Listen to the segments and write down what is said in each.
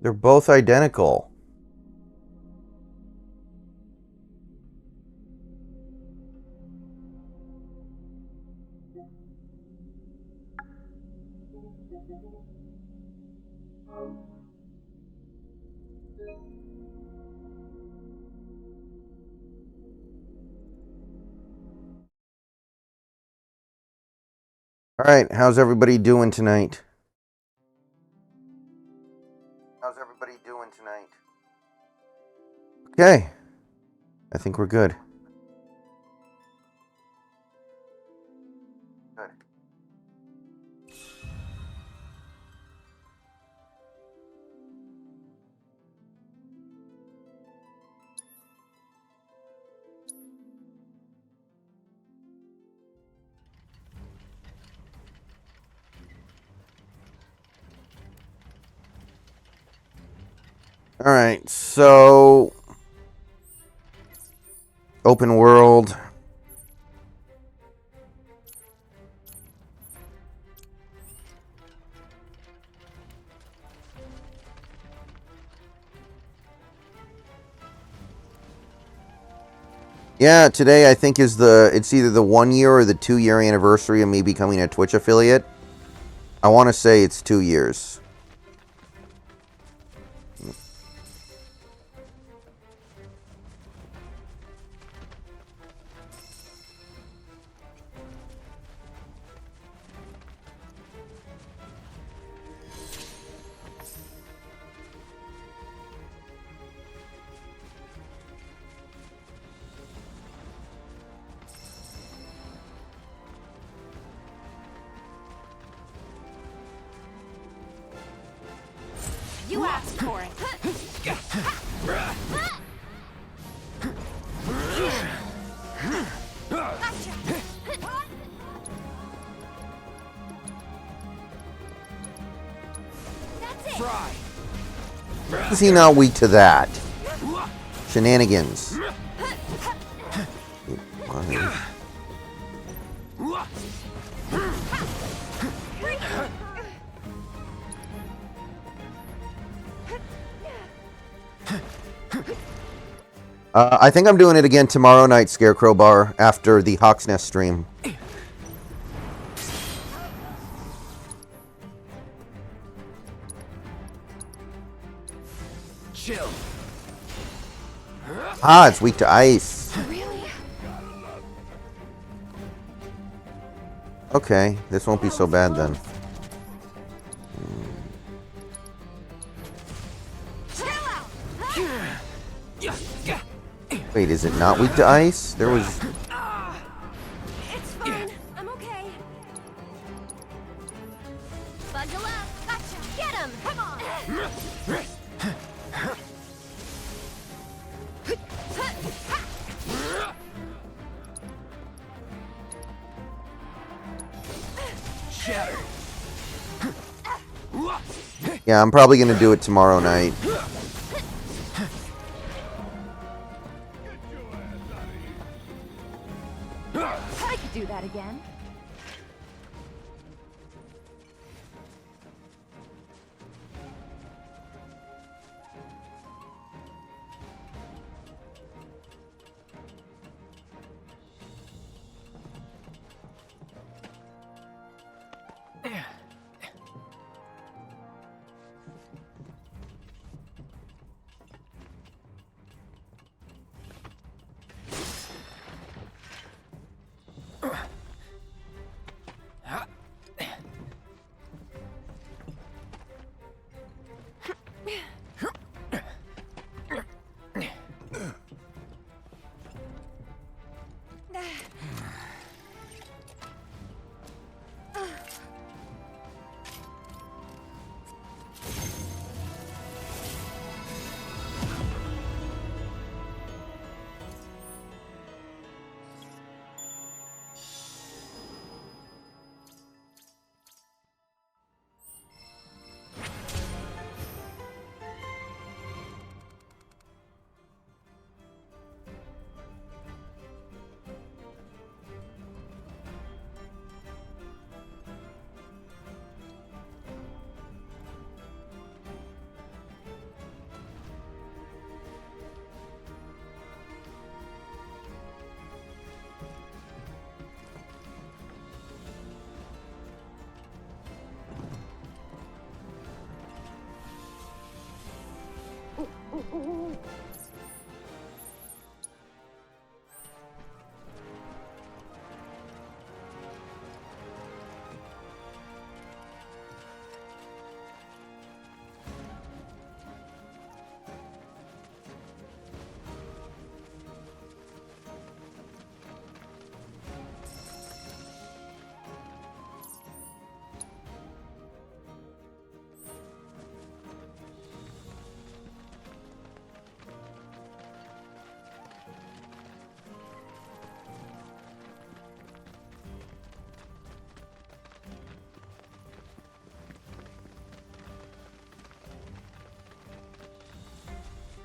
They're both identical. All right, how's everybody doing tonight? Okay, I think we're good. All right, so open world. Yeah, today I think is it's either the 1 year or the 2 year anniversary of me becoming a Twitch affiliate. I want to say it's 2 years. You asked for it. Is he not weak to that? Shenanigans. I think I'm doing it again tomorrow night, Scarecrow Bar, after the Hawk's Nest stream. Chill. Ah, it's weak to ice. Really? Okay, this won't be so bad then. Wait, is it not weak to ice? There was... It's fine. I'm okay. Bundle up. Gotcha. Get him. Come on. Shatter. Yeah, I'm probably going to do it tomorrow night. I could do that again.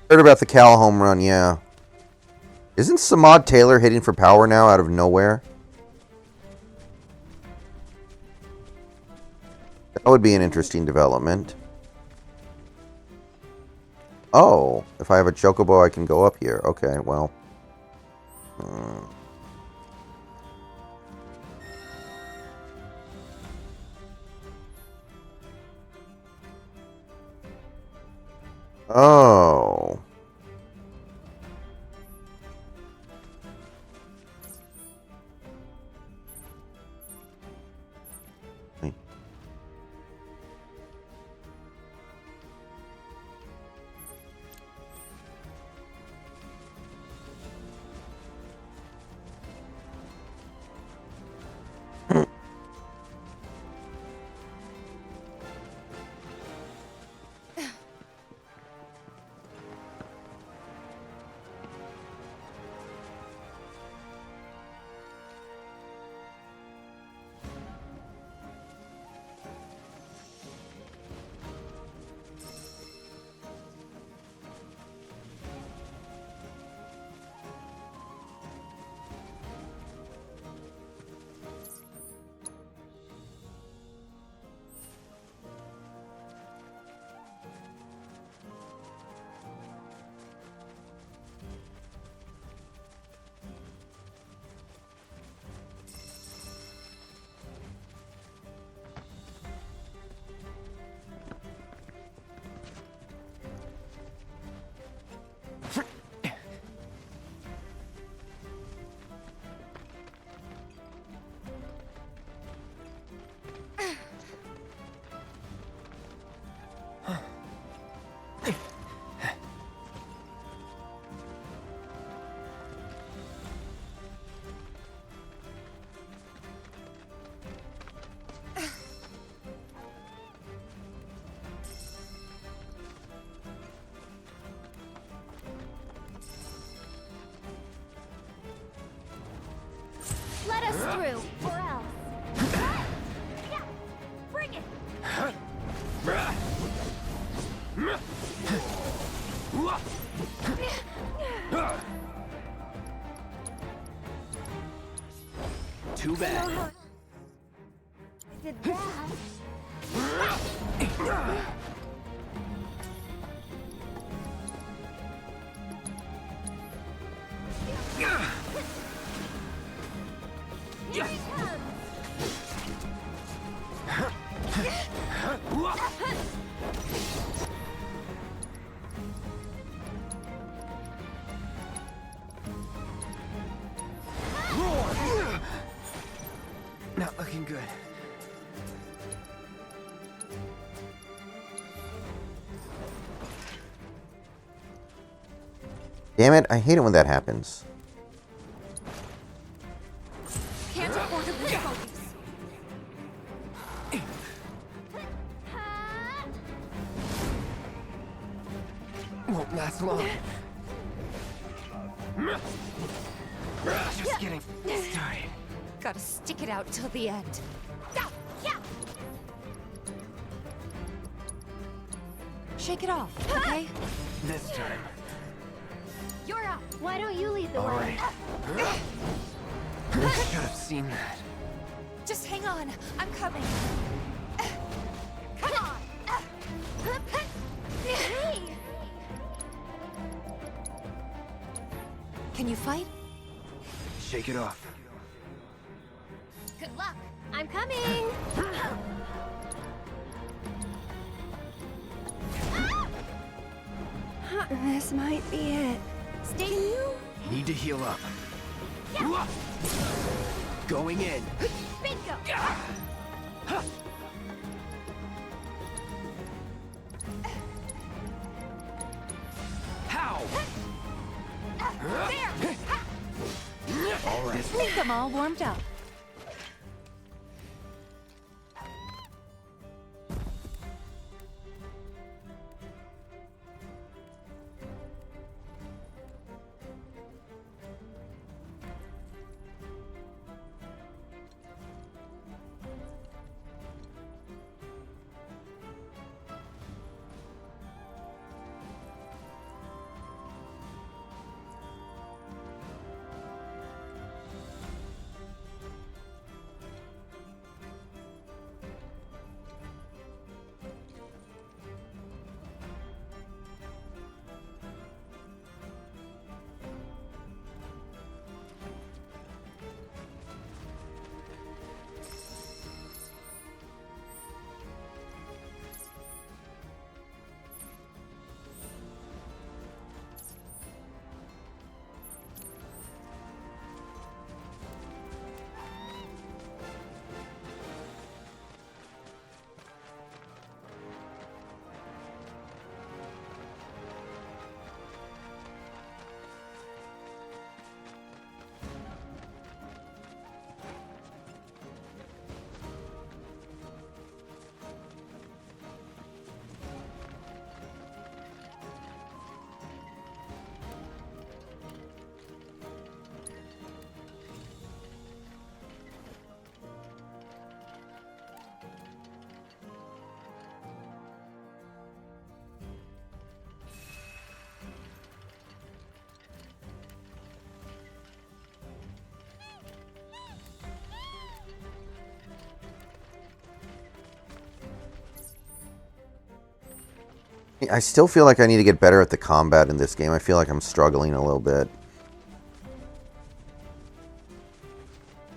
Heard about the Cal home run, yeah. Isn't Samad Taylor hitting for power now out of nowhere? That would be an interesting development. Oh, if I have a chocobo, I can go up here. Okay, well. Oh. Let us through, or else. Yeah, bring it. Too bad. I did that. Here he comes. Not looking good. Damn it, I hate it when that happens. Can't afford to lose focus. Won't last long. Just getting started. Gotta stick it out till the end. Shake it off, okay? This time. You're up. Why don't you lead the All way? right. Should have seen that. Just hang on. I'm coming. Come on. Hey. Can you fight? Shake it off. Good luck. I'm coming. This might be it. Stay. Can you? Need to heal up. Going in. Bingo. How? There. All right. Think I'm all warmed up. I still feel like I need to get better at the combat in this game. I feel like I'm struggling a little bit.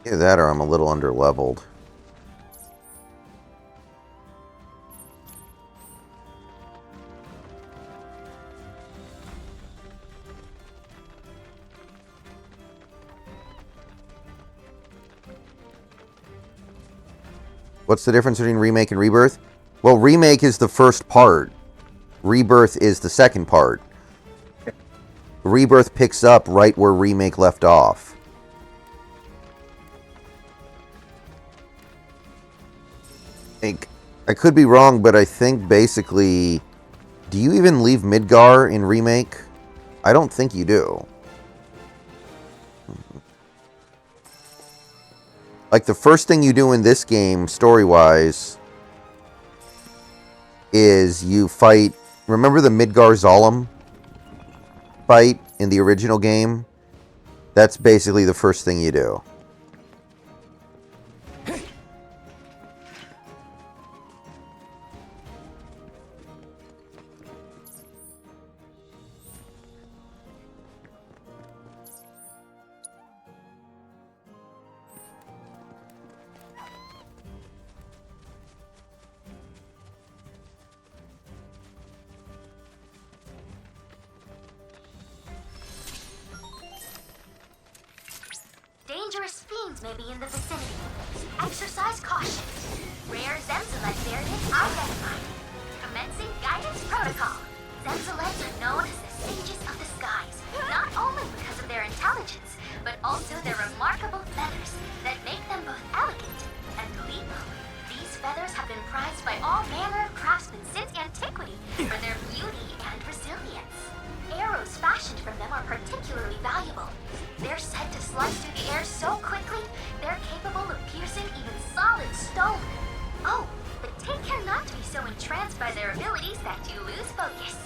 Either that or I'm a little under-leveled. What's the difference between Remake and Rebirth? Well, Remake is the first part. Rebirth is the second part. Rebirth picks up right where Remake left off. I could be wrong, but I think basically... Do you even leave Midgar in Remake? I don't think you do. Like, the first thing you do in this game, story-wise, is you fight... Remember the Midgar Zalem fight in the original game? That's basically the first thing you do. Dangerous fiends may be in the vicinity. Exercise caution. Rare Zemzalek variants identified. Commencing guidance protocol. Zemzaleks are known as the sages of the skies, not only because of their intelligence, but also their remarkable feathers that make them both elegant and lethal. These feathers have been prized by all manner of craftsmen since antiquity for their beauty and resilience. Arrows fashioned from them are particularly valuable. They're said to slice through the air so quickly, they're capable of piercing even solid stone. Oh, but take care not to be so entranced by their abilities that you lose focus.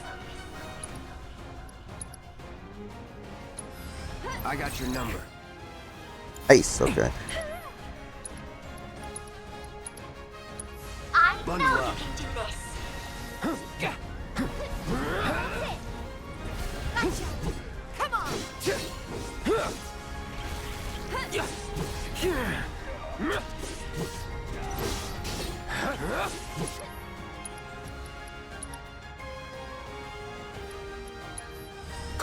I got your number. Nice, okay. I know Bundle you up. can do this. Come on!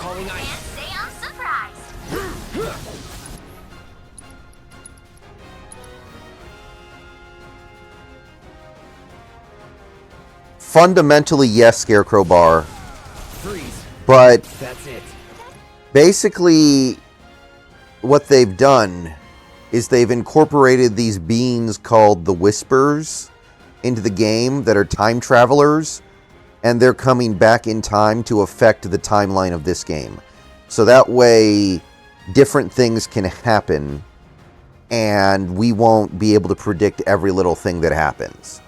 Calling ice. Can't say I'm surprised. Fundamentally, yes, Scarecrow Bar. Freeze. But That's it. basically, what they've done is they've incorporated these beings called the Whispers into the game that are time travelers, and they're coming back in time to affect the timeline of this game. So that way, different things can happen, and we won't be able to predict every little thing that happens.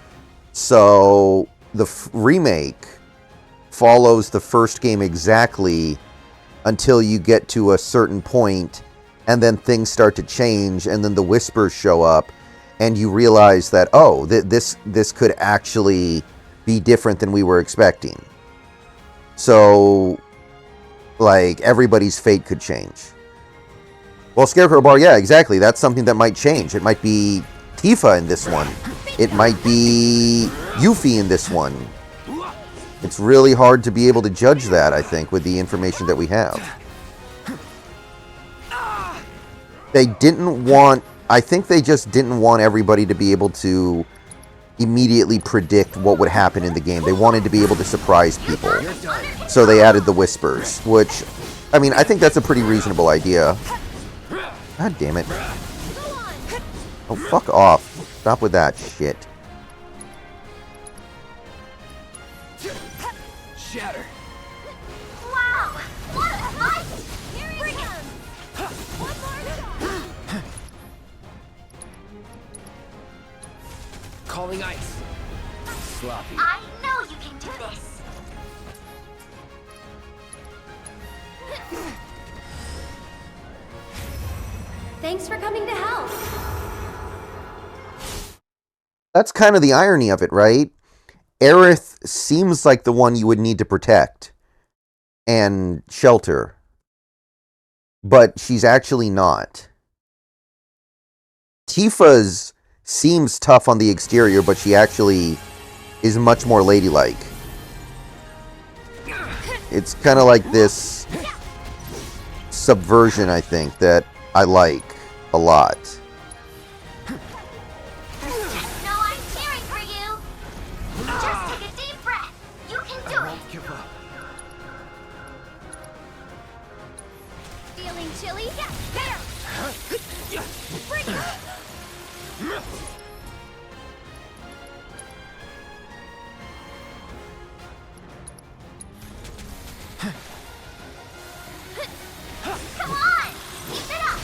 So the remake follows the first game exactly until you get to a certain point, and then things start to change, and then the Whispers show up, and you realize that, oh, this could actually be different than we were expecting. So, like, everybody's fate could change. Well, Scarecrow Bar, yeah, exactly. That's something that might change. It might be Tifa in this one. It might be Yuffie in this one. It's really hard to be able to judge that, I think, with the information that we have. They didn't want... I think they just didn't want everybody to be able to immediately predict what would happen in the game. They wanted to be able to surprise people. So they added the Whispers, which, I mean, I think that's a pretty reasonable idea. God damn it. Oh, fuck off. Stop with that shit. Shatter. Wow! What a fight! Here he comes! One more shot! Calling ice. Sloppy. I know you can do this! Thanks for coming to help. That's kind of the irony of it, right? Aerith seems like the one you would need to protect and shelter, but she's actually not. Tifa's seems tough on the exterior, but she actually is much more ladylike. It's kind of like this subversion, I think, that I like a lot. Just know I'm cheering for you! Just take a deep breath! You can do it! Give up. Feeling chilly? Yeah, there! Bring it! Come on! Keep it up!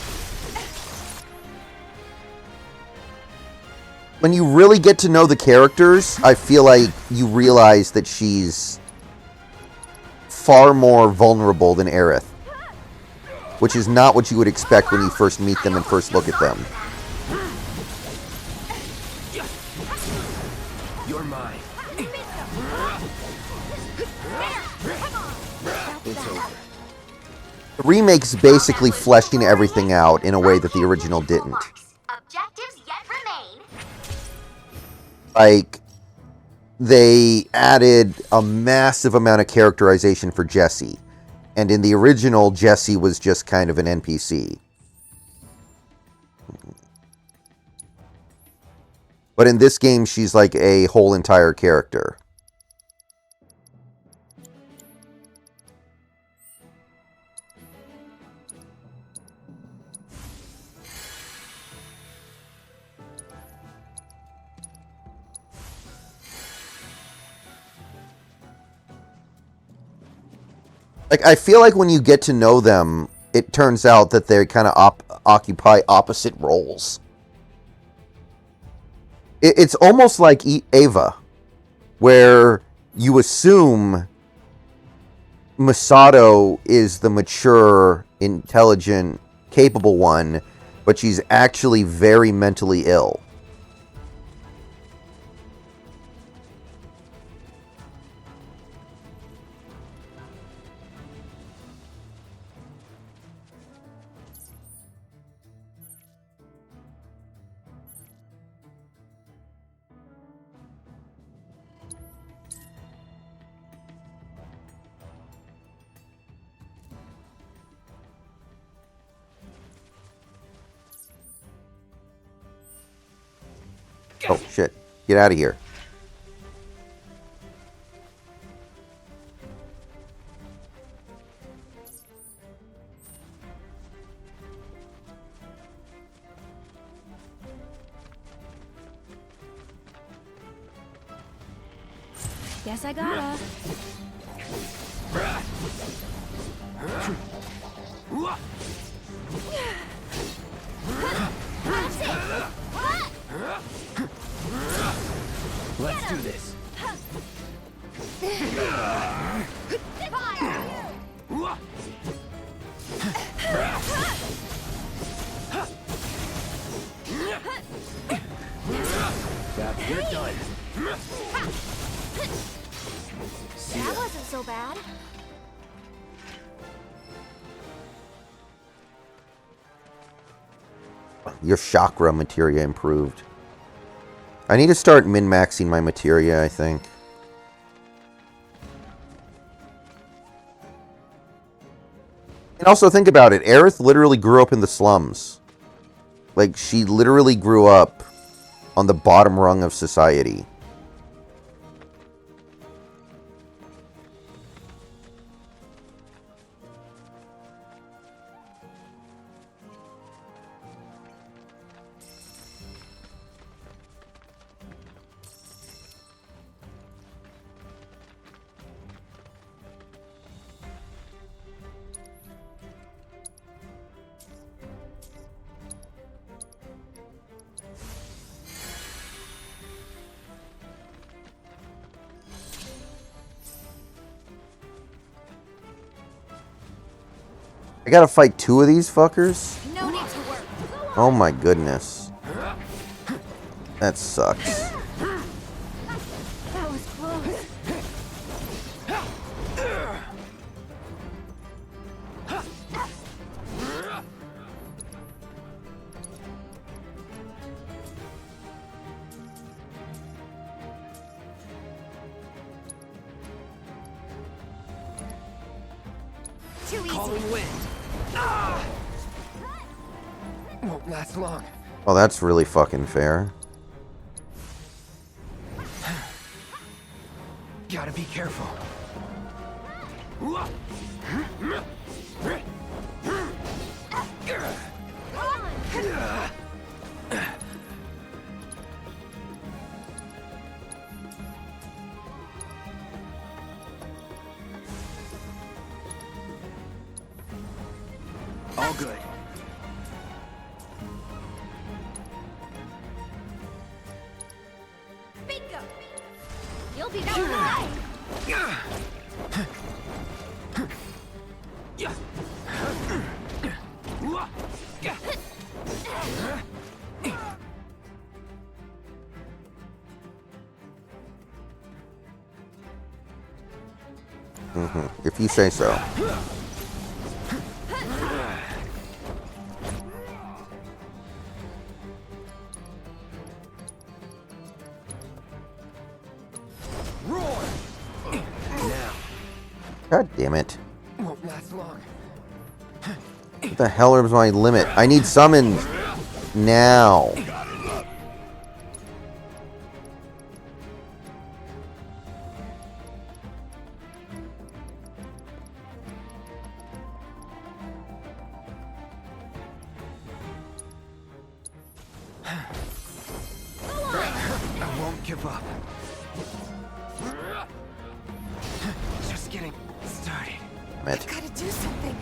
When you really get to know the characters, I feel like you realize that she's far more vulnerable than Aerith, which is not what you would expect when you first meet them and first look at them. You're mine. It's over. The remake's basically fleshing everything out in a way that the original didn't. Objectives yet remain. Like, they added a massive amount of characterization for Jessie. And in the original, Jessie was just kind of an NPC. But in this game, she's like a whole entire character. Like, I feel like when you get to know them, it turns out that they kind of occupy opposite roles. It's almost like Ava, where you assume Masato is the mature, intelligent, capable one, but she's actually very mentally ill. Oh, shit. Get out of here. Guess I gotta. Let's do this. You're done. That wasn't so bad. Your chakra materia improved. I need to start min-maxing my materia, I think. And also think about it. Aerith literally grew up in the slums. Like, she literally grew up on the bottom rung of society. I gotta fight 2 of these fuckers? No need to work. Oh my goodness. That sucks. That was close. Too easy. Calling wind. Won't last long. Oh, that's really fucking fair. Gotta be careful. All good. Bingo. You'll be fine. If you say so. Roar! Now. God damn it. Won't last long. What the hell is my limit? I need summons now. I won't give up. Just getting started. Damn it. Gotta do something.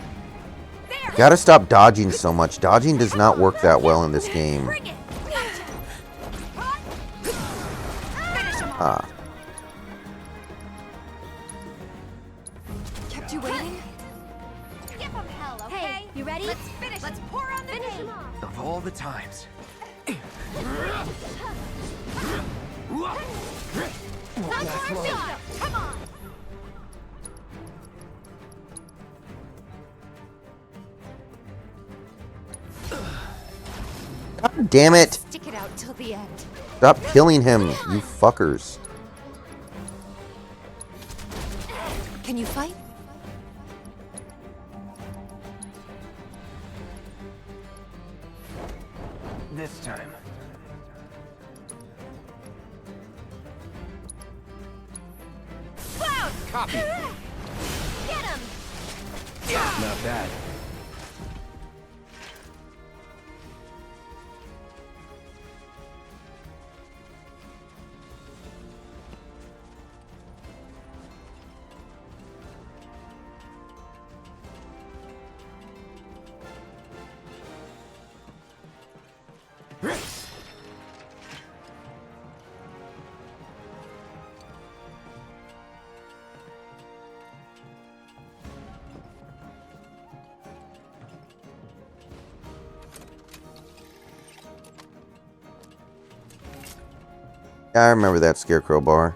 There. Gotta stop dodging so much. Dodging does not work that well in this game. Bring it. Gotcha. Finish him off. Ah. Kept you waiting? Give him hell, okay? Hey, you ready? Let's finish. Let's pour on the finish him off. Of all the times. Won't last long. Come on. God damn it. Stick it out till the end. Stop killing him, you fuckers. Can you fight? This time. Copy. Get him! Not bad. Yeah, I remember that Scarecrow bar.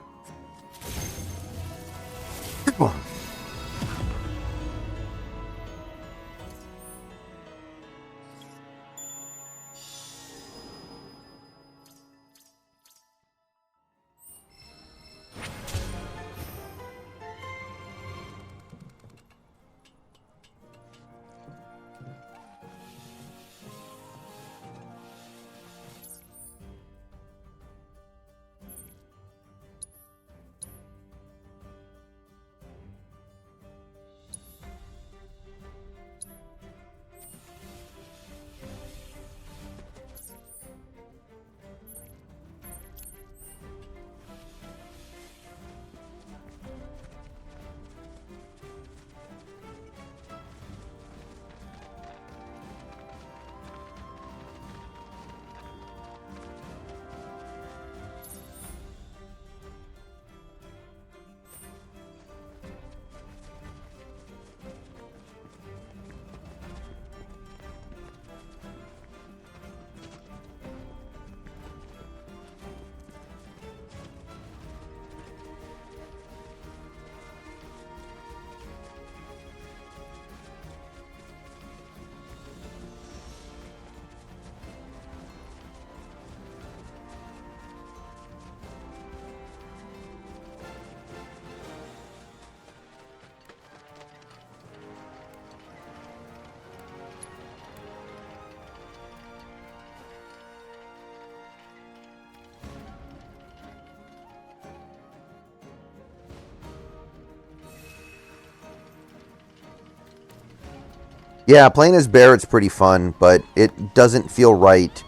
Yeah, playing as Barrett's pretty fun, but it doesn't feel right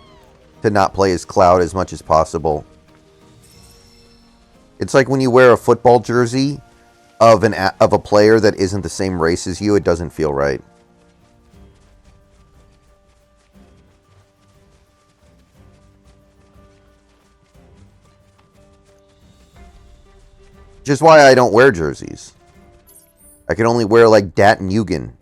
to not play as Cloud as much as possible. It's like when you wear a football jersey of a player that isn't the same race as you, it doesn't feel right. Which is why I don't wear jerseys. I can only wear like Dat and Yugen.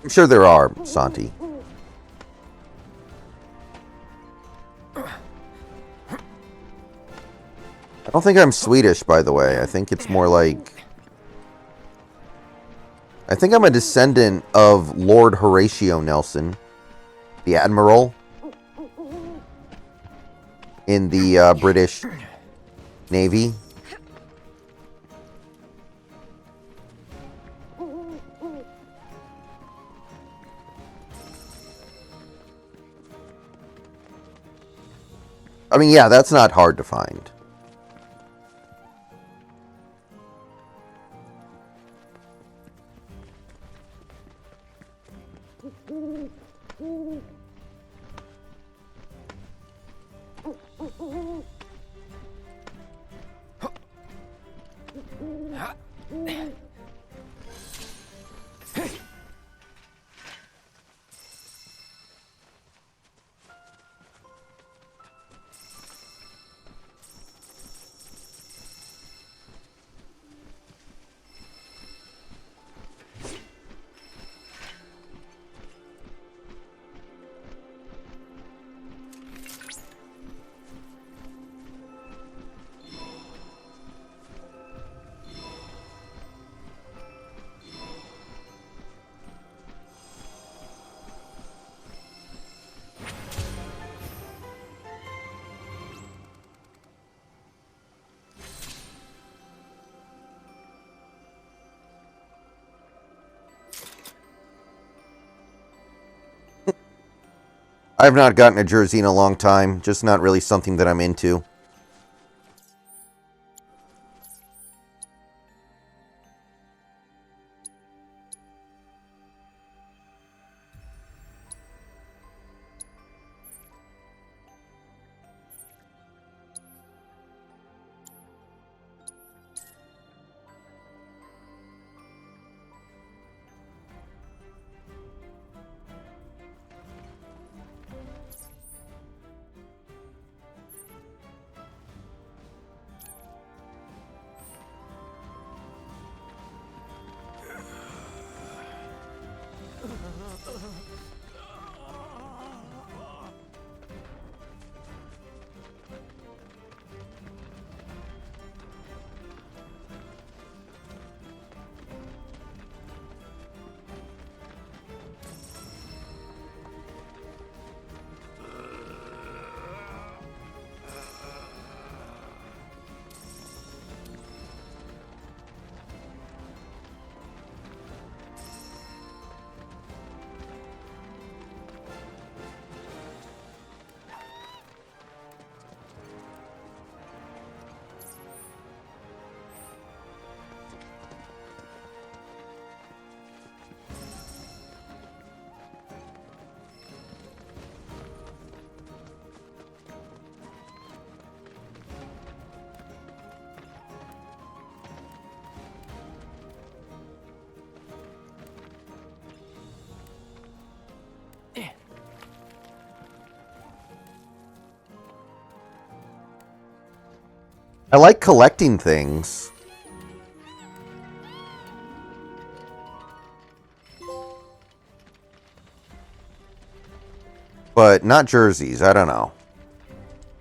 I'm sure there are, Santi. I don't think I'm Swedish, by the way. I think it's more like... I think I'm a descendant of Lord Horatio Nelson, the Admiral in the British Navy. I mean, yeah, that's not hard to find. I've not gotten a jersey in a long time. Just not really something that I'm into. I like collecting things. But not jerseys. I don't know.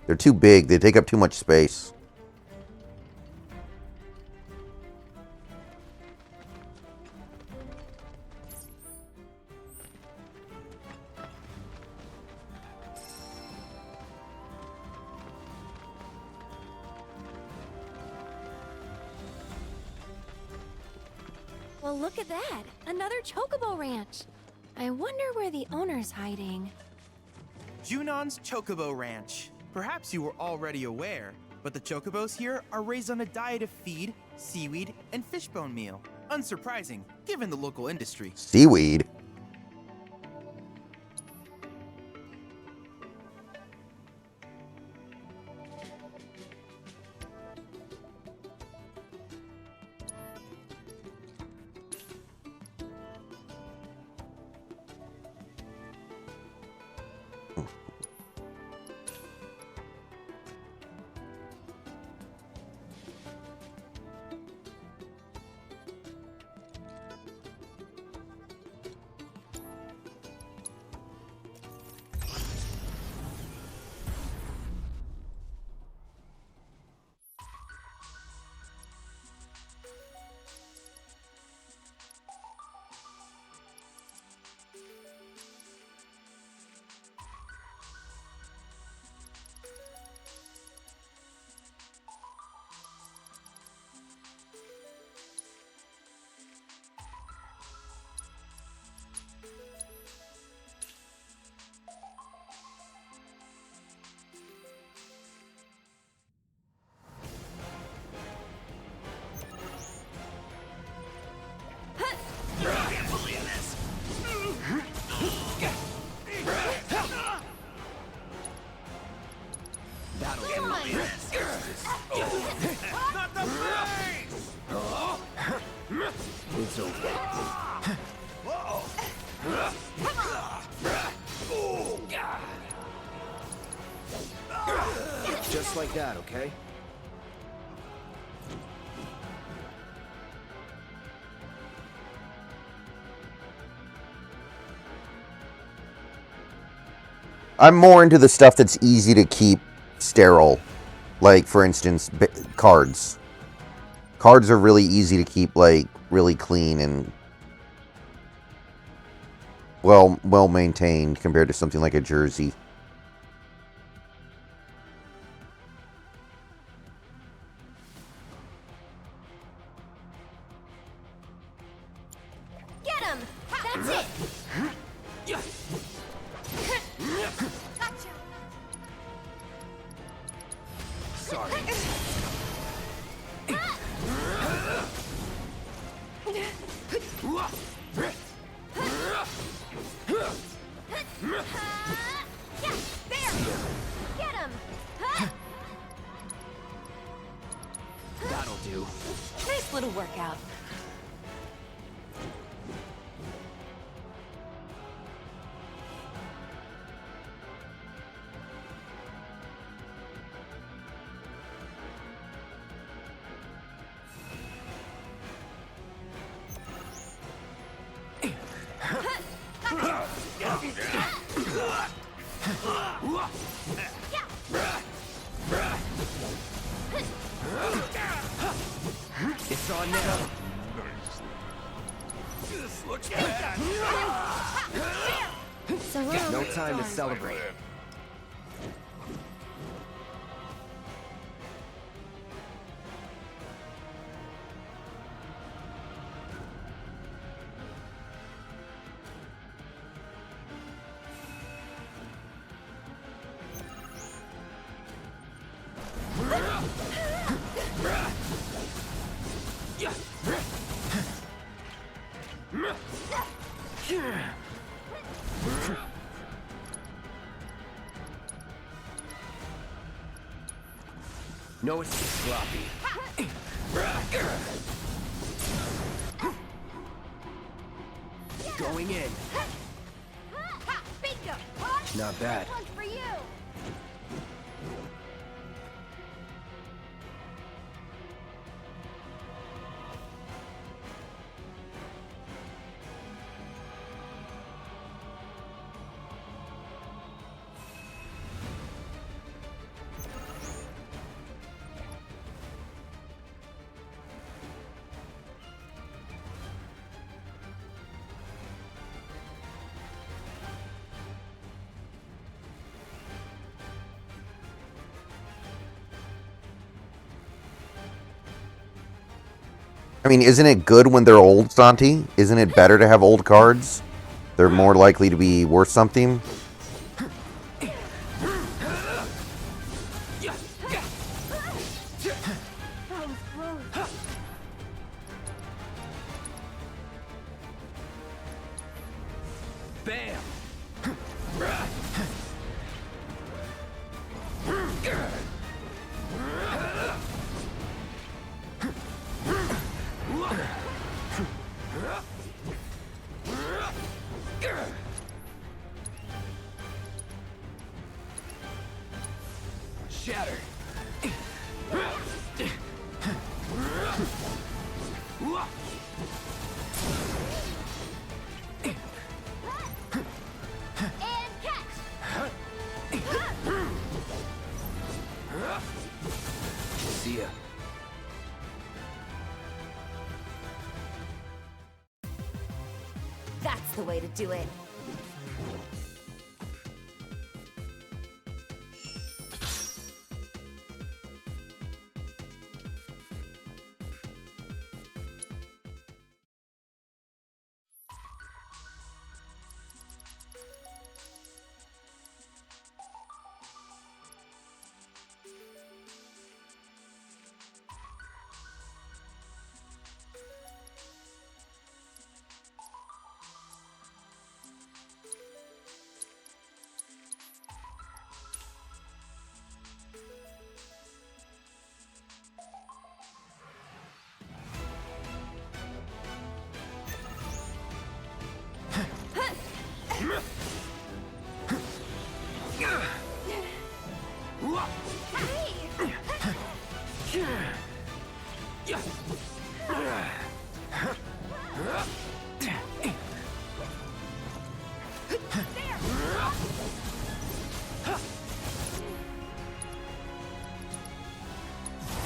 They're too big. They take up too much space. Well, look at that! Another Chocobo Ranch! I wonder where the owner's hiding. Junon's Chocobo Ranch. Perhaps you were already aware, but the Chocobos here are raised on a diet of feed, seaweed, and fishbone meal. Unsurprising, given the local industry. Seaweed? It's over. Just like that, okay? I'm more into the stuff that's easy to keep sterile. Like, for instance, cards. Cards are really easy to keep, like, really clean and well maintained compared to something like a jersey. Get him! That's it! Yeah, there! Get him! That'll do. Nice little workout. It's on now. This looks bad. So we're No time to celebrate. No, it's too sloppy. Going in. Bingo! Not bad. This one's for you! I mean, isn't it good when they're old, Santi? Isn't it better to have old cards? They're more likely to be worth something. Bam! Shatter. And catch! See ya. That's the way to do it.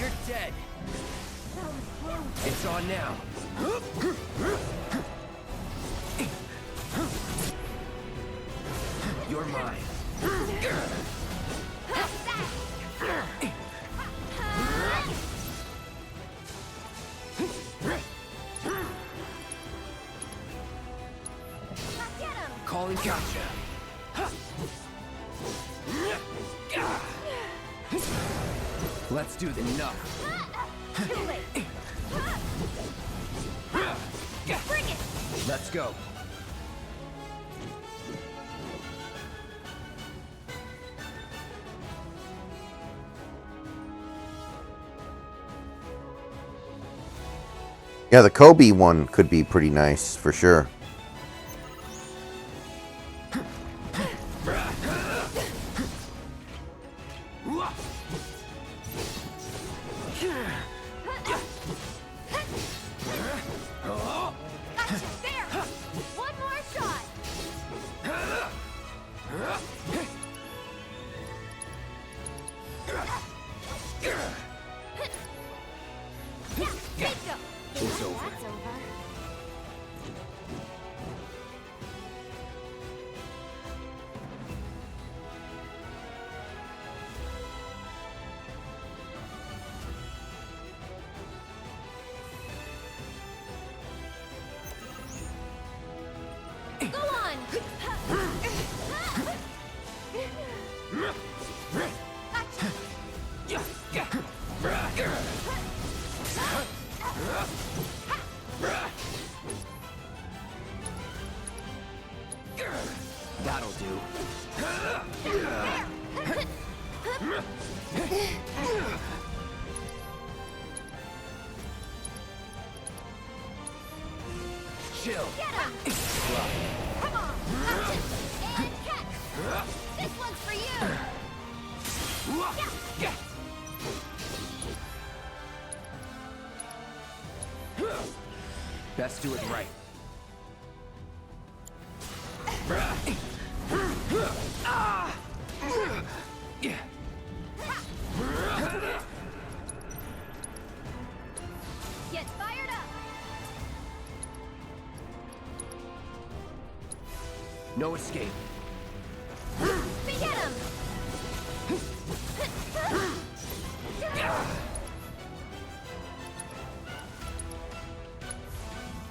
You're dead. It's on now. You're mine. Calling gotcha. Let's do the enough. Too late. Bring it! Let's go. Yeah, the Kobe one could be pretty nice for sure. Gotcha. There. One more shot. Bingo. It's over. That's over. Go on. That'll do. Chill. Get him. Come on. Gotcha. And catch. This one's for you. Best do it right. Get fired up. No escape. Get him.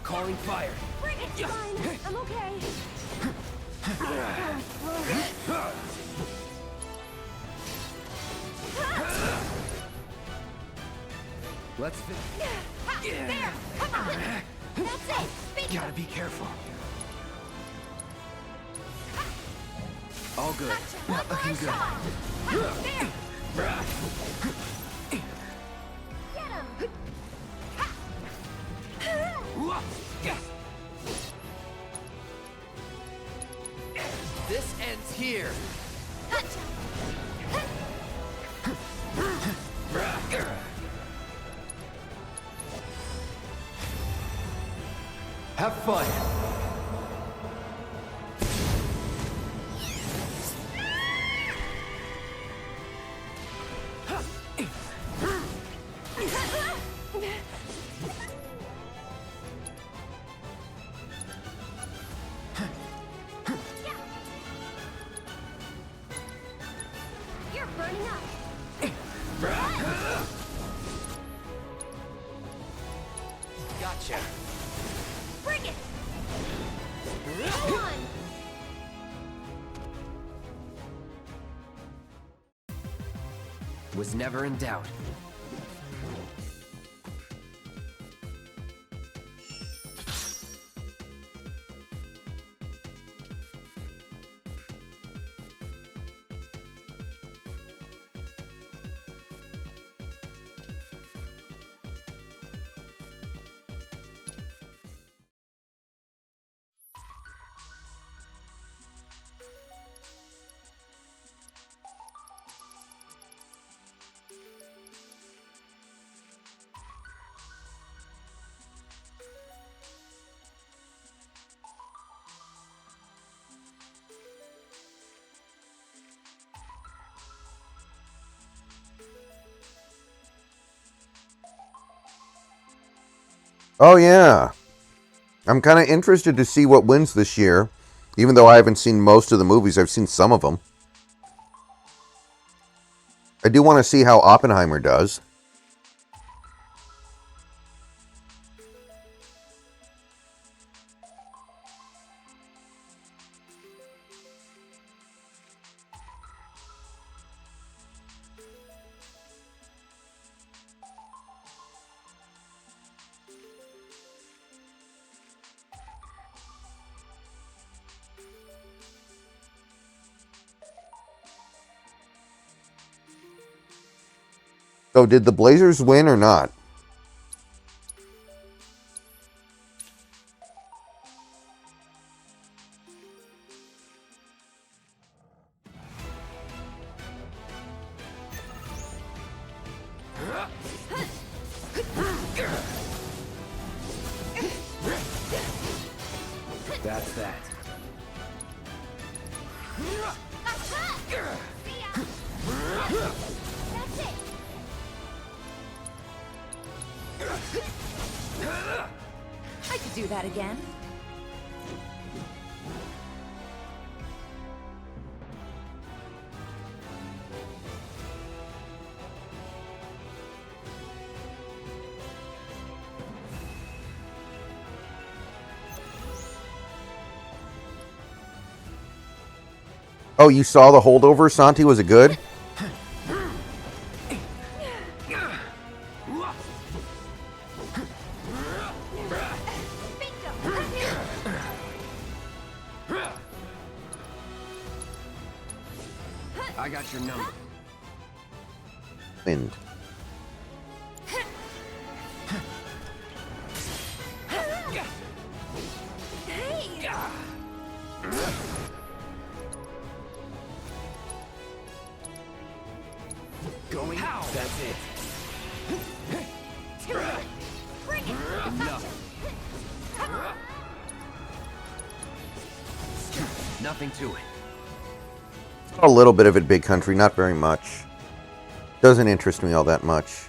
Calling fire. Bring it. Fine. I'm okay. Let's There. Come on. That's it. Bingo. Gotta be careful. All good. Gotcha. Not One looking more good. shot. There. Get him. This ends here. Gotcha. Have fun. You're burning up. Gotcha. Bring it. Go on. Was never in doubt. Oh, yeah. I'm kind of interested to see what wins this year. Even though I haven't seen most of the movies, I've seen some of them. I do want to see how Oppenheimer does. So did the Blazers win or not? What's that? That's it! I could do that again. Oh, you saw the holdover, Santi? Was it good? I got your number. Wind. Going. How? That's it. Bring it! Enough. Nothing to it. A little bit of it, Big Country, not very much. Doesn't interest me all that much.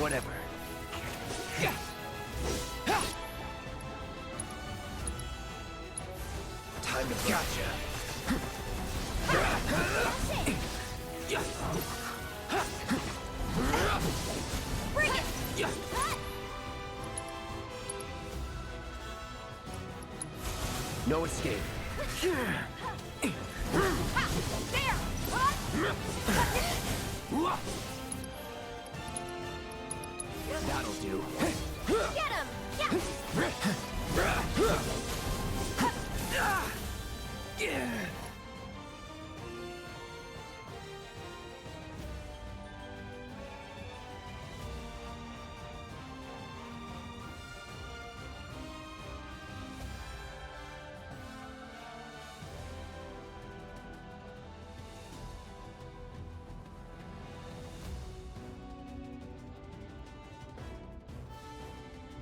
Whatever. Time to gotcha. Bring it! No escape. There! That'll do. Get him! Yeah.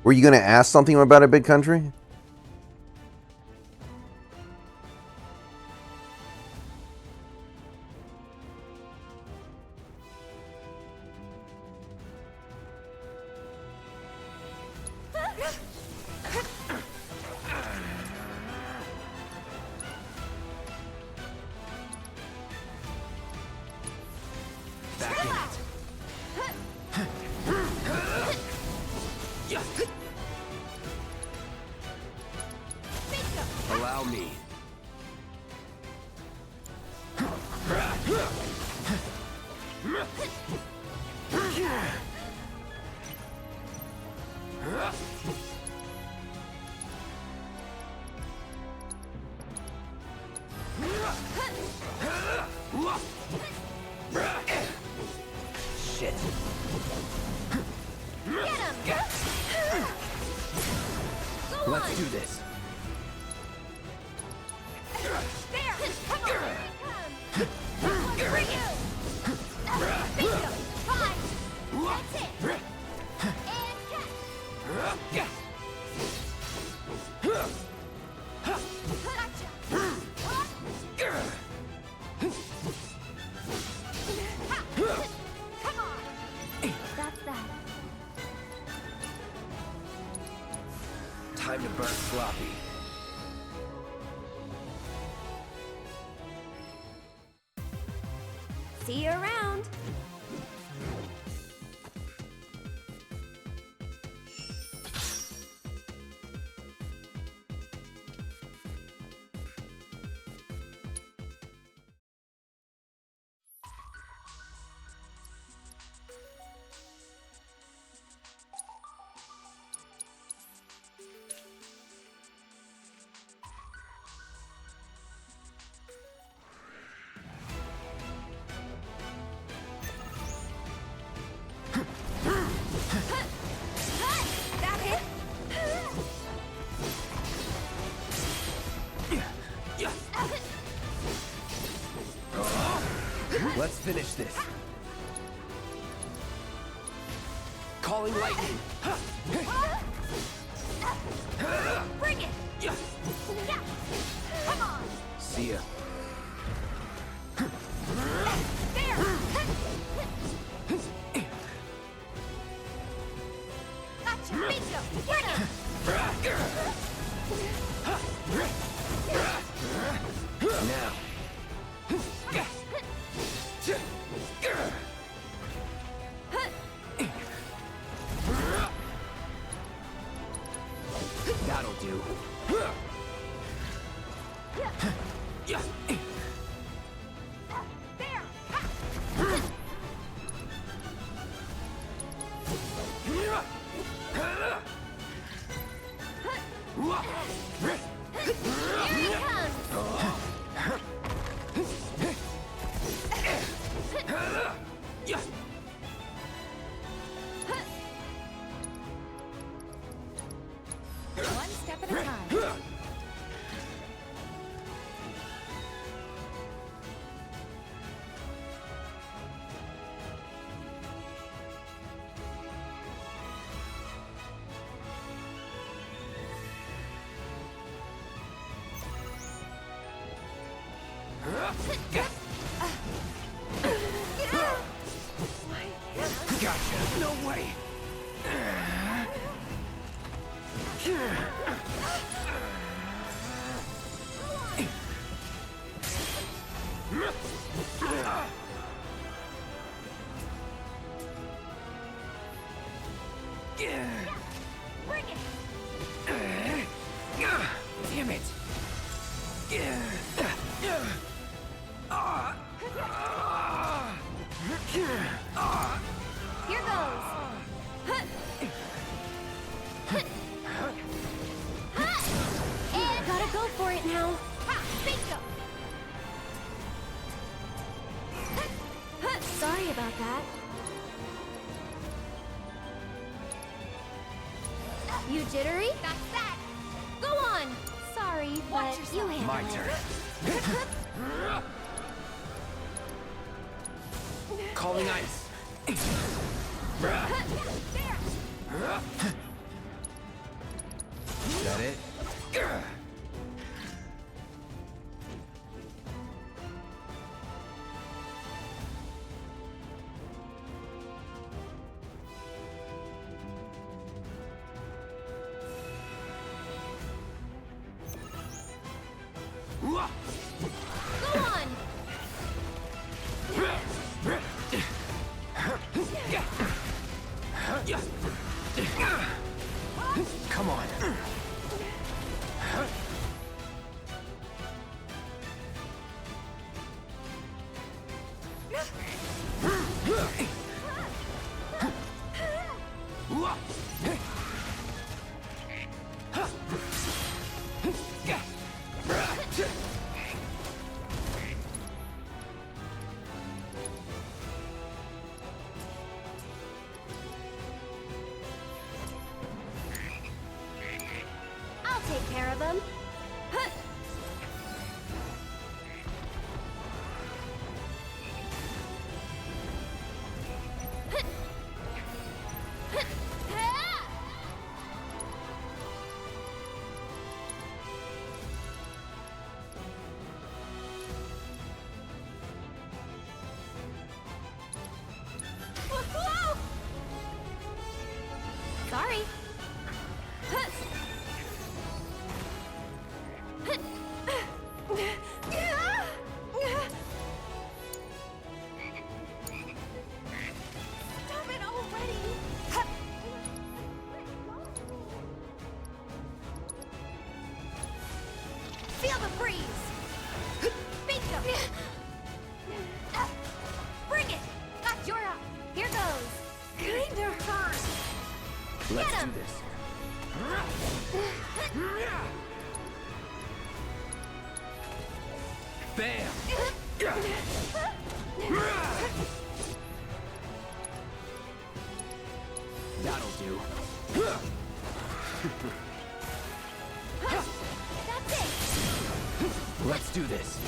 Were you going to ask something about a Big Country? Back in it. Allow me. Shit. Let's do this. Time to burn sloppy. See you around. Let's finish this. Calling lightning. Bring it! Yeah. Come on! See ya. There! Gotcha! Bingo! Bring it! Now. That'll do. There! Here he comes! One step at a time. Gotcha. No way. Bring it! Damn it. Here goes. And Gotta go for it now. bingo! Sorry about that. You jittery? That's that! Go on. Sorry, Watch but you yourself. handle My it. turn. Calling ice. Is that it? Go on. Come on. I'll take care of him. Sorry. Stop it already! Feel the breeze! Bingo! Bring it! Got your up! Here goes. Kinda hurt! Let's Get do him. this. Bam! That'll do. That's it. Let's do this.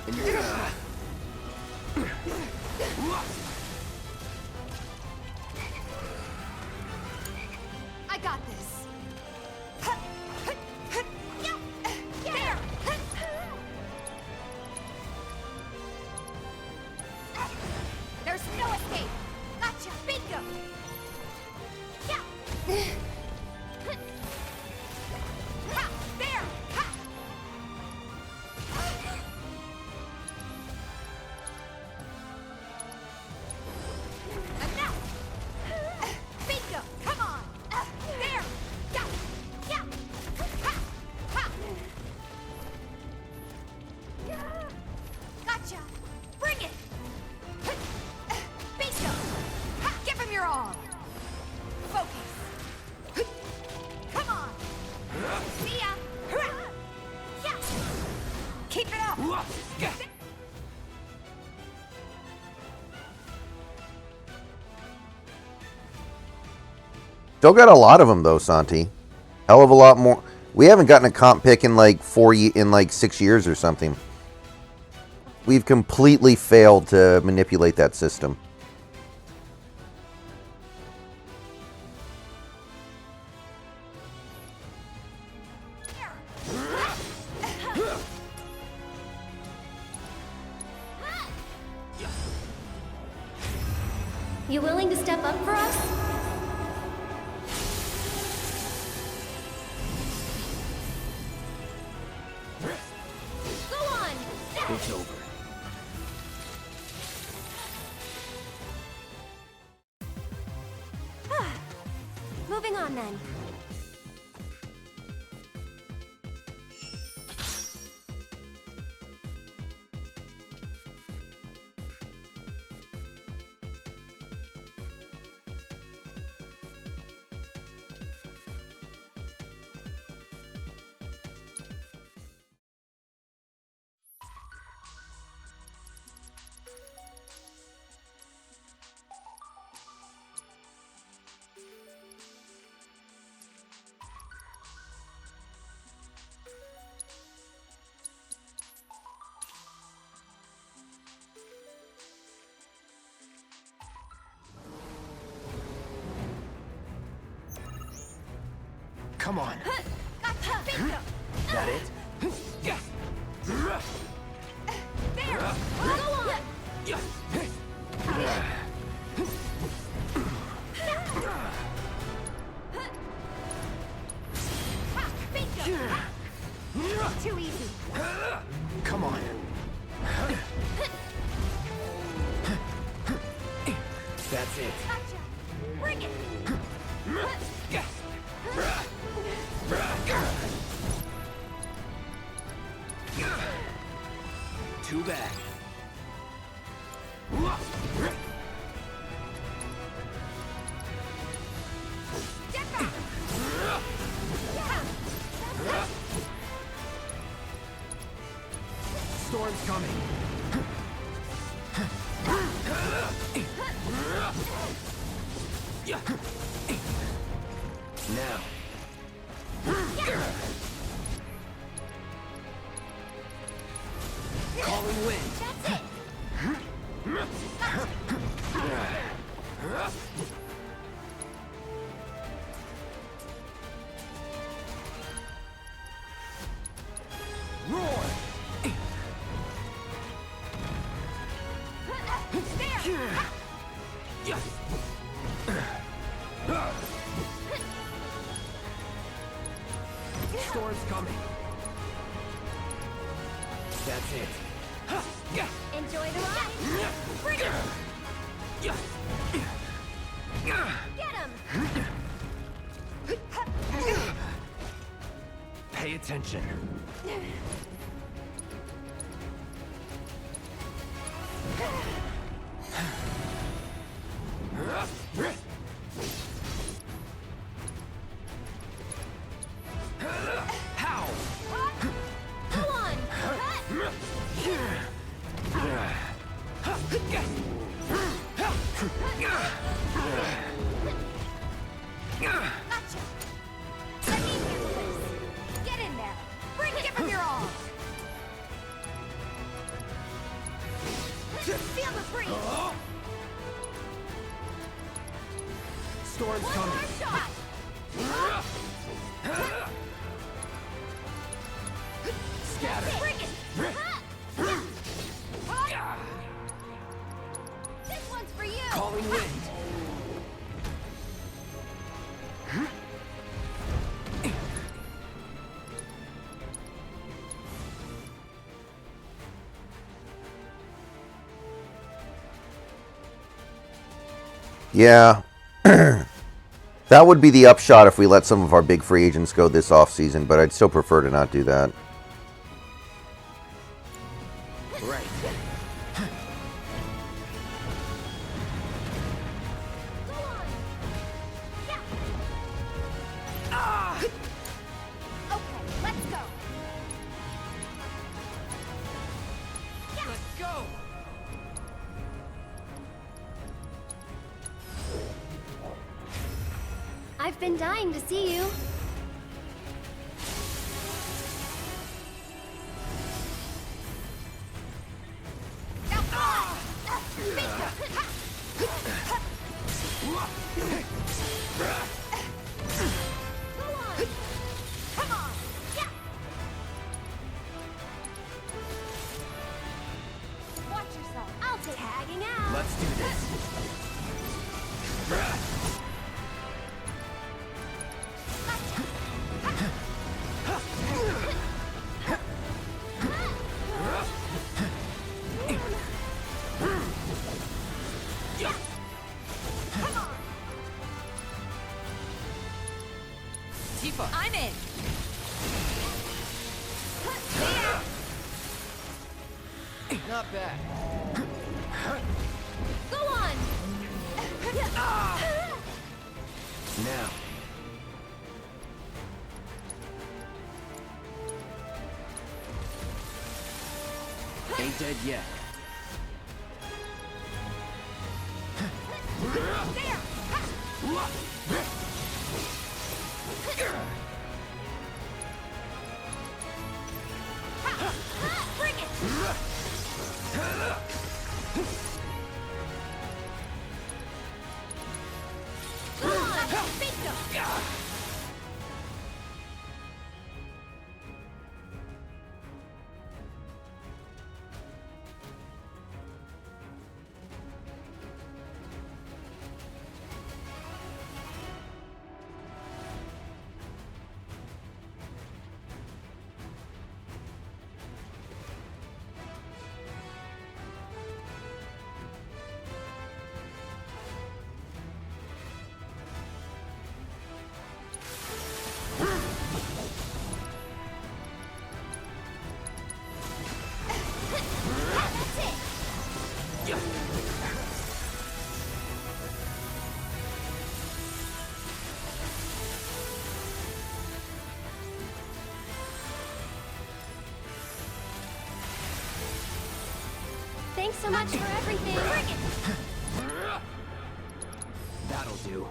I got this. There. There's no escape. Gotcha. Bingo. Yeah. Ha, there. Ha. Enough. Bingo. Come on. There. Yeah. Yeah. Ha. Ha. Gotcha. Bring it. Bingo. Ha. Give him your all. Focus. Come on. See ya. Yeah. Keep it up. Still got a lot of them though, Santi. Hell of a lot more. We haven't gotten a comp pick in like 6 years or something. We've completely failed to manipulate that system. You willing to step up for us? Go on! It's over. Moving on then. Come on. Gotcha! Bingo! That it? There! Go on! Ha! Bingo! Too easy. Come on. That's it. Gotcha! Bring it! Too bad. Get back! Storm's coming. Now. Calling wind. That's it! Roar. Storm's coming. That's it. Enjoy the ride! Bring it! Get him! Pay attention. How? Go on! Gotcha! Let me handle this. Get in there. Give him your all. Feel the breeze! Storm's One coming. more shot! Scatter. Bring it! This one's for you! Calling wind. Yeah. That would be the upshot if we let some of our big free agents go this offseason, but I'd still prefer to not do that. Right. Go on! Yeah! Okay, let's go! Let's go. I've been dying to see you. Go on! Come on! Yeah! Watch yourself. I'll take tagging out. Let's do this. Tifa, I'm in. Not bad. Go on! Now. Ain't dead yet. Bring it! Go on! Bingo! That's it! Thanks so much for everything. Bring it! That'll do.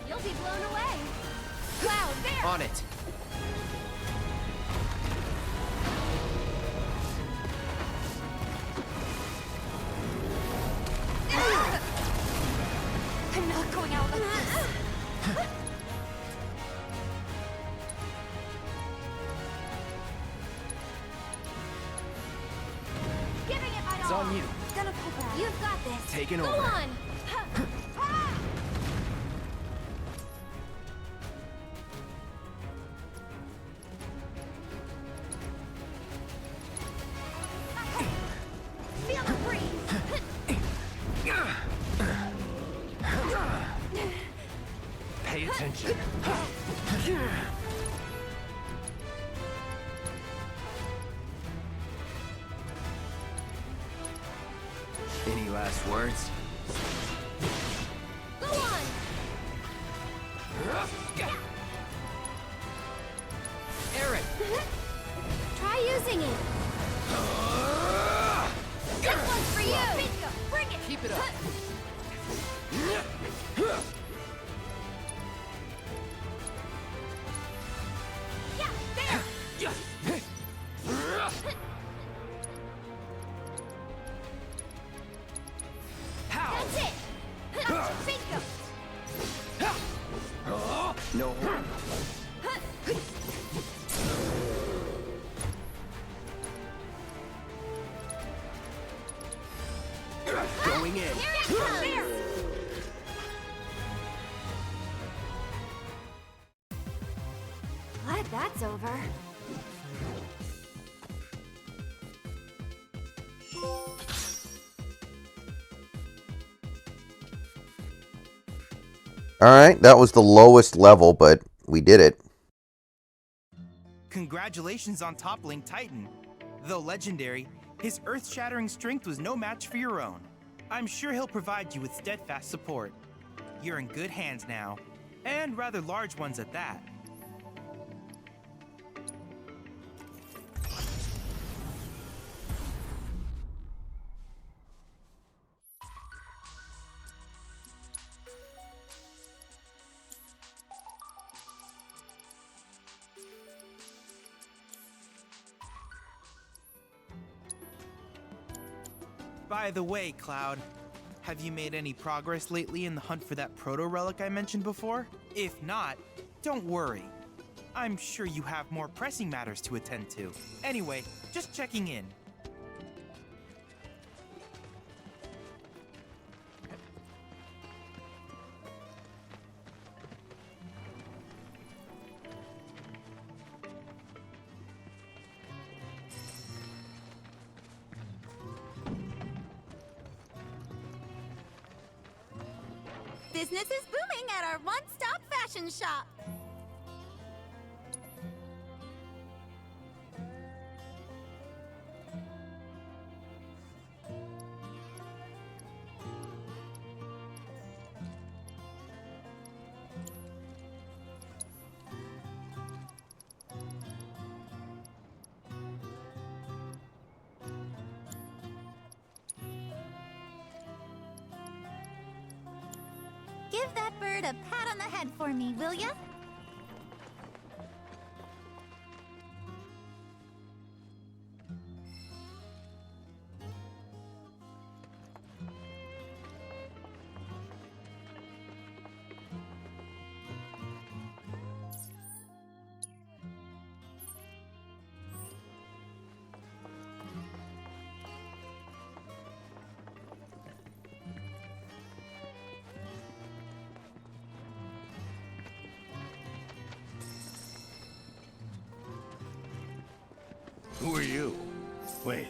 You'll be blown away. Wow, there! On it. I'm not going out like this. Giving it my It's all. on you. Gonna pull back. You've got this. Taking Go over. on. Feel the breeze. Pay attention. Any last words? Go on. Aaron! Try using it. Keep it up. Yeah, there! How? That's it! Bingo! No. Going in. Here it comes! There! Glad that's over. Alright, that was the lowest level, but we did it. Congratulations on toppling Titan. Though legendary, his earth-shattering strength was no match for your own. I'm sure he'll provide you with steadfast support. You're in good hands now, and rather large ones at that. By the way, Cloud, have you made any progress lately in the hunt for that proto-relic I mentioned before? If not, don't worry. I'm sure you have more pressing matters to attend to. Anyway, just checking in. Business is booming at our one-stop fashion shop. Give that bird a pat on the head for me, will ya? Who are you? Wait,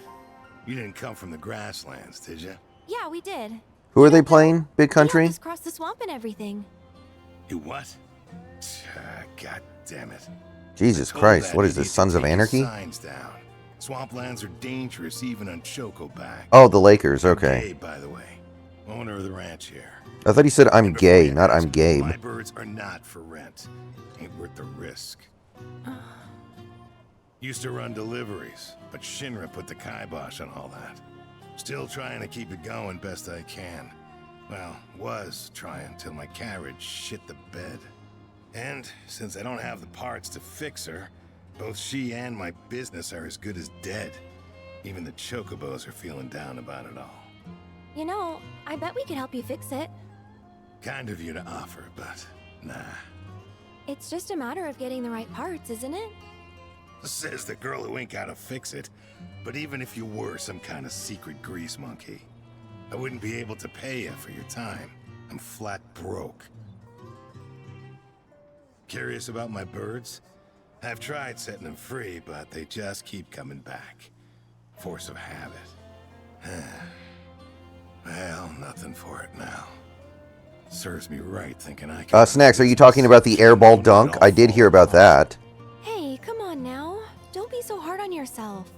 you didn't come from the grasslands, did you? Yeah, we did. Who are they playing? Big We Country? just crossed the swamp and everything. You what? God damn it. Jesus Told Christ, that what is idiot this, to Sons of take his Anarchy? Signs down. Swamplands are dangerous even on Chocoback. Oh, the Lakers, okay. Gabe, by the way, owner of the ranch here. I thought he said I'm And before gay, you not ask, I'm Gabe. My birds are not for rent. Ain't worth the risk. Used to run deliveries, but Shinra put the kibosh on all that. Still trying to keep it going best I can. Well, was trying till my carriage shit the bed. And since I don't have the parts to fix her, both she and my business are as good as dead. Even the chocobos are feeling down about it all. You know, I bet we could help you fix it. Kind of you to offer, but nah. It's just a matter of getting the right parts, isn't it? Says the girl who ain't gotta fix it. But even if you were some kind of secret grease monkey, I wouldn't be able to pay you for your time. I'm flat broke. Curious about my birds? I've tried setting them free, but they just keep coming back. Force of habit. Well, nothing for it now. Serves me right thinking I can... Snacks, are you talking about the airball dunk? I did hear about that. Hey, come on now. Don't be so hard on yourself.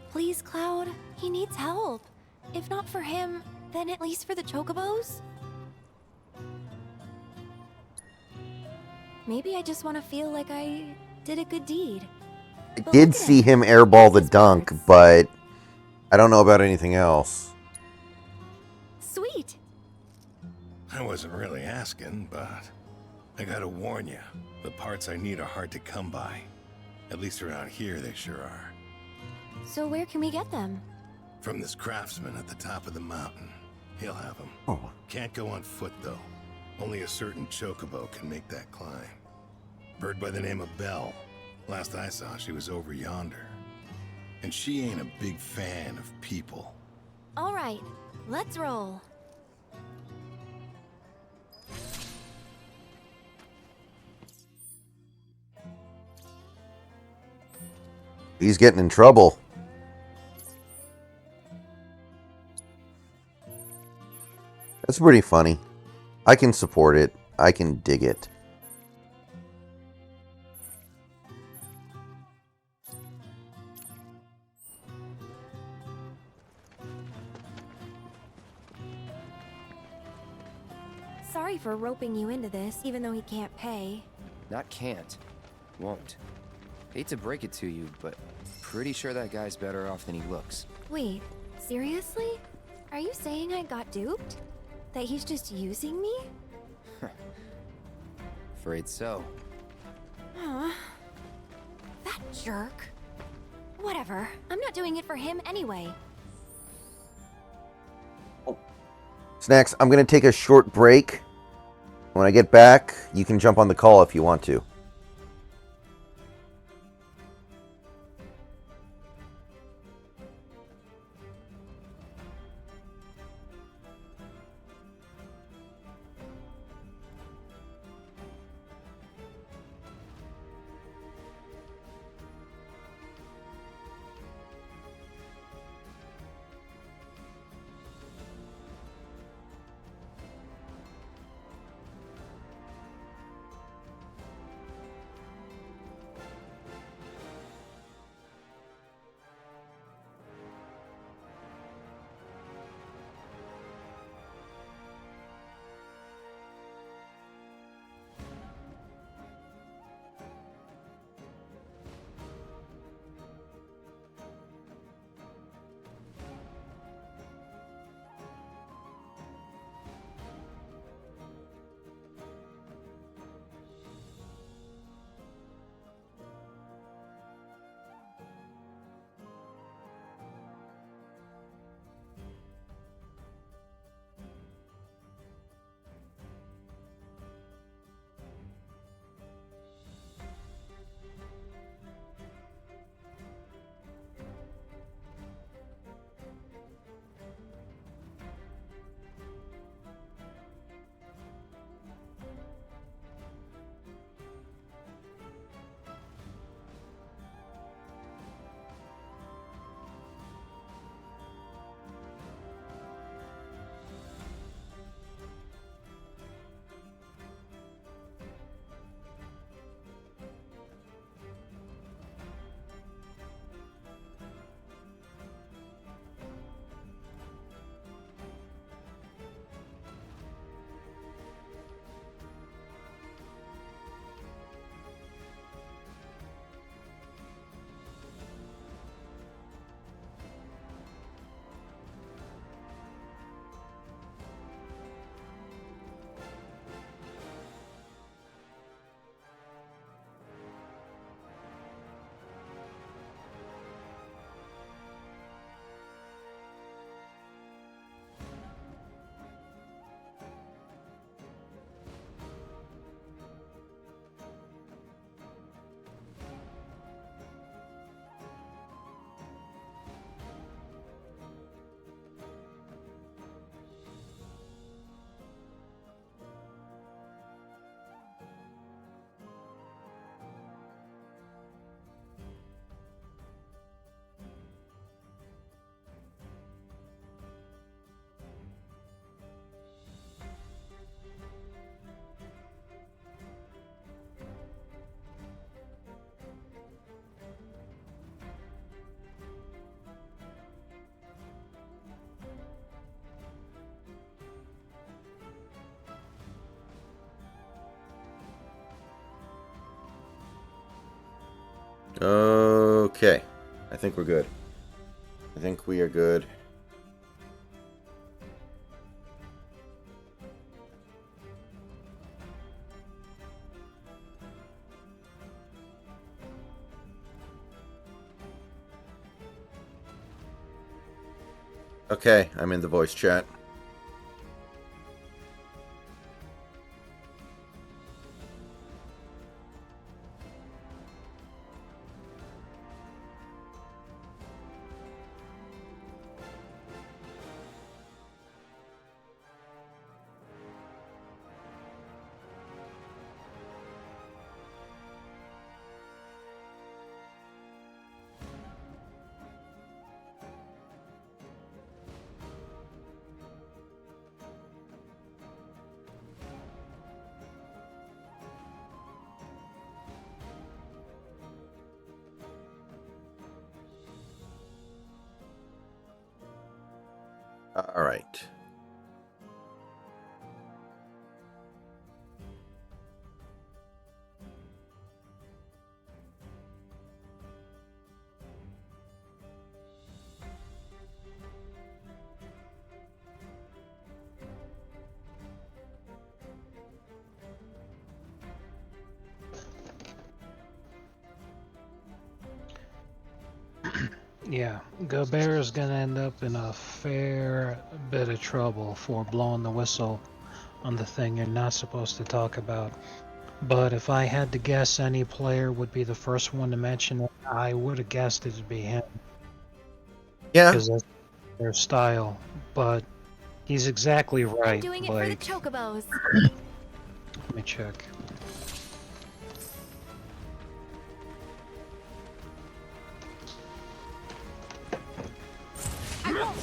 Please, Cloud. He needs help. If not for him, then at least for the chocobos. Maybe I just want to feel like I did a good deed. I But did look at see him. him airball the His dunk, parts. but I don't know about anything else. I wasn't really asking, but I gotta warn you, the parts I need are hard to come by. At least around here, they sure are. So where can we get them? From this craftsman at the top of the mountain. He'll have them. Oh. Can't go on foot, though. Only a certain chocobo can make that climb. Bird by the name of Belle. Last I saw, she was over yonder. And she ain't a big fan of people. All right, let's roll. He's getting in trouble. That's pretty funny. I can support it. I can dig it. Sorry for roping you into this, even though he can't pay. Not can't. Won't. Hate to break it to you, but pretty sure that guy's better off than he looks. Wait, seriously? Are you saying I got duped? That he's just using me? Afraid so. Huh. That jerk. Whatever. I'm not doing it for him anyway. Snacks, I'm going to take a short break. When I get back, you can jump on the call if you want to. Okay. I think we're good. I think we are good. Okay, I'm in the voice chat. All right. Yeah, Gobert is gonna end up in a fair bit of trouble for blowing the whistle on the thing you're not supposed to talk about. But if I had to guess any player would be the first one to mention it, I would have guessed it'd be him. Yeah. Because that's their style. But he's exactly right. I'm doing it for the chocobos. Let me check. I won't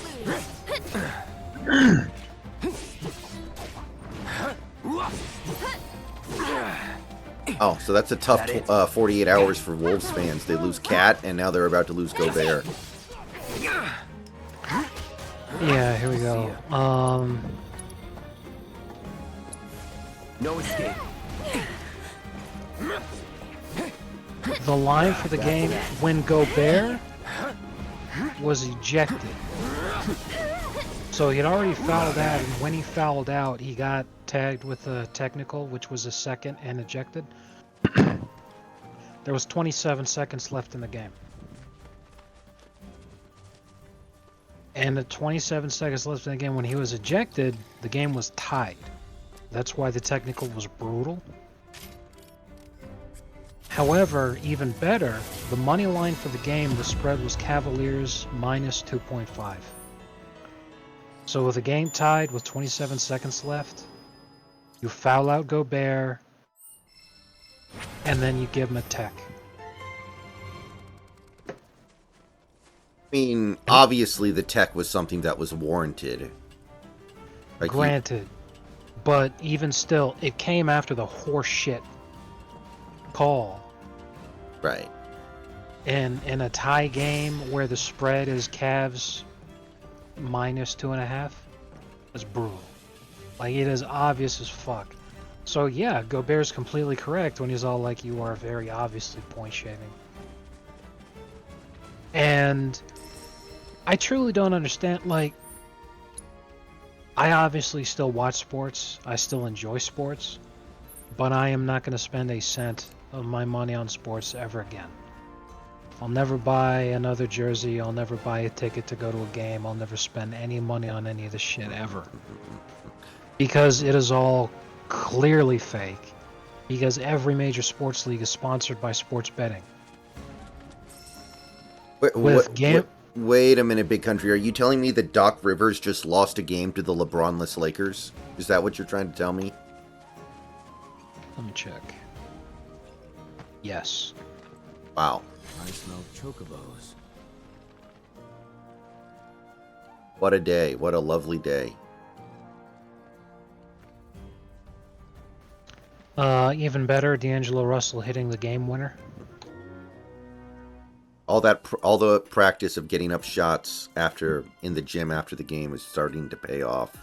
Oh, so that's a tough 48 hours for Wolves fans. They lose Cat, and now they're about to lose Gobert. Yeah, here we go. No escape. The line for the game, when Gobert was ejected. So he had already fouled out, and when he fouled out, he got tagged with a technical, which was a second, and ejected. There was 27 seconds left in the game. And the 27 seconds left in the game, when he was ejected, the game was tied. That's why the technical was brutal. However, even better, the money line for the game, the spread was Cavaliers minus 2.5. So with the game tied with 27 seconds left, you foul out Gobert, and then you give him a tech. I mean, obviously the tech was something that was warranted. Like Granted, but even still, it came after the horseshit call. Right. In a tie game where the spread is Cavs minus 2.5, that's brutal. Like, it is obvious as fuck. So yeah, Gobert's completely correct when he's all like, you are very obviously point shaving. And I truly don't understand, like, I obviously still watch sports, I still enjoy sports, but I am not going to spend a cent of my money on sports ever again. I'll never buy another jersey, I'll never buy a ticket to go to a game, I'll never spend any money on any of this shit ever. Because it is all clearly fake. Because every major sports league is sponsored by sports betting. Wait a minute, Big Country. Are you telling me that Doc Rivers just lost a game to the LeBron-less Lakers? Is that what you're trying to tell me? Let me check. Yes. Wow. I smell chocobos. What a day. What a lovely day. Even better, D'Angelo Russell hitting the game winner. All the practice of getting up shots in the gym after the game is starting to pay off.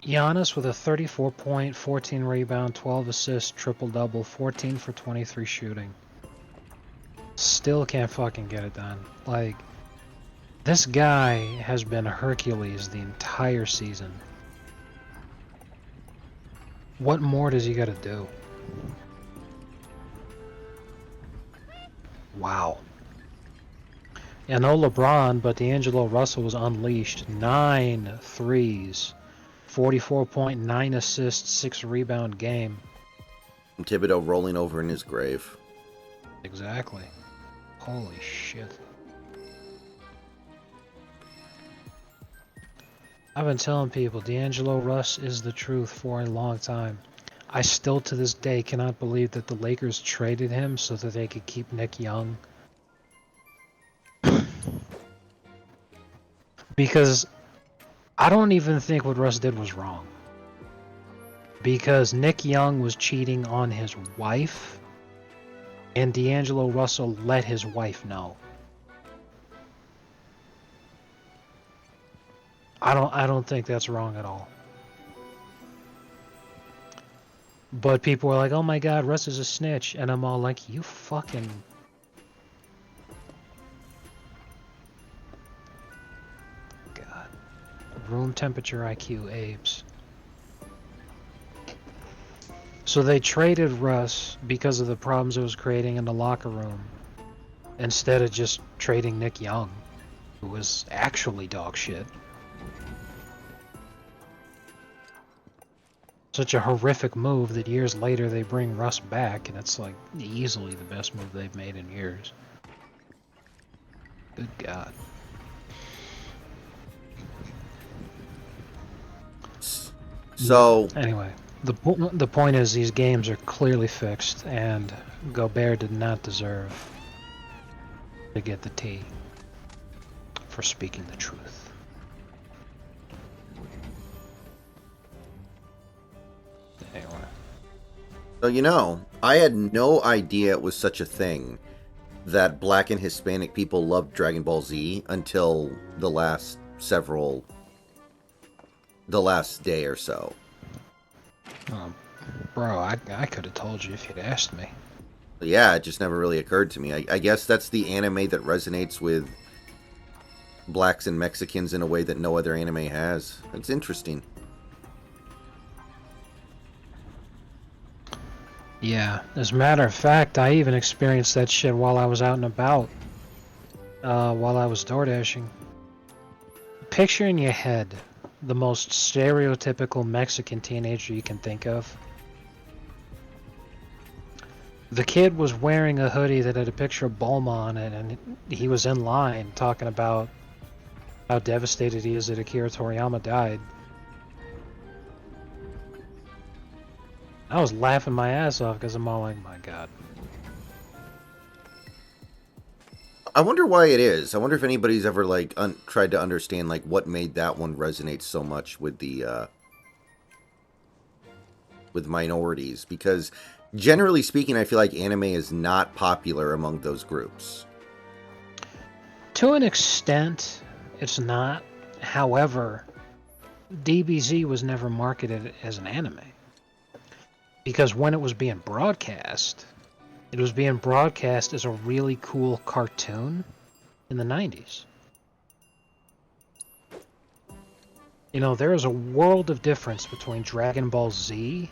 Giannis with a 34 point, 14 rebound, 12 assists, triple-double, 14 for 23 shooting. Still can't fucking get it done. Like, this guy has been a Hercules the entire season. What more does he gotta do? Wow. Yeah, no LeBron, but D'Angelo Russell was unleashed. 9 threes, 44.9 assists, 6 rebound game. Thibodeau rolling over in his grave. Exactly. Holy shit. I've been telling people D'Angelo Russ is the truth for a long time. I still to this day cannot believe that the Lakers traded him so that they could keep Nick Young. Because I don't even think what Russ did was wrong. Because Nick Young was cheating on his wife, and D'Angelo Russell let his wife know. I don't think that's wrong at all. But people were like, "Oh my God, Russ is a snitch," and I'm all like, "You fucking." God. Room temperature IQ apes. So they traded Russ because of the problems it was creating in the locker room, instead of just trading Nick Young, who was actually dog shit. Such a horrific move that years later they bring Russ back, and it's like easily the best move they've made in years. Good God. So Anyway, the point is these games are clearly fixed, and Gobert did not deserve to get the T for speaking the truth. Anyway. So, I had no idea it was such a thing that Black and Hispanic people loved Dragon Ball Z until the last day or so. Bro, I could have told you if you'd asked me. But yeah, it just never really occurred to me. I guess that's the anime that resonates with Blacks and Mexicans in a way that no other anime has. It's interesting. Yeah, as a matter of fact, I even experienced that shit while I was out and about. While I was door dashing. Picture in your head the most stereotypical Mexican teenager you can think of. The kid was wearing a hoodie that had a picture of Bulma on it, and he was in line talking about how devastated he is that Akira Toriyama died. I was laughing my ass off because I'm all like, my God. I wonder why it is. I wonder if anybody's ever tried to understand what made that one resonate so much with the with minorities, because generally speaking, I feel like anime is not popular among those groups. To an extent, it's not. However, DBZ was never marketed as an anime. Because when it was being broadcast, it was being broadcast as a really cool cartoon in the 90s. There is a world of difference between Dragon Ball Z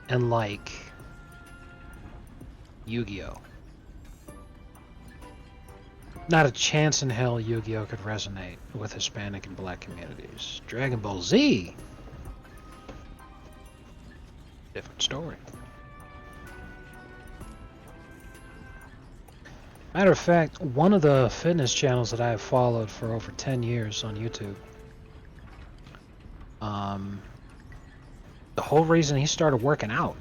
and, Yu-Gi-Oh! Not a chance in hell Yu-Gi-Oh! Could resonate with Hispanic and Black communities. Dragon Ball Z? Different story. Matter of fact, one of the fitness channels that I have followed for over 10 years on YouTube, the whole reason he started working out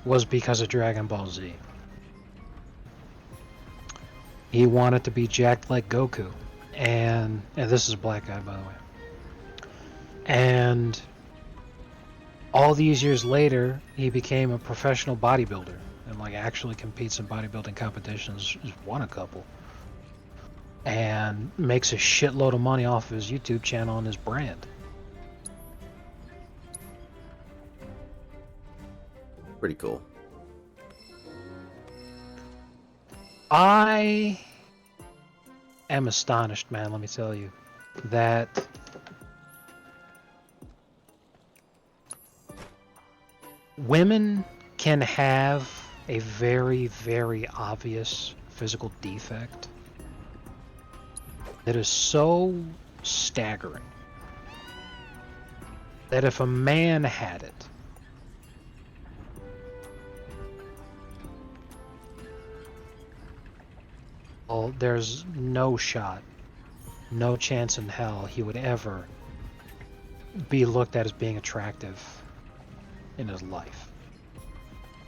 was because of Dragon Ball Z. He wanted to be jacked like Goku. And this is a black guy, by the way. And all these years later, he became a professional bodybuilder and actually competes in bodybuilding competitions. He's won a couple. And makes a shitload of money off of his YouTube channel and his brand. Pretty cool. I am astonished, man, let me tell you, that women can have a very, very obvious physical defect that is so staggering that if a man had it, well, there's no shot, no chance in hell he would ever be looked at as being attractive in his life.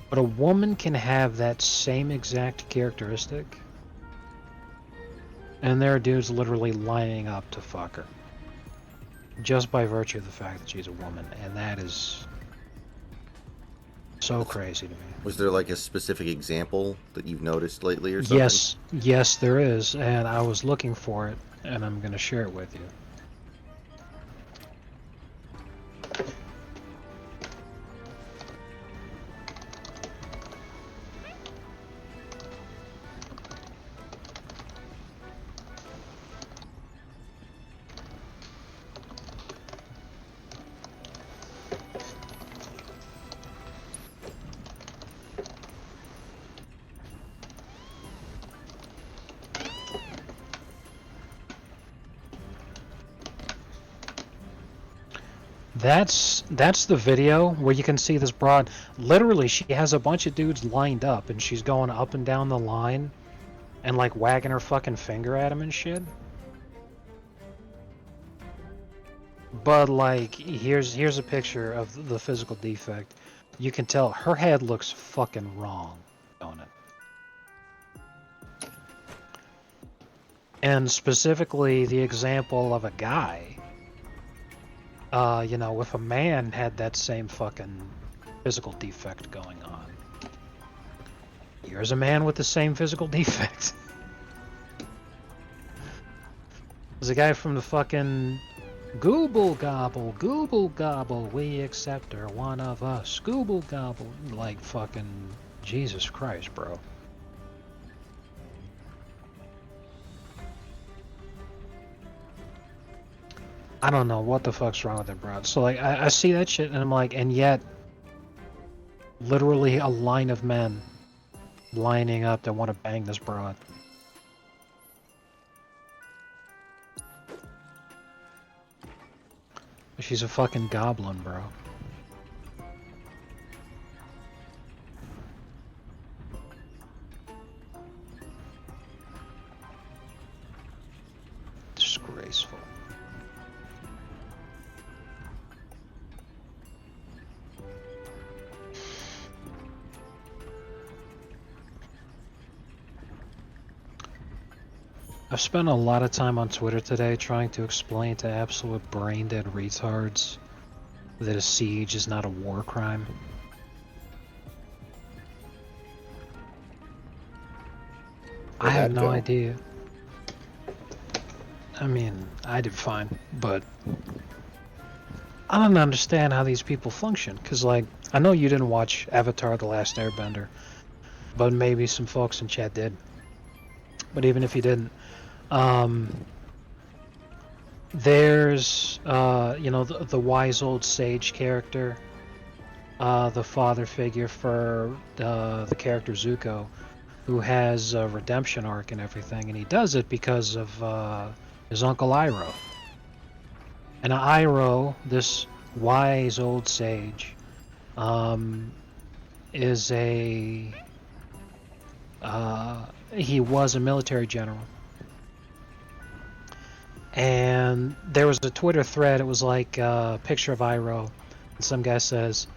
But a woman can have that same exact characteristic, and there are dudes literally lining up to fuck her. Just by virtue of the fact that she's a woman, and that is so crazy to me. Was there like a specific example that you've noticed lately or something? Yes, there is, and I was looking for it, and I'm going to share it with you. That's the video where you can see this broad. Literally, she has a bunch of dudes lined up, and she's going up and down the line, and like wagging her fucking finger at him and shit. But like, here's a picture of the physical defect. You can tell her head looks fucking wrong, don't it? And specifically, the example of a guy. You know, if a man had that same fucking physical defect going on. Here's a man with the same physical defect. There's a guy from the fucking Gooble Gobble, we accept her, one of us. Gooble Gobble. Like fucking Jesus Christ, bro. I don't know what the fuck's wrong with it, bro. So like, I see that shit and I'm like, and yet, literally a line of men lining up that want to bang this broad. She's a fucking goblin, bro. Disgraceful. I've spent a lot of time on Twitter today trying to explain to absolute brain-dead retards that a siege is not a war crime. I have no idea. I mean, I did fine, but I don't understand how these people function, because, like, I know you didn't watch Avatar: The Last Airbender, but maybe some folks in chat did. But even if you didn't, there's, you know, the wise old sage character, the father figure for the character Zuko, who has a redemption arc and everything, and he does it because of his uncle Iroh. And Iroh, this wise old sage, is a he was a military general. And there was a Twitter thread, it was like a picture of Iroh, and some guy says,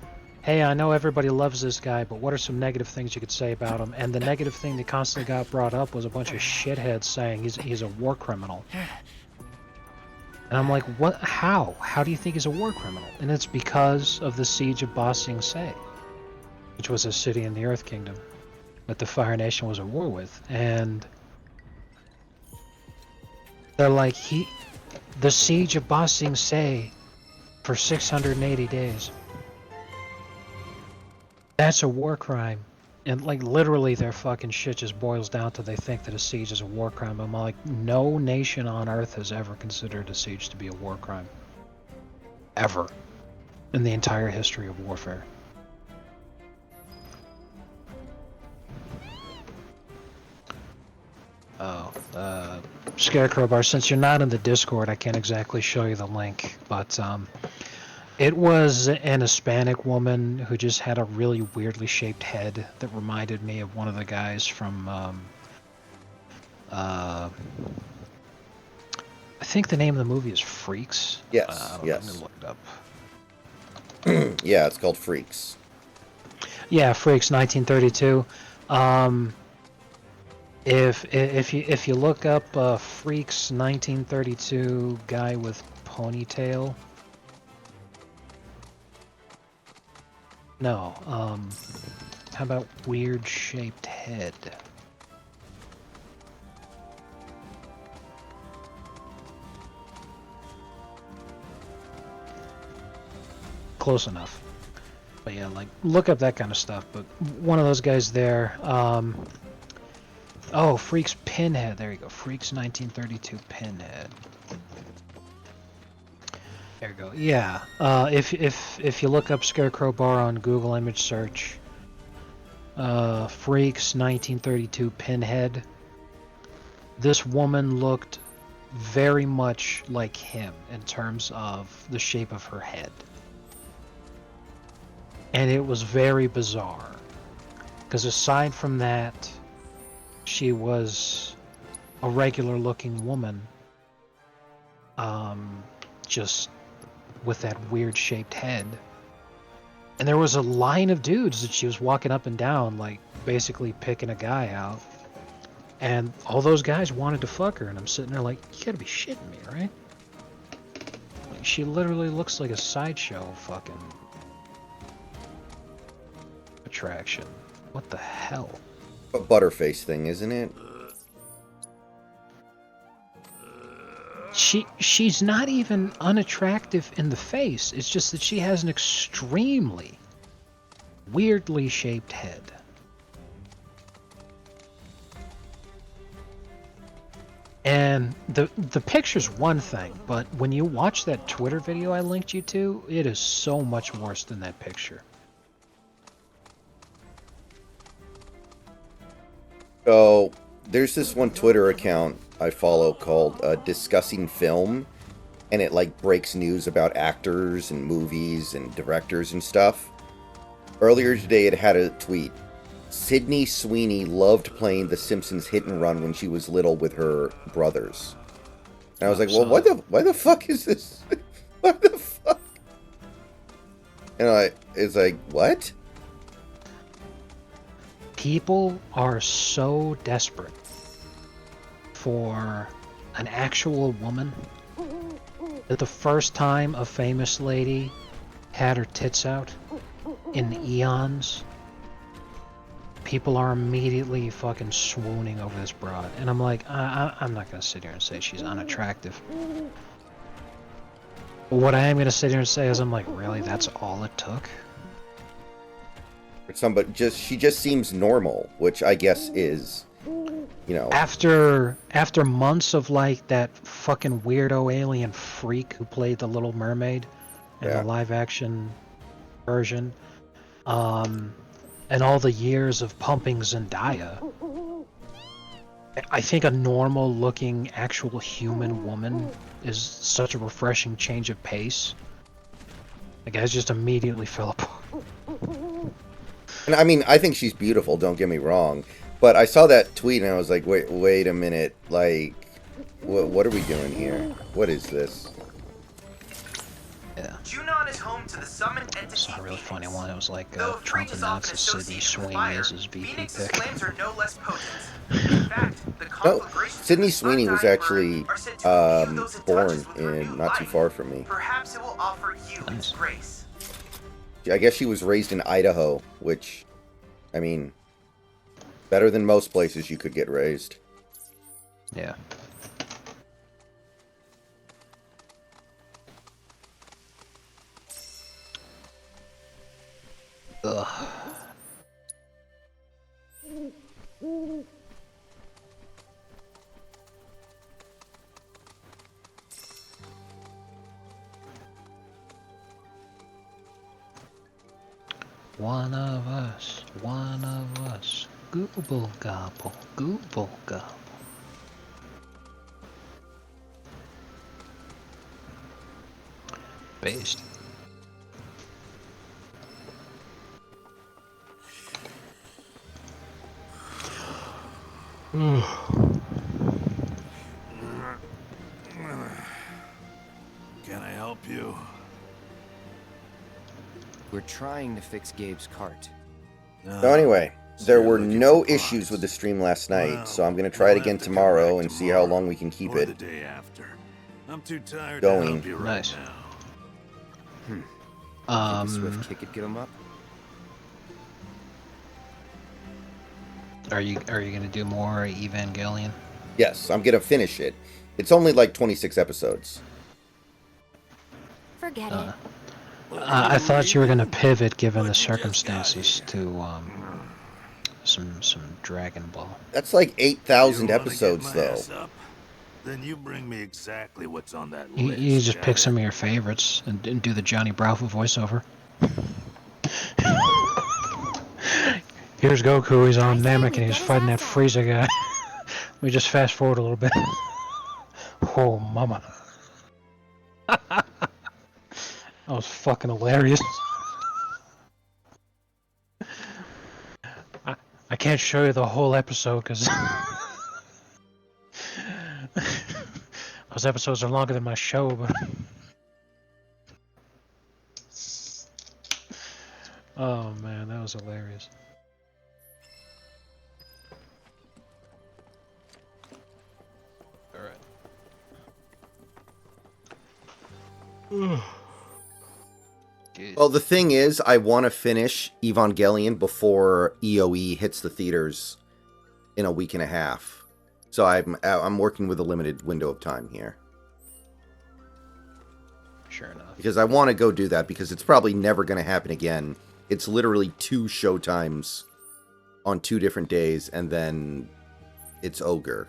hey, I know everybody loves this guy, but what are some negative things you could say about him? And the negative thing that constantly got brought up was a bunch of shitheads saying he's a war criminal. And I'm like, what? How? How do you think he's a war criminal? And it's because of the siege of Ba Sing Se, which was a city in the Earth Kingdom that the Fire Nation was at war with. And they're like, the siege of Ba Sing Se for 680 days. That's a war crime. And like literally their fucking shit just boils down to they think that a siege is a war crime. I'm like, no nation on earth has ever considered a siege to be a war crime. Ever. In the entire history of warfare. Oh, Scarecrow Bar. Since you're not in the Discord, I can't exactly show you the link, but it was an Hispanic woman who just had a really weirdly shaped head that reminded me of one of the guys from. I think the name of the movie is Freaks. I Yes, don't know. I'm yes. gonna look it up. Yeah, it's called Freaks. Yeah, Freaks, 1932. If you look up Freaks 1932 guy with ponytail. No, how about weird shaped head? Close enough. But yeah, like look up that kind of stuff. But one of those guys there. Oh, Freaks Pinhead. There you go. Freaks 1932 Pinhead. There you go. Yeah. If you look up Scarecrow Bar on Google image search, Freaks 1932 Pinhead. This woman looked very much like him in terms of the shape of her head. And it was very bizarre. Because aside from that, she was a regular looking woman. Just with that weird shaped head. And there was a line of dudes that she was walking up and down, like basically picking a guy out. And all those guys wanted to fuck her, and I'm sitting there like, you gotta be shitting me, right? Like, she literally looks like a sideshow fucking attraction. What the hell? A butterface thing, isn't it? She's not even unattractive in the face. It's just that she has an extremely weirdly shaped head. And the picture's one thing, but when you watch that Twitter video I linked you to, it is so much worse than that picture. So, there's this one Twitter account I follow called Discussing Film, and it like breaks news about actors and movies and directors and stuff. Earlier today it had a tweet. Sydney Sweeney loved playing The Simpsons Hit and Run when she was little with her brothers. And I was like, well, why the fuck is this? What the fuck? And it's like, what? People are so desperate for an actual woman that the first time a famous lady had her tits out in eons, people are immediately fucking swooning over this broad. And I'm like, I'm not going to sit here and say she's unattractive. But what I am going to sit here and say is I'm like, really? That's all it took? She just seems normal, which I guess is, you know. After months of like that fucking weirdo alien freak who played the Little Mermaid in the live action version, and all the years of pumping Zendaya, I think a normal looking actual human woman is such a refreshing change of pace. The guys just immediately fell apart. And I mean, I think she's beautiful, don't get me wrong. But I saw that tweet and I was like, wait a minute. Like, what are we doing here? What is this? Yeah. Junon is home to the summoned entity. It's a really funny Phoenix. one. It was like Though Trump Freak is often announces Sydney associated with Sweeney fire, as his VP Phoenix's pick. flames are no less potent. In fact, the No, conflagrations Sydney of the Sweeney was undying actually bird are said to imbue those it born touches with renewed in not too life. far from me. Perhaps it will offer you its Nice. grace. I guess she was raised in Idaho, which, I mean, better than most places you could get raised. Yeah. Ugh. One of us, Gooble gobble, Gooble gobble. based. Can I help you? We're trying to fix Gabe's cart. So anyway, there were looking no for issues parts. with the stream last night, Well, so I'm going to try it you'll again have to come tomorrow back and see how tomorrow, long we can keep or it the day after. I'm too tired going. to help you right Nice. now. Think a swift kick could get him up? Are you gonna do more Evangelion? Yes, I'm going to finish it. It's only like 26 episodes. Forget it. I thought you were gonna pivot given the circumstances to some Dragon Ball. That's like 8,000 You wanna get episodes, my though. ass up? Then you bring me exactly what's on that You, list. you just got pick it? some of your favorites and do the Johnny Bravo voiceover. Here's Goku, he's on I say Namek we and he's get his fighting that ass up. Frieza guy. We just fast forward a little bit. Oh, mama. That was fucking hilarious. I can't show you the whole episode because those episodes are longer than my show, but oh man, that was hilarious. Alright. Well, the thing is, I want to finish Evangelion before EOE hits the theaters in a week and a half. So I'm working with a limited window of time here. Sure enough. Because I want to go do that because it's probably never going to happen again. It's literally 2 showtimes on 2 different days, and then it's Ogre.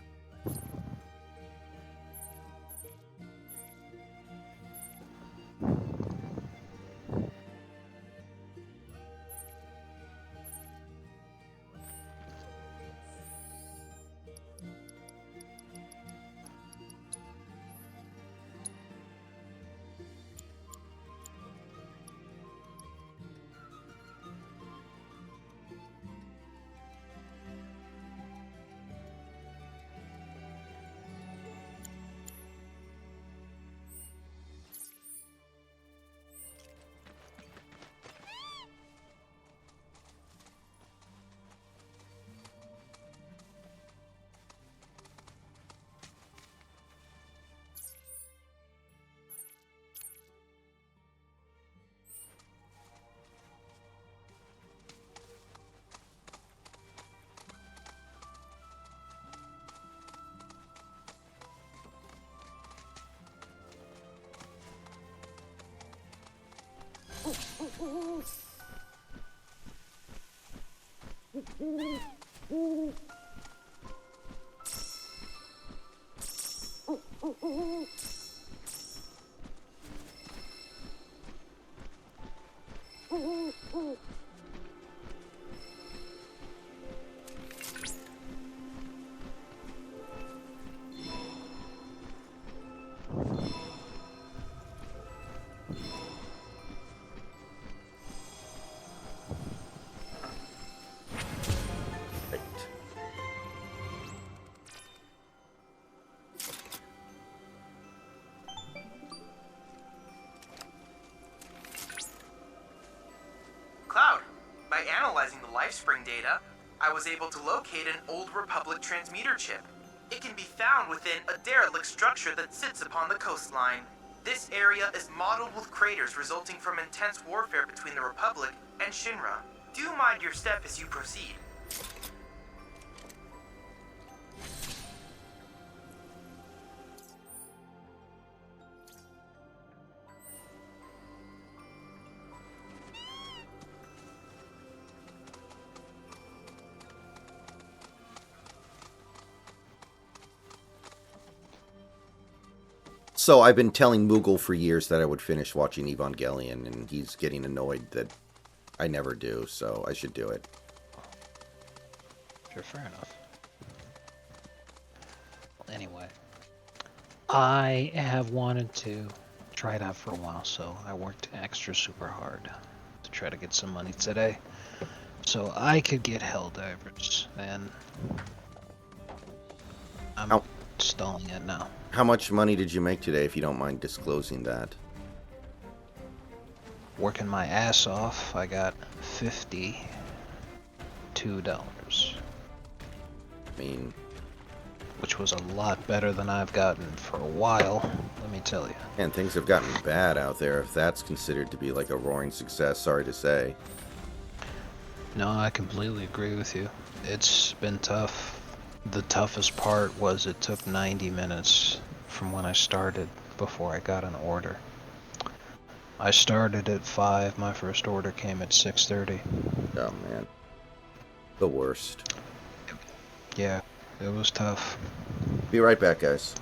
Cloud, by analyzing the LifeSpring data, I was able to locate an old Republic transmitter chip. It can be found within a derelict structure that sits upon the coastline. This area is modeled with craters resulting from intense warfare between the Republic and Shinra. Do mind your step as you proceed. So I've been telling Moogle for years that I would finish watching Evangelion, and he's getting annoyed that I never do, so I should do it. Sure, fair enough. Well, anyway, I have wanted to tried out for a while, so I worked extra super hard to try to get some money today, so I could get Helldivers, and I'm How- stalling it now. How much money did you make today, if you don't mind disclosing that? Working my ass off, I got $52. I mean, Which was a lot better than I've gotten for a while, let me tell you. man, things have gotten bad out there. If that's considered to be like a roaring success, sorry to say. No, I completely agree with you. It's been tough. The toughest part was it took 90 minutes from when I started before I got an order. I started at 5, my first order came at 6:30. Oh, man. The worst. Yeah, it was tough. Be right back, guys.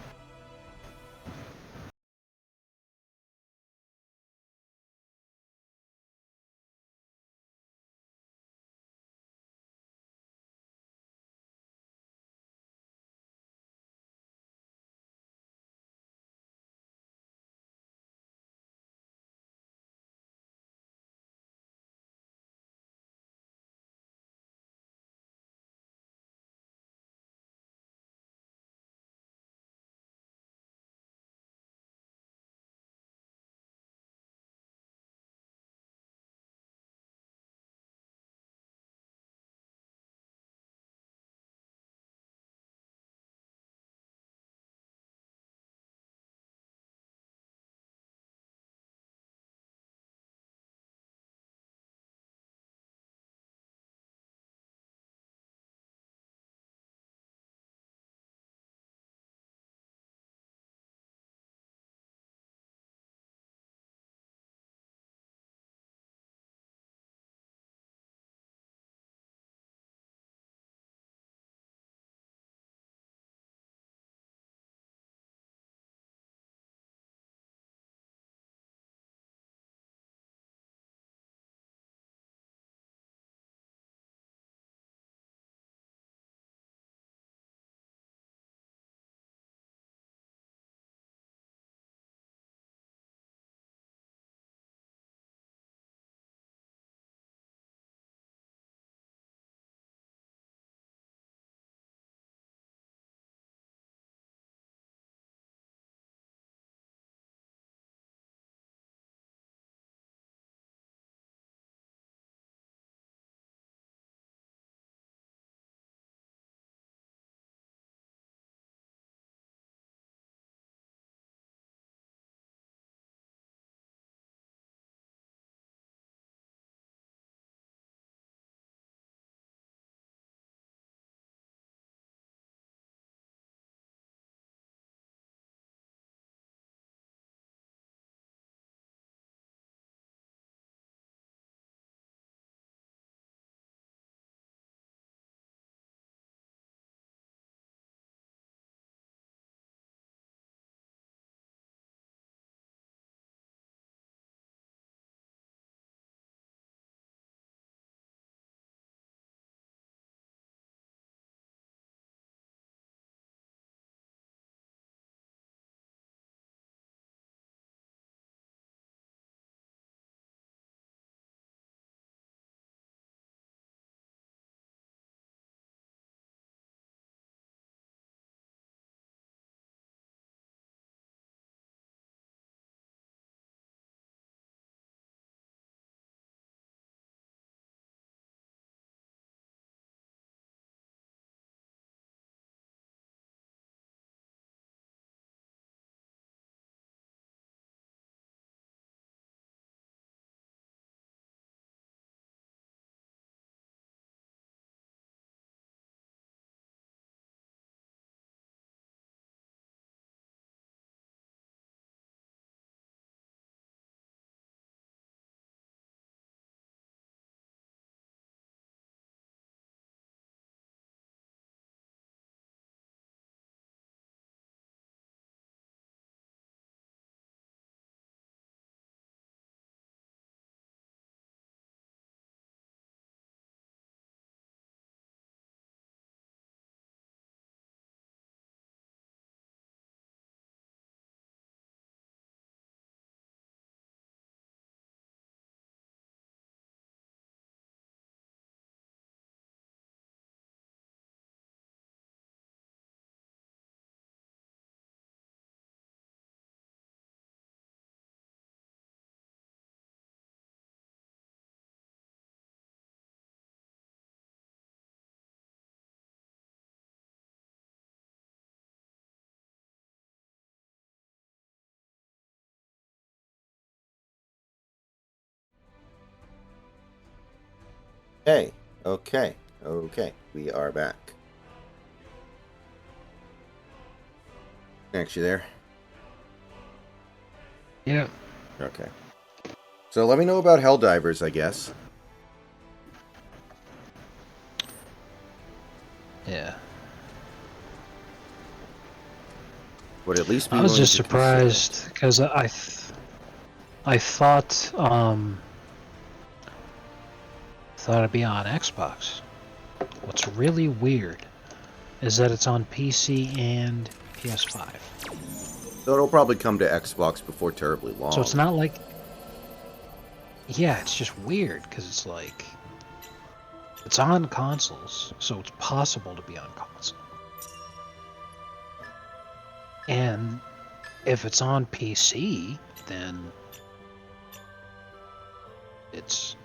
Hey, okay, okay, we are back. Next, you there? Yeah. Okay. So let me know about Helldivers, I guess. Yeah. Would at least be I was willing just to consider it. surprised because I thought it'd be on Xbox. What's really weird is that it's on PC and PS5. So it'll probably come to Xbox before terribly long. So it's not like, yeah, it's just weird because it's like it's on consoles, so it's possible to be on console. And if it's on PC, then it's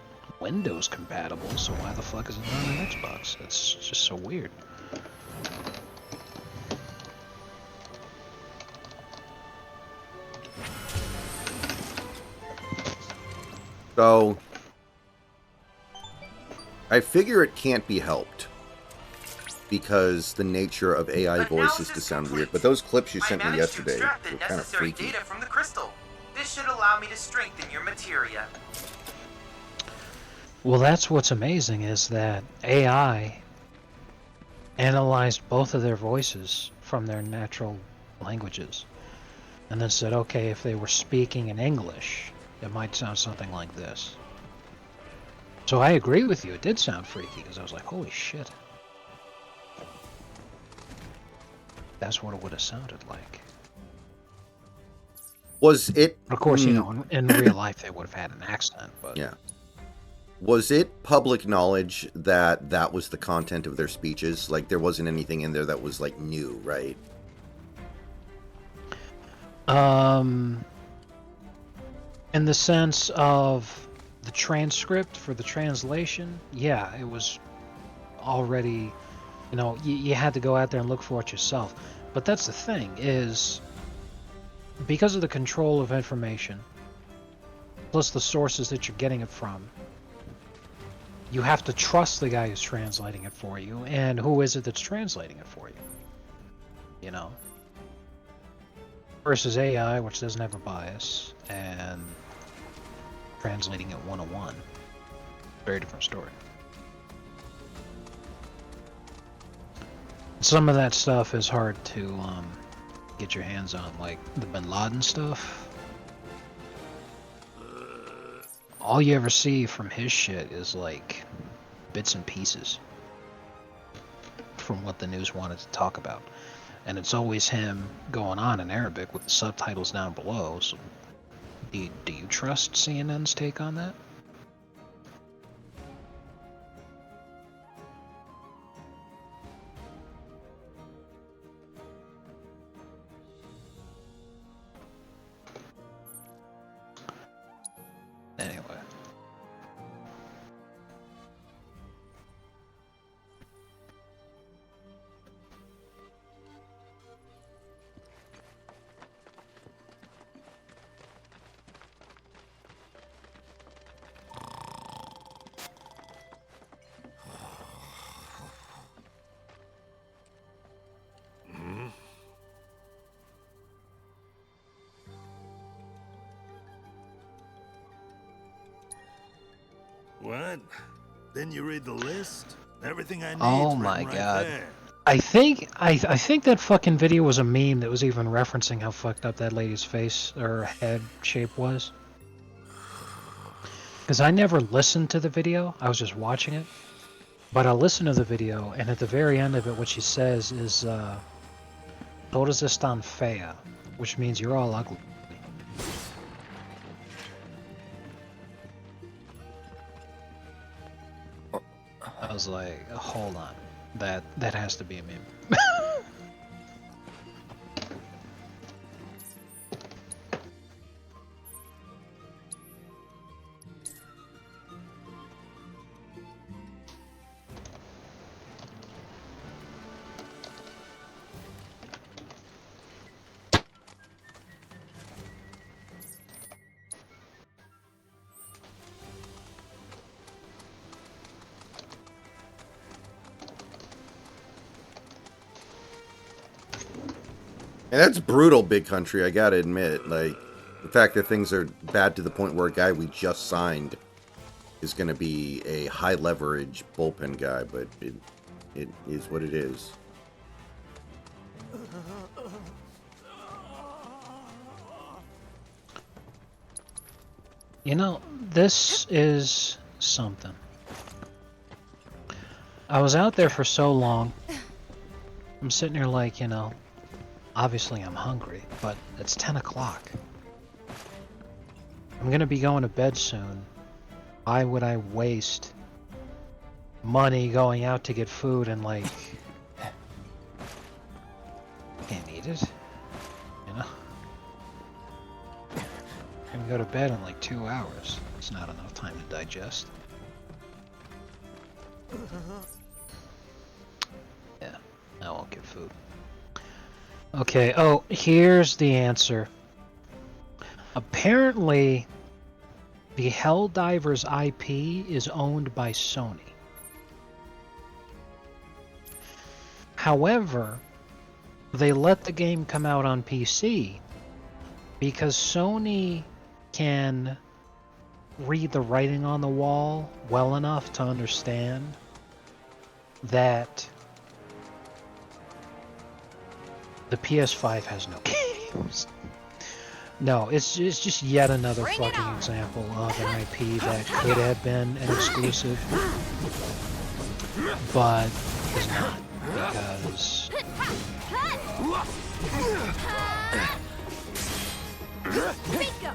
Windows compatible, so why the fuck is it not on Xbox? It's just so weird. So I figure it can't be helped because the nature of AI voices to sound weird. But those clips you sent me yesterday were kind of freaky. Data from the crystal. This should allow me to strengthen your materia. Well, that's what's amazing is that AI analyzed both of their voices from their natural languages and then said, okay, if they were speaking in English, it might sound something like this. So I agree with you, it did sound freaky because I was like, holy shit. That's what it would have sounded like. Was it... Of course, you know, in real life they would have had an accent, but... Yeah. Was it public knowledge that that was the content of their speeches? Like, there wasn't anything in there that was, like, new, right? In the sense of the transcript for the translation, yeah, it was already, you know, you had to go out there and look for it yourself. But that's the thing, is because of the control of information, plus the sources that you're getting it from, you have to trust the guy who's translating it for you, and who is it that's translating it for you? You know? Versus AI, which doesn't have a bias, and translating it one-on-one. Very different story. Some of that stuff is hard to get your hands on, like the Bin Laden stuff. All you ever see from his shit is like bits and pieces from what the news wanted to talk about. And it's always him going on in Arabic with the subtitles down below. So do you trust CNN's take on that? Anyway. What? Didn't you read the list? Everything I need. Oh my god. I think that fucking video was a meme that was even referencing how fucked up that lady's face or head shape was. Because I never listened to the video, I was just watching it. But I listened to the video, and at the very end of it, what she says is, Todas están fea, which means you're all ugly. I was like, hold on, that has to be a meme. And that's brutal, Big Country, I gotta admit. Like, the fact that things are bad to the point where a guy we just signed is gonna be a high leverage bullpen guy, but it is what it is. You know, this is something. I was out there for so long. I'm sitting here like, you know, obviously I'm hungry, but it's 10 o'clock. I'm gonna be going to bed soon. Why would I waste money going out to get food and like... can't eat it, you know? I'm gonna go to bed in like 2 hours. It's not enough time to digest. Yeah, I won't get food. Okay, oh, here's the answer. Apparently, the Helldivers IP is owned by Sony. However, they let the game come out on PC because Sony can read the writing on the wall well enough to understand that the PS5 has no games. No, it's just yet another fucking example of an IP that could have been an exclusive, but is not, because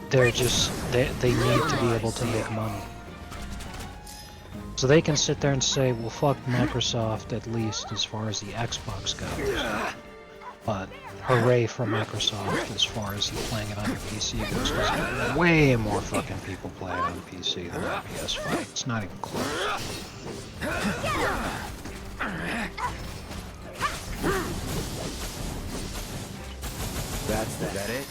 they're just, they need to be able to make money. So they can sit there and say, well, fuck Microsoft, at least as far as the Xbox goes. But hooray for Microsoft as far as playing it on your PC goes, because way more fucking people play it on PC than on PS5. It's not even close. Is that it?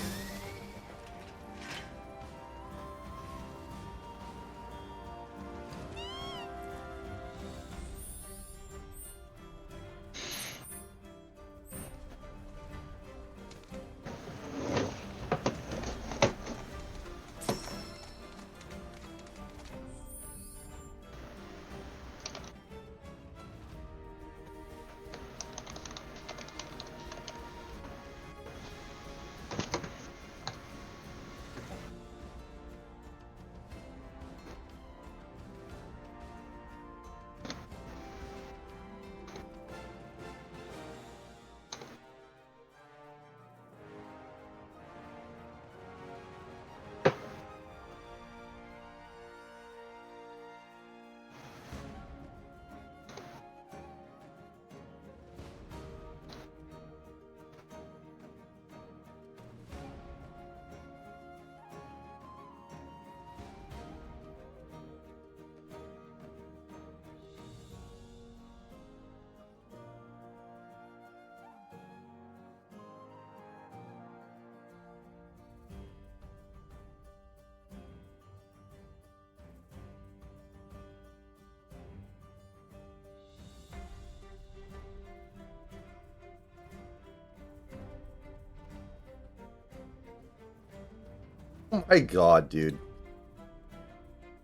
Oh my god, dude.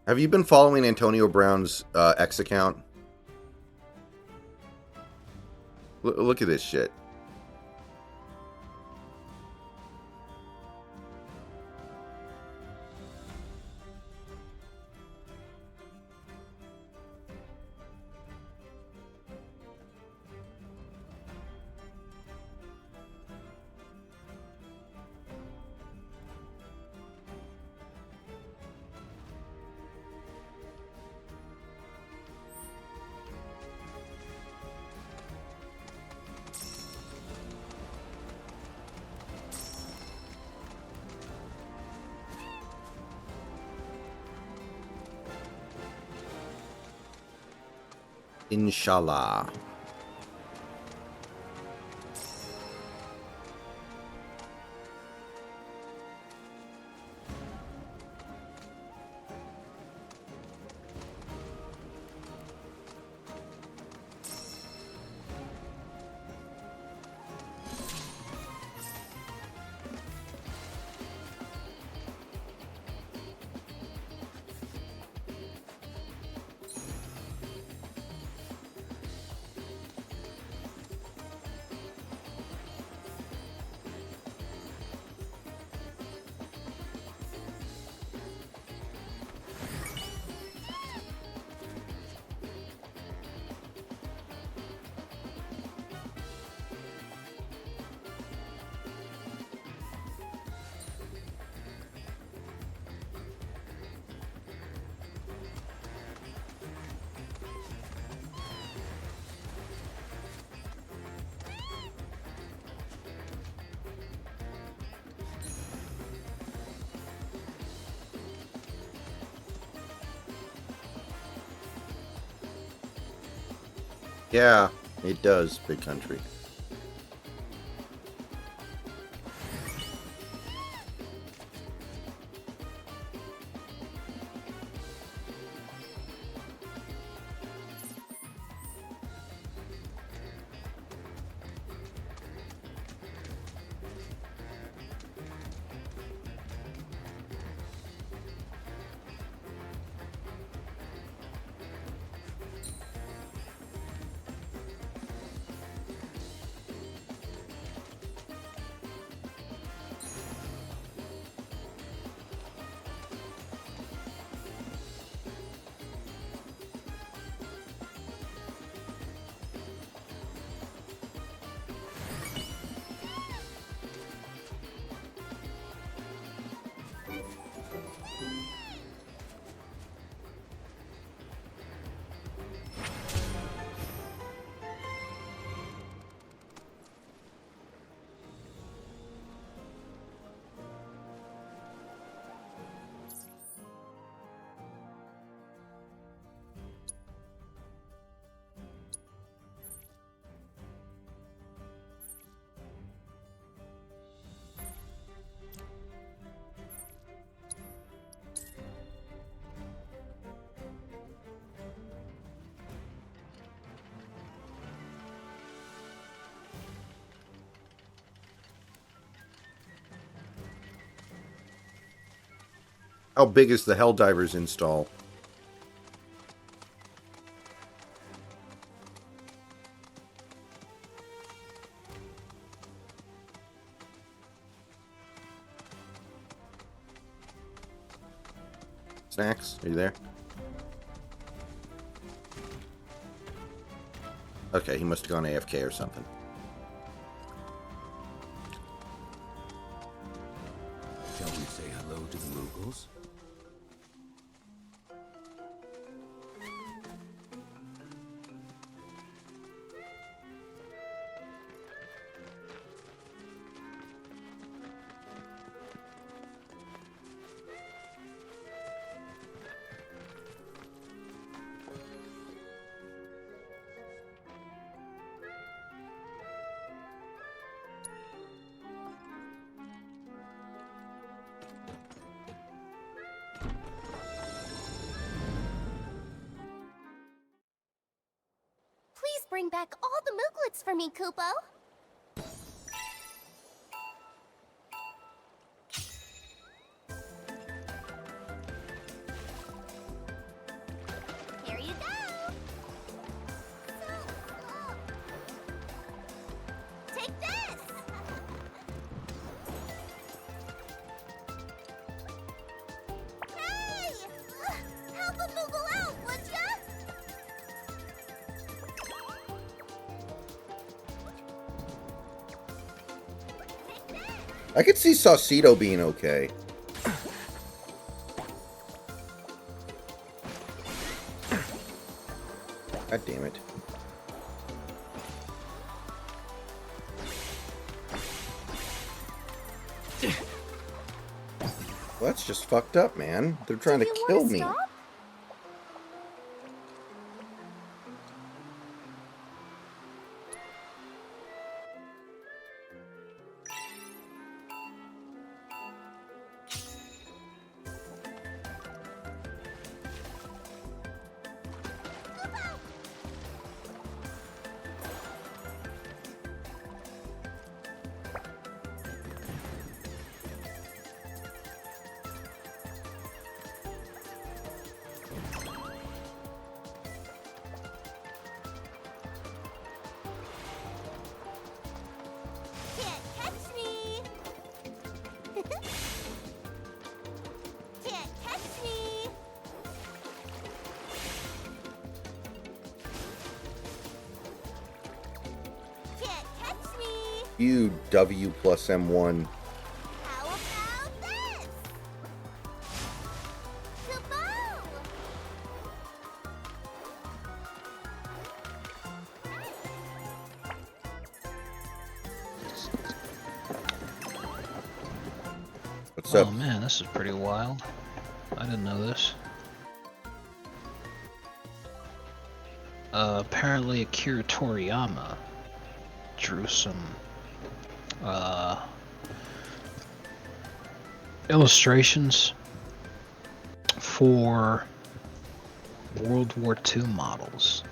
Have you been following Antonio Brown's X account? Look at this shit. Inshallah. Yeah, it does, Big Country. How big is the Helldivers install? Snacks, are you there? Okay, he must have gone AFK or something. Shall we say hello to the Moogles? Please bring back all the Mooglets for me, Kupo. Here you go. Take this. Hey! Help a Moogle out, would ya? I could see Saucedo being okay. God damn it. Well, that's just fucked up, man. They're trying to kill me. Stop? Can't catch me! Can't catch me! Can't catch me! You W plus M1. How about this? Kaboom! What's Oh up? man, this is pretty wild. I didn't know this. Apparently Akira Toriyama drew some illustrations for World War II models.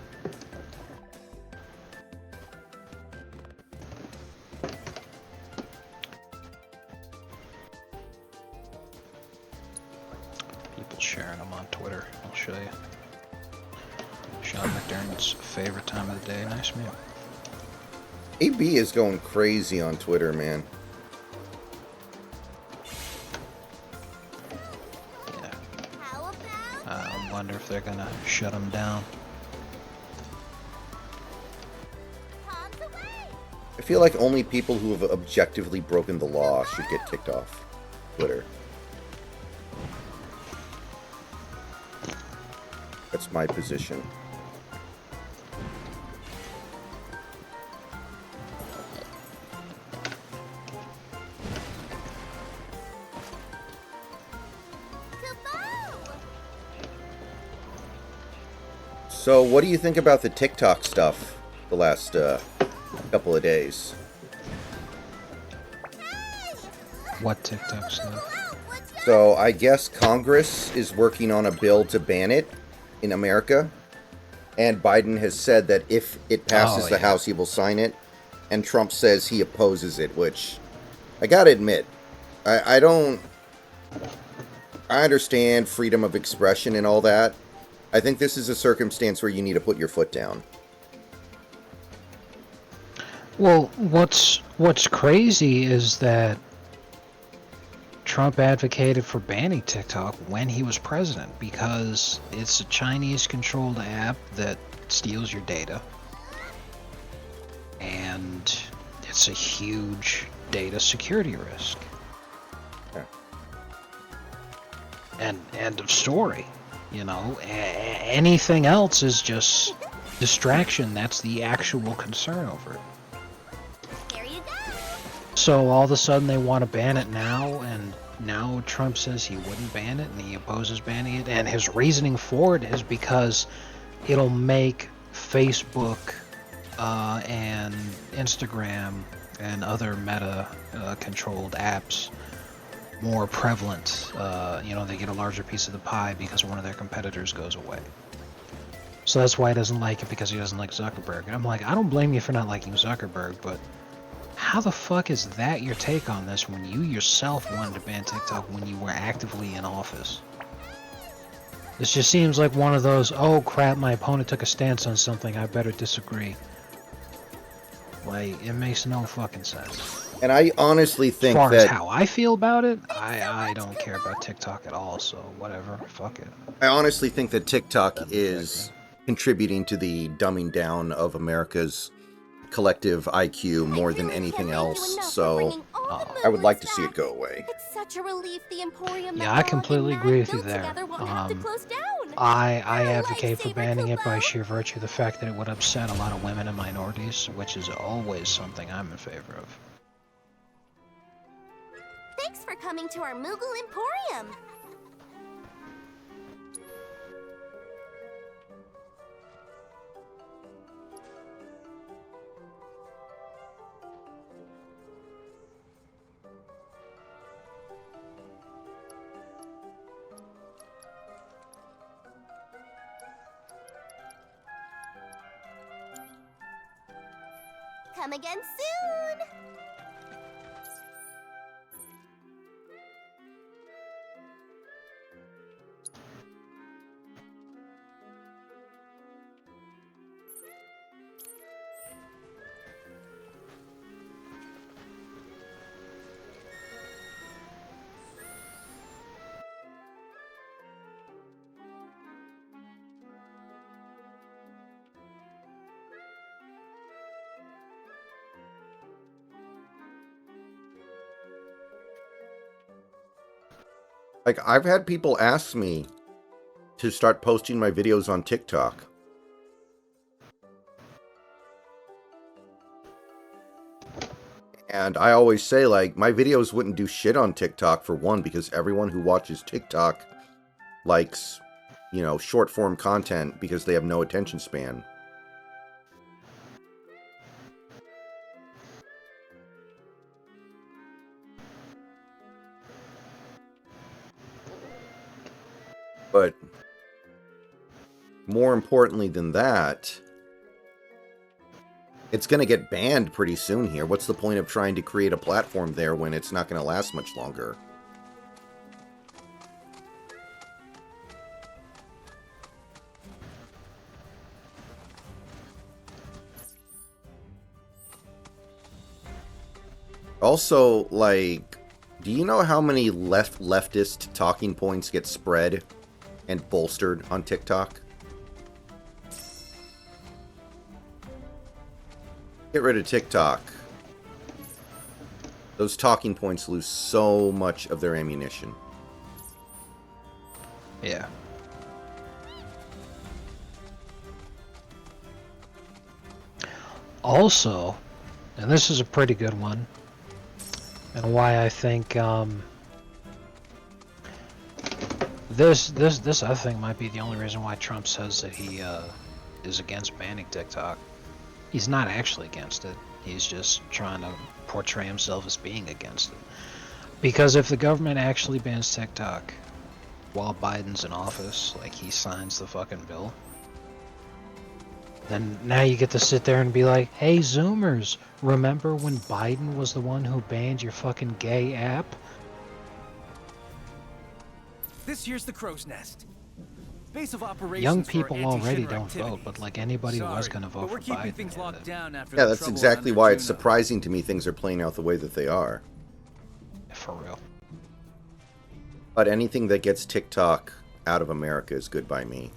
People sharing them on Twitter. I'll show you. Sean McDermott's favorite time of the day. Nice meal. AB is going crazy on Twitter, man. Yeah. I wonder if they're gonna shut him down. I feel like only people who have objectively broken the law should get kicked off Twitter. That's my position. So, what do you think about the TikTok stuff the last couple of days? What TikTok stuff? So, I guess Congress is working on a bill to ban it in America. And Biden has said that if it passes the House, he will sign it. And Trump says he opposes it, which I gotta admit, I understand freedom of expression and all that. I think this is a circumstance where you need to put your foot down. Well, what's crazy is that Trump advocated for banning TikTok when he was president because it's a Chinese-controlled app that steals your data. And it's a huge data security risk. Yeah. And end of story. You know, anything else is just distraction. That's the actual concern over it. There you go. So all of a sudden they want to ban it now, and now Trump says he wouldn't ban it, and he opposes banning it. And his reasoning for it is because it'll make Facebook and Instagram and other meta-controlled apps more prevalent. You know, they get a larger piece of the pie because one of their competitors goes away. So that's why he doesn't like it, because he doesn't like Zuckerberg. And I'm like, I don't blame you for not liking Zuckerberg, but how the fuck is that your take on this when you yourself wanted to ban TikTok when you were actively in office? This just seems like one of those, oh crap, my opponent took a stance on something, I better disagree. Like, it makes no fucking sense. And I honestly think as far that... as how I feel about it, I don't care about TikTok at all, so whatever, fuck it. I honestly think that TikTok is contributing to the dumbing down of America's collective IQ more than anything else, so I would like to see it go away. It's such a relief the Emporium Yeah, I completely agree with you there. I advocate for banning it by sheer virtue of the fact that it would upset a lot of women and minorities, which is always something I'm in favor of. Thanks for coming to our Moogle Emporium. Come again soon! Like, I've had people ask me to start posting my videos on TikTok. And I always say, like, my videos wouldn't do shit on TikTok, for one, because everyone who watches TikTok likes, you know, short-form content because they have no attention span. But more importantly than that, it's going to get banned pretty soon here. What's the point of trying to create a platform there when it's not going to last much longer? Also, like, do you know how many leftist talking points get spread and bolstered on TikTok? Get rid of TikTok. Those talking points lose so much of their ammunition. Yeah. Also, and this is a pretty good one, and why I think this I think might be the only reason why Trump says that he is against banning TikTok. He's not actually against it. He's just trying to portray himself as being against it. Because if the government actually bans TikTok while Biden's in office, like he signs the fucking bill, then now you get to sit there and be like, hey Zoomers, remember when Biden was the one who banned your fucking gay app? This here's the crow's nest. Base of operations. Young for people already anti-Shinra don't activities. vote, but like anybody who was Sorry, going to vote but we're for keeping Biden. things locked down after Yeah, the that's trouble exactly under why it's Juno. surprising to me things are playing out the way that they are. For real. But anything that gets TikTok out of America is good by me.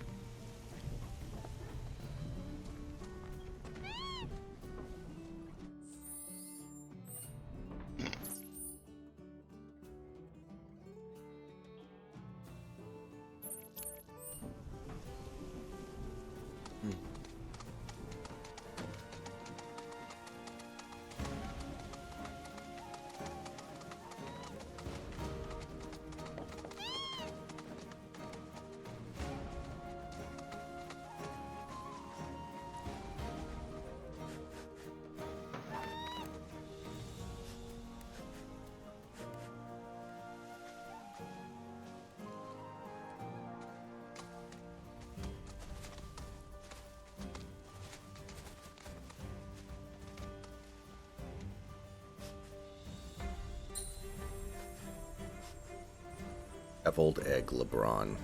Deviled egg LeBron.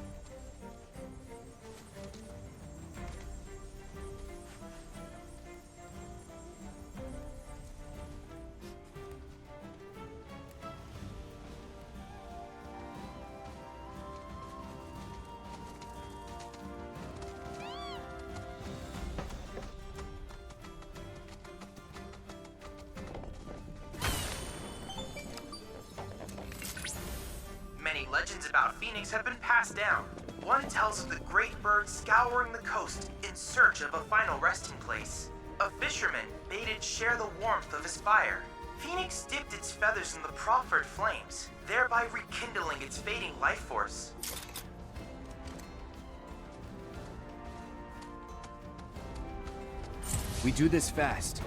Many legends about Phoenix have been passed down. One tells of the great bird scouring the coast in search of a final resting place. A fisherman bade it share the warmth of his fire. Phoenix dipped its feathers in the proffered flames, thereby rekindling its fading life force. We do this fast.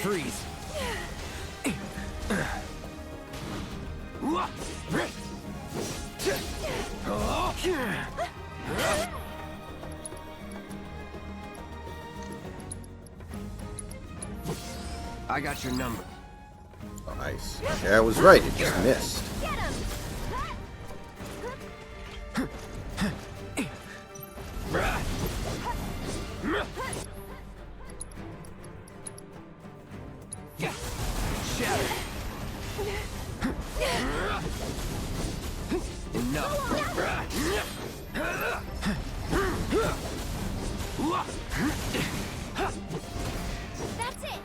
Freeze. I got your number. Oh, nice. Yeah, I was right. It just missed. That's it.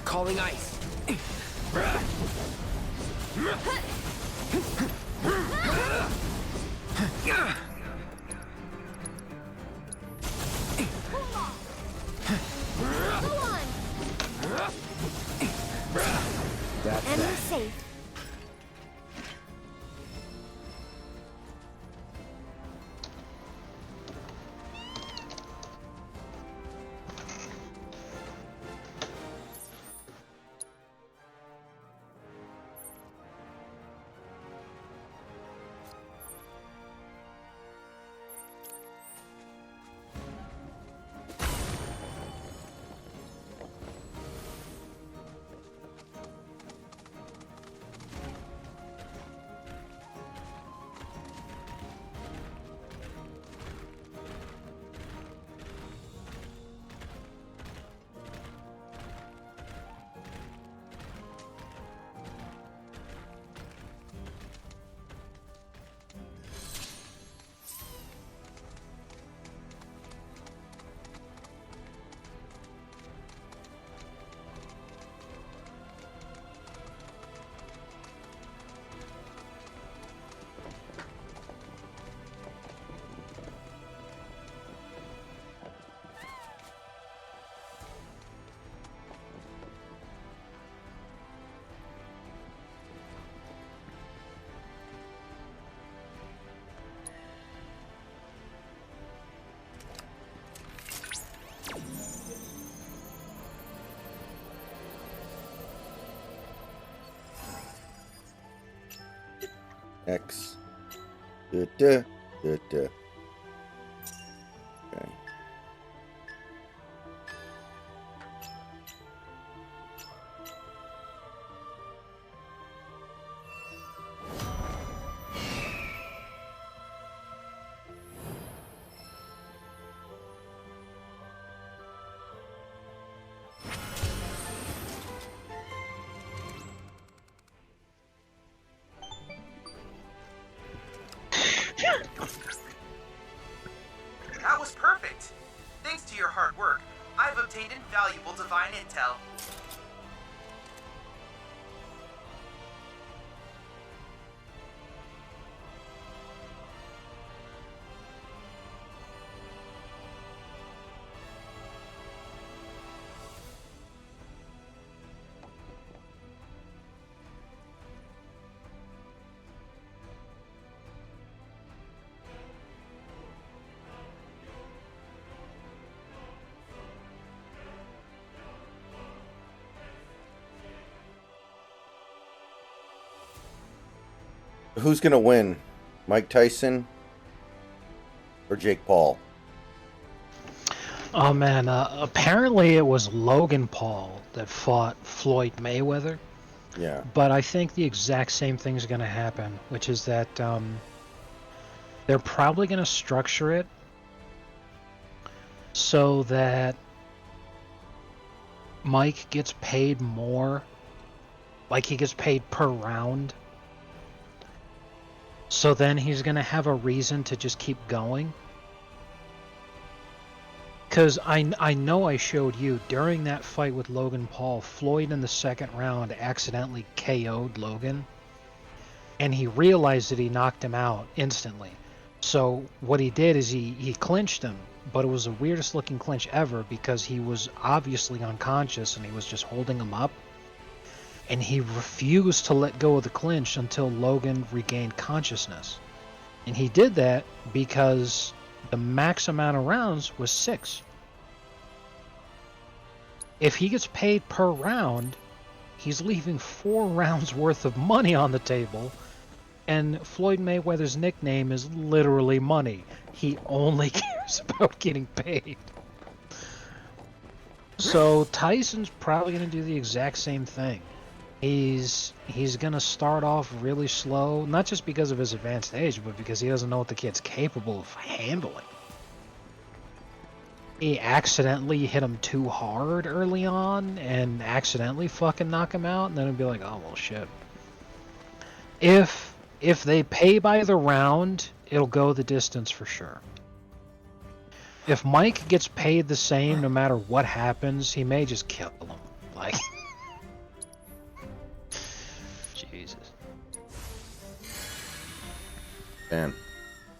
Calling ice. That's And we're that. safe. X. Da, da, da, da. Okay. That was perfect! Thanks to your hard work, I've obtained invaluable divine intel. Who's gonna win? Mike Tyson or Jake Paul? Oh man, apparently it was Logan Paul that fought Floyd Mayweather. Yeah. But I think the exact same thing's going to happen, which is that they're probably going to structure it so that Mike gets paid more, like he gets paid per round. So then he's going to have a reason to just keep going. Because I know I showed you, during that fight with Logan Paul, Floyd in the second round accidentally KO'd Logan. And he realized that he knocked him out instantly. So what he did is he clinched him. But it was the weirdest looking clinch ever because he was obviously unconscious and he was just holding him up. And he refused to let go of the clinch until Logan regained consciousness. And he did that because the max amount of rounds was 6. If he gets paid per round, he's leaving 4 rounds worth of money on the table. And Floyd Mayweather's nickname is literally money. He only cares about getting paid. So Tyson's probably going to do the exact same thing. He's going to start off really slow, not just because of his advanced age, but because he doesn't know what the kid's capable of handling. He accidentally hit him too hard early on and accidentally fucking knock him out, and then it'd be like, oh, well, shit. If they pay by the round, it'll go the distance for sure. If Mike gets paid the same no matter what happens, he may just kill him. Like... Jesus. Man.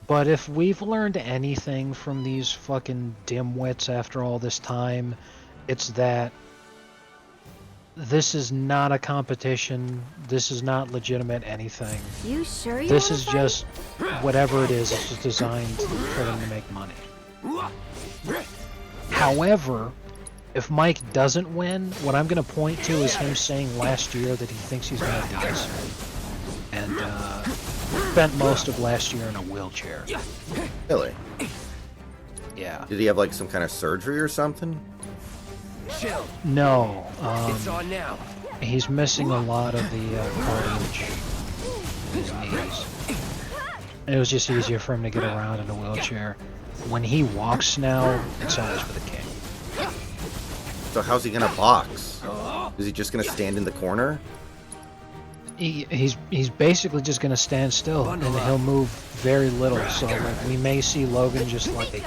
But if we've learned anything from these fucking dimwits after all this time, it's that this is not a competition. This is not legitimate anything. You sure you This wanna is fight? just whatever it is. It's just designed for them to make money. However, if Mike doesn't win, what I'm going to point to is him saying last year that he thinks he's going to die soon. And spent most of last year in a wheelchair. Really? Yeah. Did he have like some kind of surgery or something? Chill. No. It's on now. He's missing a lot of the cartilage in his knees. And it was just easier for him to get around in a wheelchair. When he walks now, it's always for the king. So how's he gonna box? Is he just gonna stand in the corner? He's basically just gonna stand still, and he'll move very little. So like, we may see Logan just like,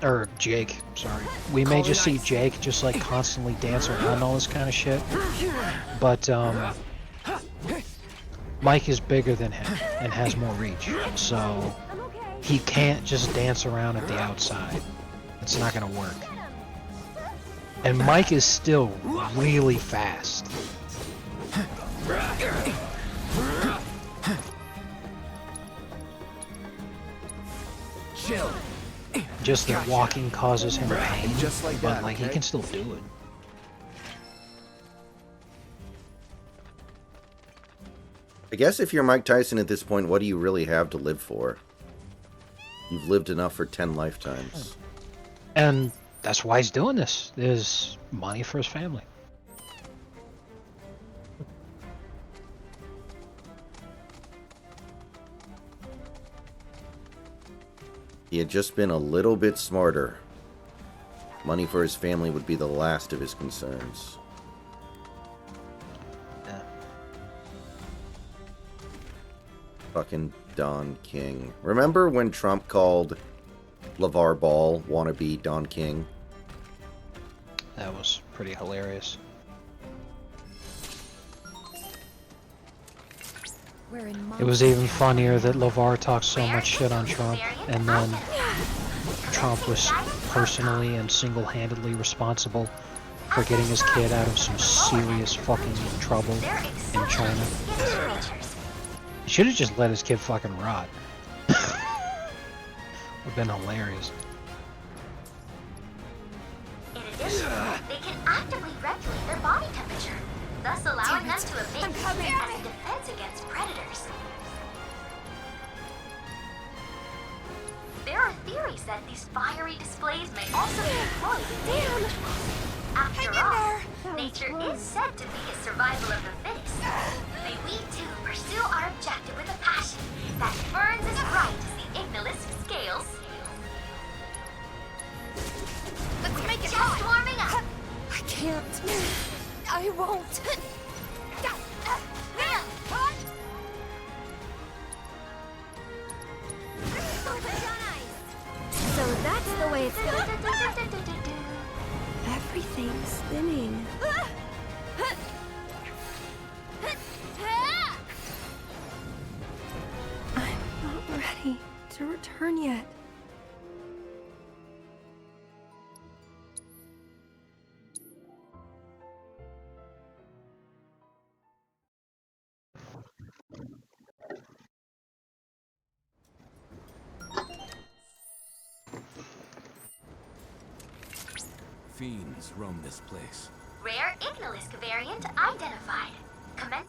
or Jake, sorry. We may just see Jake just like constantly dance around all this kind of shit. But Mike is bigger than him and has more reach, so he can't just dance around at the outside. It's not gonna work. And Mike is still really fast. Chill. Just that walking causes him pain, Just like but that, like he okay? can still do it. I guess if you're Mike Tyson at this point, what do you really have to live for? You've lived enough for 10 lifetimes. And that's why he's doing this. Is money for his family. He had just been a little bit smarter. Money for his family would be the last of his concerns. Yeah. Fucking Don King. Remember when Trump called LeVar Ball wannabe Don King? That was pretty hilarious. It was even funnier that LeVar talked so much shit on Trump, and then Trump was personally and single-handedly responsible for getting his kid out of some serious fucking trouble in China. He should have just let his kid fucking rot. Would have been hilarious. In addition, they can actively regulate their body temperature, thus allowing them to emit heat as a defense against predators. There are theories that these fiery displays may also be employed in mating rituals. After all, nature is said to be a survival of the fittest. May we too pursue our objective with a passion that burns as bright as the igneous scales. Let's make it Just hot. warming up. I can't. I won't. So that's the way it's going. Everything's spinning. I'm not ready to return yet. Fiends roam this place. Rare Igneous variant identified. Commencing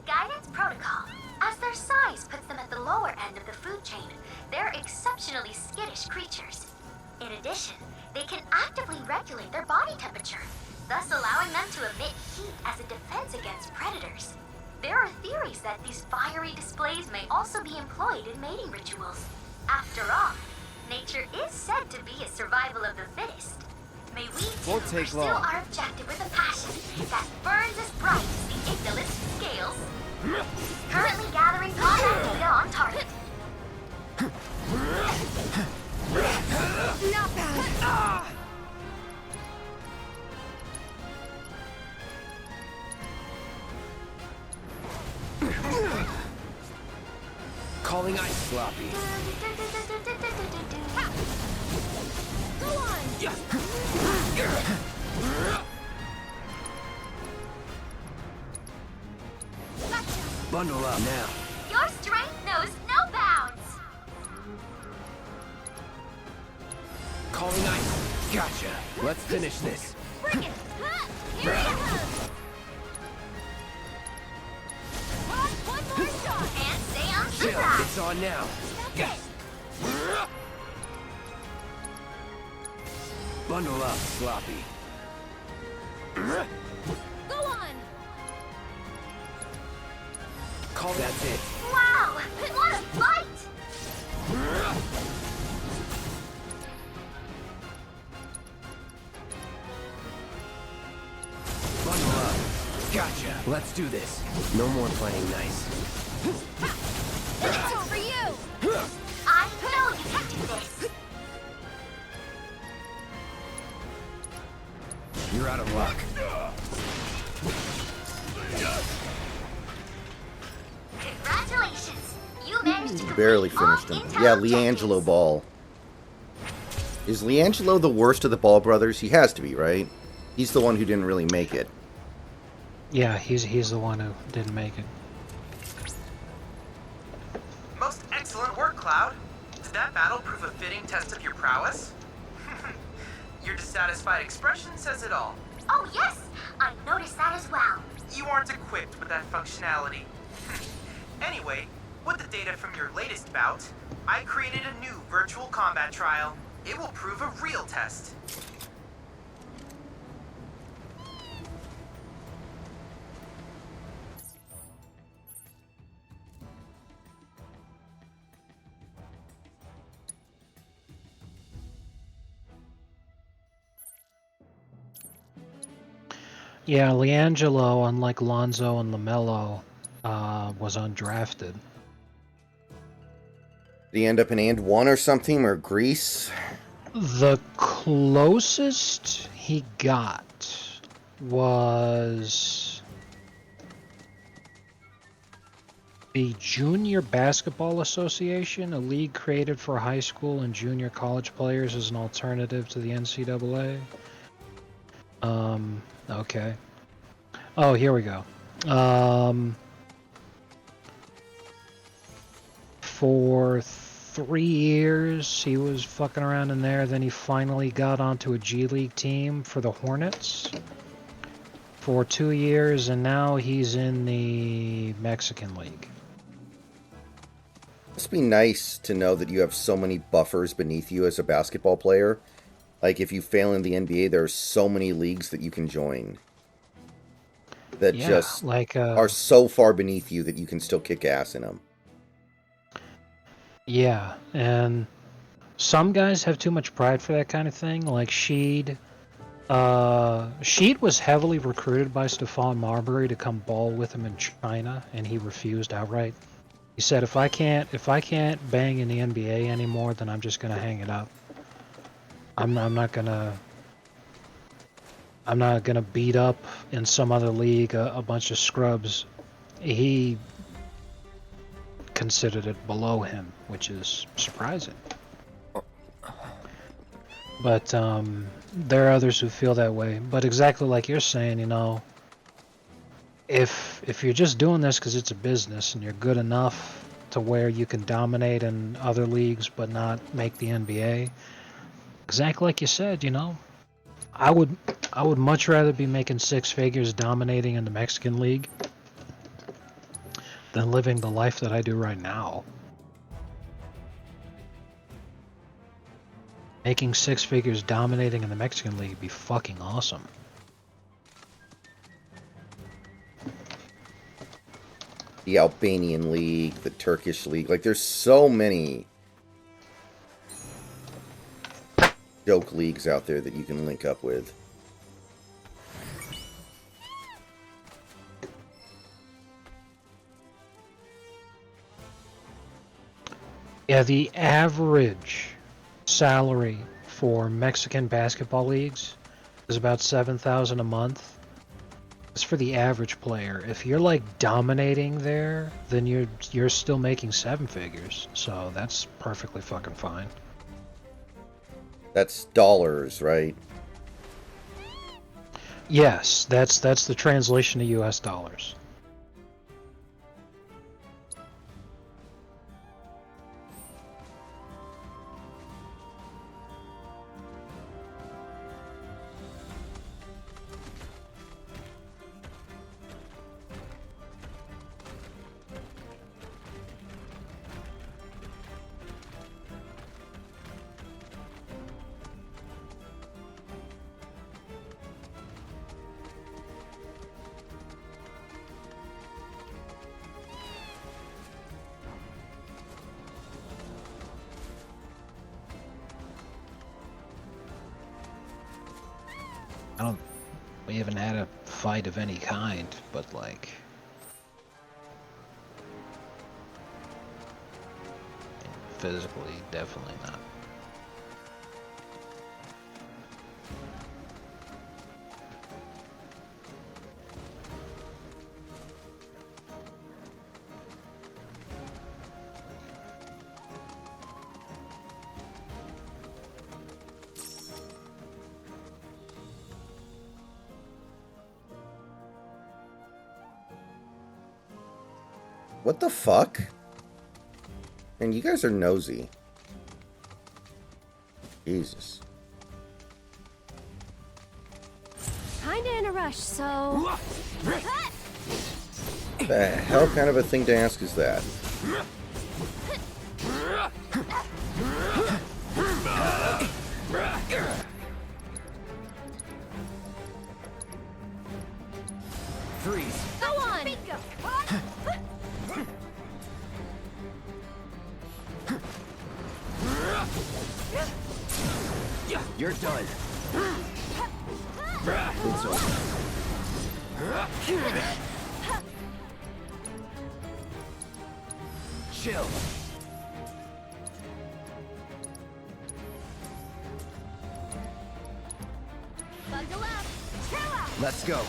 guidance protocol. As their size puts them at the lower end of the food chain, they're exceptionally skittish creatures. In addition, they can actively regulate their body temperature, thus allowing them to emit heat as a defense against predators. There are theories that these fiery displays may also be employed in mating rituals. After all, nature is said to be a survival of the fittest. May we too Won't take pursue long. our objective with a passion that burns as bright as the igneous scales. Currently gathering combat data on target. Not bad. Calling ice sloppy. Go on. Bundle up now. Your strength knows no bounds. Calling ice. Gotcha. Let's finish this. Bring it. Here it comes. One more shot. And stay on Chill. surprise. It's on now. Yes. Bundle up, sloppy. Go on. Call that's it. Wow, what a fight! Bundle up. Gotcha. Let's do this. No more playing nice. This one's for you. I know you can do this. You're out of luck. Congratulations, you managed to Barely complete finished all him. intel Yeah, objectives. Leangelo Ball. Is Leangelo the worst of the Ball brothers? He has to be, right? He's the one who didn't really make it. Yeah, he's the one who didn't make it. Most excellent work, Cloud. Did that battle prove a fitting test of your prowess? Your dissatisfied expression says it all. Oh yes, I noticed that as well. You aren't equipped equipped with that functionality. Anyway, with the data from your latest bout, I created a new virtual combat trial. It will prove a real test. Yeah, Leangelo, unlike Lonzo and LaMelo, was undrafted. Did he end up in and one or something, or Greece? The closest he got was the Junior Basketball Association, a league created for high school and junior college players as an alternative to the NCAA. Okay. Oh, here we go. For 3 years, he was fucking around in there. Then he finally got onto a G League team for the Hornets for 2 years, and now he's in the Mexican League. Must be nice to know that you have so many buffers beneath you as a basketball player. Like, if you fail in the NBA, there are so many leagues that you can join that just like, are so far beneath you that you can still kick ass in them. Yeah, and some guys have too much pride for that kind of thing, like Sheed. Sheed was heavily recruited by Stephon Marbury to come ball with him in China, and he refused outright. He said, if I can't bang in the NBA anymore, then I'm just gonna hang it up. I'm not gonna beat up in some other league a bunch of scrubs. He considered it below him, which is surprising. But there are others who feel that way. But exactly like you're saying, you know, if you're just doing this because it's a business and you're good enough to where you can dominate in other leagues but not make the NBA, exactly like you said, you know, I would much rather be making 6 figures dominating in the Mexican League than living the life that I do right now. Making 6 figures dominating in the Mexican League would be fucking awesome. The Albanian League, the Turkish League, like there's so many joke leagues out there that you can link up with. Yeah, the average salary for Mexican basketball leagues is about $7,000 a month. It's for the average player. If you're like dominating there, then you're still making 7 figures. So that's perfectly fucking fine. That's dollars, right? Yes, that's the translation to US dollars. We haven't had a fight of any kind, but like... physically, definitely not. What the fuck? Man, you guys are nosy. Jesus. Kinda in a rush, so... The hell kind of a thing to ask is that? Freeze. Go on! You're done. It's over. Chill. Bundle up! Chill out! Let's go.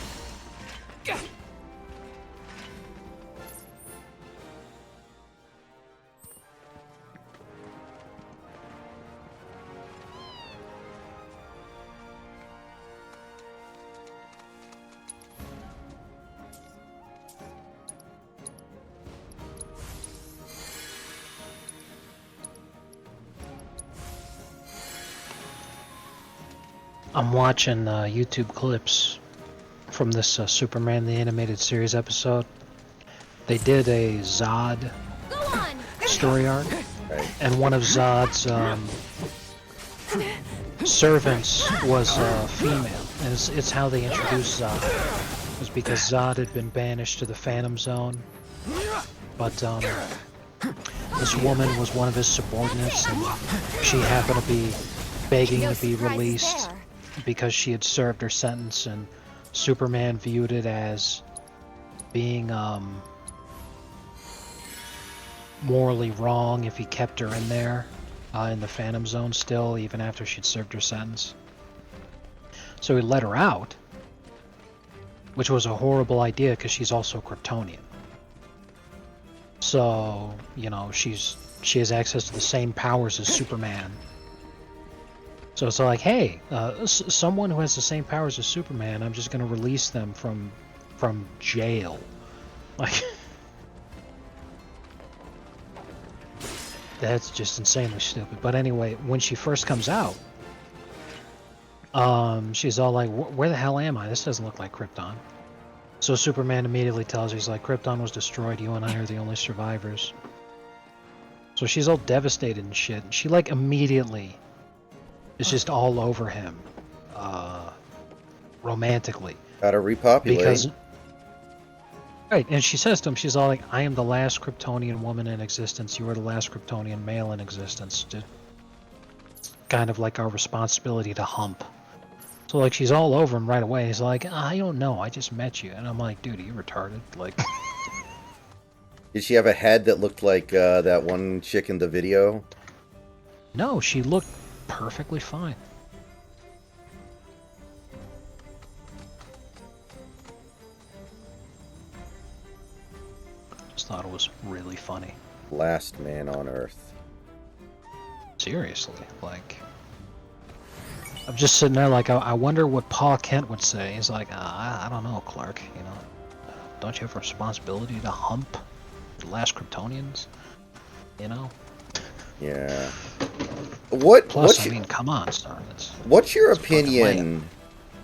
I'm watching YouTube clips from this Superman the Animated Series episode. They did a Zod story arc, and one of Zod's servants was female, and it's how they introduced Zod. It was because Zod had been banished to the Phantom Zone, but this woman was one of his subordinates, and she happened to be begging to be released because she had served her sentence, and Superman viewed it as being morally wrong if he kept her in there in the Phantom Zone still, even after she'd served her sentence. So he let her out, which was a horrible idea because she's also Kryptonian. So, you know, she has access to the same powers as Superman. So it's like, hey, someone who has the same powers as Superman, I'm just going to release them from jail. Like, that's just insanely stupid. But anyway, when she first comes out, she's all like, where the hell am I? This doesn't look like Krypton. So Superman immediately tells her, he's like, Krypton was destroyed, you and I are the only survivors. So she's all devastated and shit. She like immediately is just all over him, romantically. Gotta repopulate. Because, right, and she says to him, she's all like, I am the last Kryptonian woman in existence, you are the last Kryptonian male in existence. It's kind of like our responsibility to hump. So like she's all over him right away. He's like, I don't know, I just met you. And I'm like, dude, are you retarded? Like, did she have a head that looked like that one chick in the video? No, she looked perfectly fine. Just thought it was really funny. Last man on Earth. Seriously, like, I'm just sitting there like, I wonder what Pa Kent would say. He's like, I don't know, Clark, you know, don't you have a responsibility to hump the last Kryptonians, you know? Yeah. Plus, I mean, come on, Star. What's your opinion?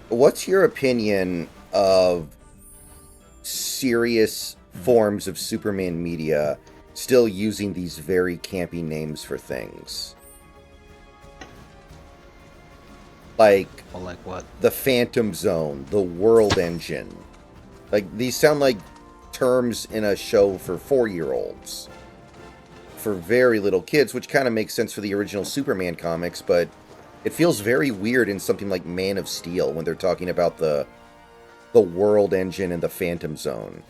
What's your opinion of serious forms of Superman media still using these very campy names for things? Like, well, like what? The Phantom Zone, the World Engine. Like, these sound like terms in a show for 4-year-olds. For very little kids, which kind of makes sense for the original Superman comics, but it feels very weird in something like Man of Steel when they're talking about the World Engine and the Phantom Zone.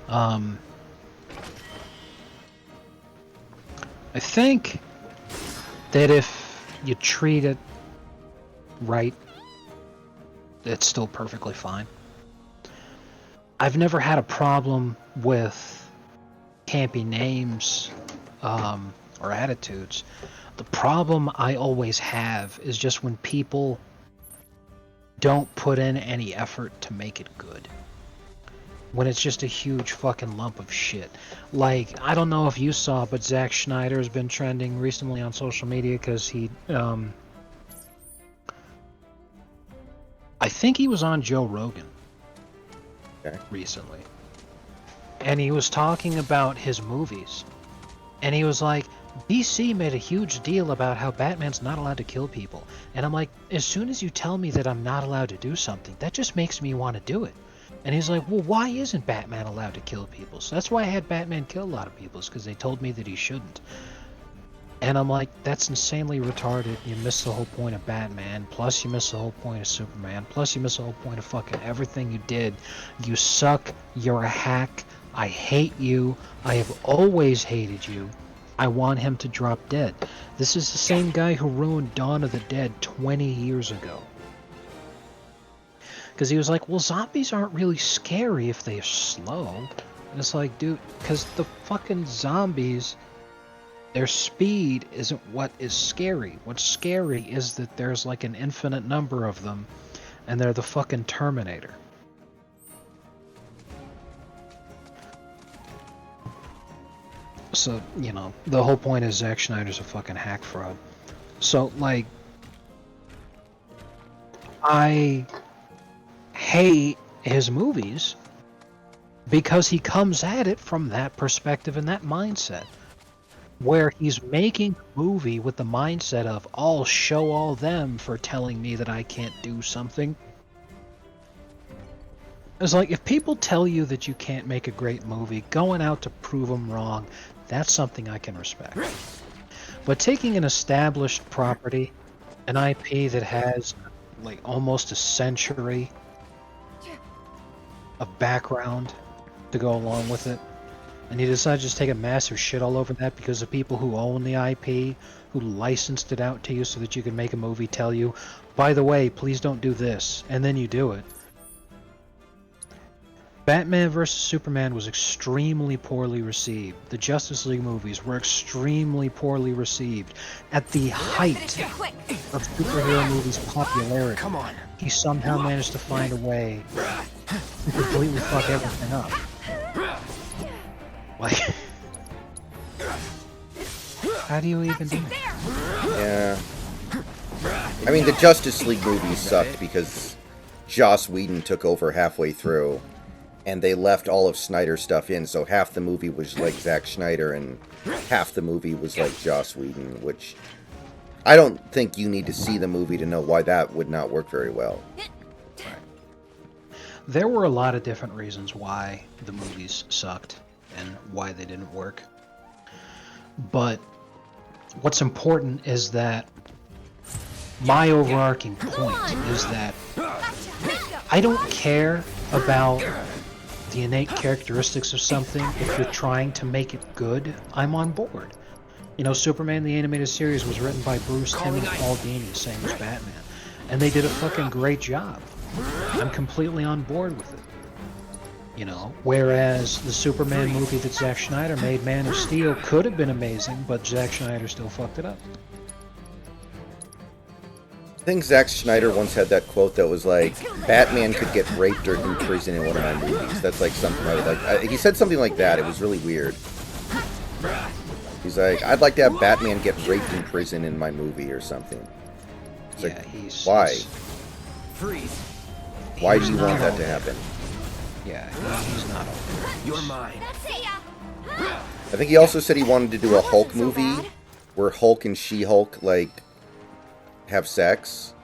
I think that if you treat it right, it's still perfectly fine. I've never had a problem with campy names or attitudes. The problem I always have is just when people don't put in any effort to make it good. When it's just a huge fucking lump of shit. Like, I don't know if you saw, but Zack Snyder has been trending recently on social media because he, I I think he was on Joe Rogan Okay. recently. And he was talking about his movies. And he was like, DC made a huge deal about how Batman's not allowed to kill people. And I'm like, as soon as you tell me that I'm not allowed to do something, that just makes me want to do it. And he's like, well, why isn't Batman allowed to kill people? So that's why I had Batman kill a lot of people, because they told me that he shouldn't. And I'm like, that's insanely retarded. You miss the whole point of Batman, plus you miss the whole point of Superman, plus you miss the whole point of fucking everything you did. You suck, you're a hack, I hate you, I have always hated you. I want him to drop dead. This is the same guy who ruined Dawn of the Dead 20 years ago. Because he was like, well, zombies aren't really scary if they're slow. And it's like, dude, because the fucking zombies, their speed isn't what is scary. What's scary is that there's like an infinite number of them, and they're the fucking Terminator. So, you know, the whole point is Zack Snyder's a fucking hack fraud. So, like, I hate his movies because he comes at it from that perspective and that mindset. Where he's making a movie with the mindset of, I'll show all them for telling me that I can't do something. It's like, if people tell you that you can't make a great movie, going out to prove them wrong, that's something I can respect. But taking an established property, an IP that has like almost a century of background to go along with it, and you decide to just take a massive shit all over that because the people who own the IP, who licensed it out to you so that you can make a movie, tell you, by the way, please don't do this, and then you do it. Batman vs. Superman was extremely poorly received. The Justice League movies were extremely poorly received. At the height of superhero movies' popularity, he somehow managed to find a way to completely fuck everything up. Like, how do you even do that? Yeah. I mean, the Justice League movies sucked because Joss Whedon took over halfway through, and they left all of Snyder's stuff in, so half the movie was like Zack Snyder, and half the movie was like Joss Whedon, which I don't think you need to see the movie to know why that would not work very well. There were a lot of different reasons why the movies sucked and why they didn't work. But what's important is that my overarching point is that I don't care about the innate characteristics of something. If you're trying to make it good, I'm on board. You know, Superman the Animated Series was written by Bruce Timm and Paul Dini, same as Batman. And they did a fucking great job. I'm completely on board with it. You know, whereas the Superman movie that Zack Snyder made, Man of Steel, could have been amazing, but Zack Snyder still fucked it up. I think Zack Snyder once had that quote that was like, Batman could get raped or in prison in one of my movies. That's like something I would like. He said something like that. It was really weird. He's like, I'd like to have Batman get raped in prison in my movie or something. It's yeah, like, why? Freeze. Why do you want that to happen? Yeah, he's not over. You're mine. I think he also said he wanted to do a Hulk movie where Hulk and She-Hulk, like, have sex,